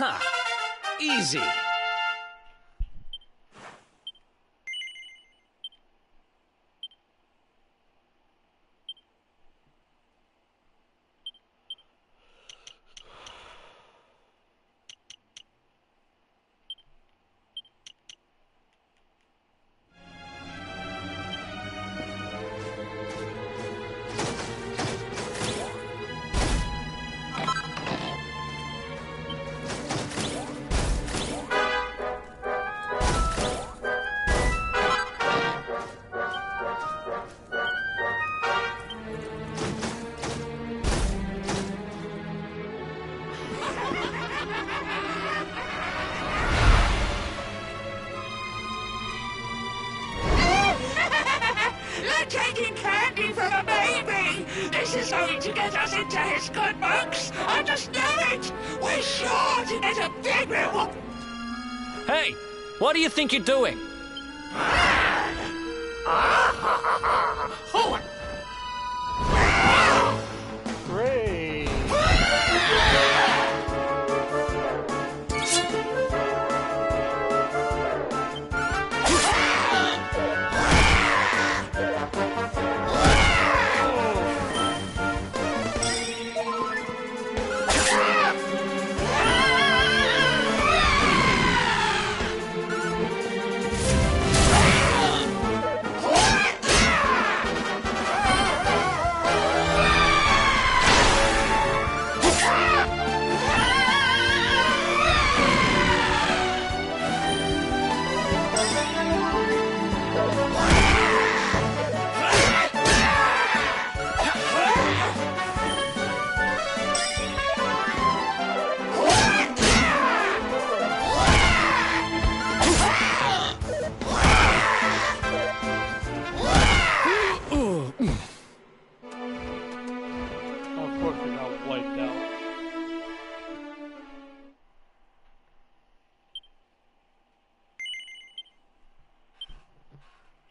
Ha! Easy! They're taking candy from a baby! This is going to get us into his good books! I just know it! We're sure to get a big reward! Hey! What do you think you're doing? Great! Of course we got wiped out.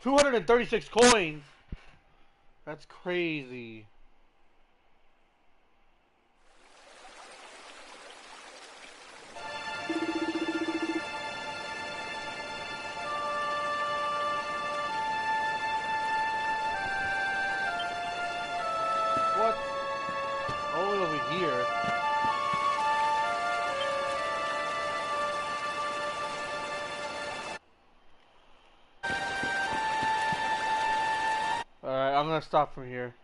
$236 coins? That's crazy. What? All the way over here. Alright, I'm gonna stop from here.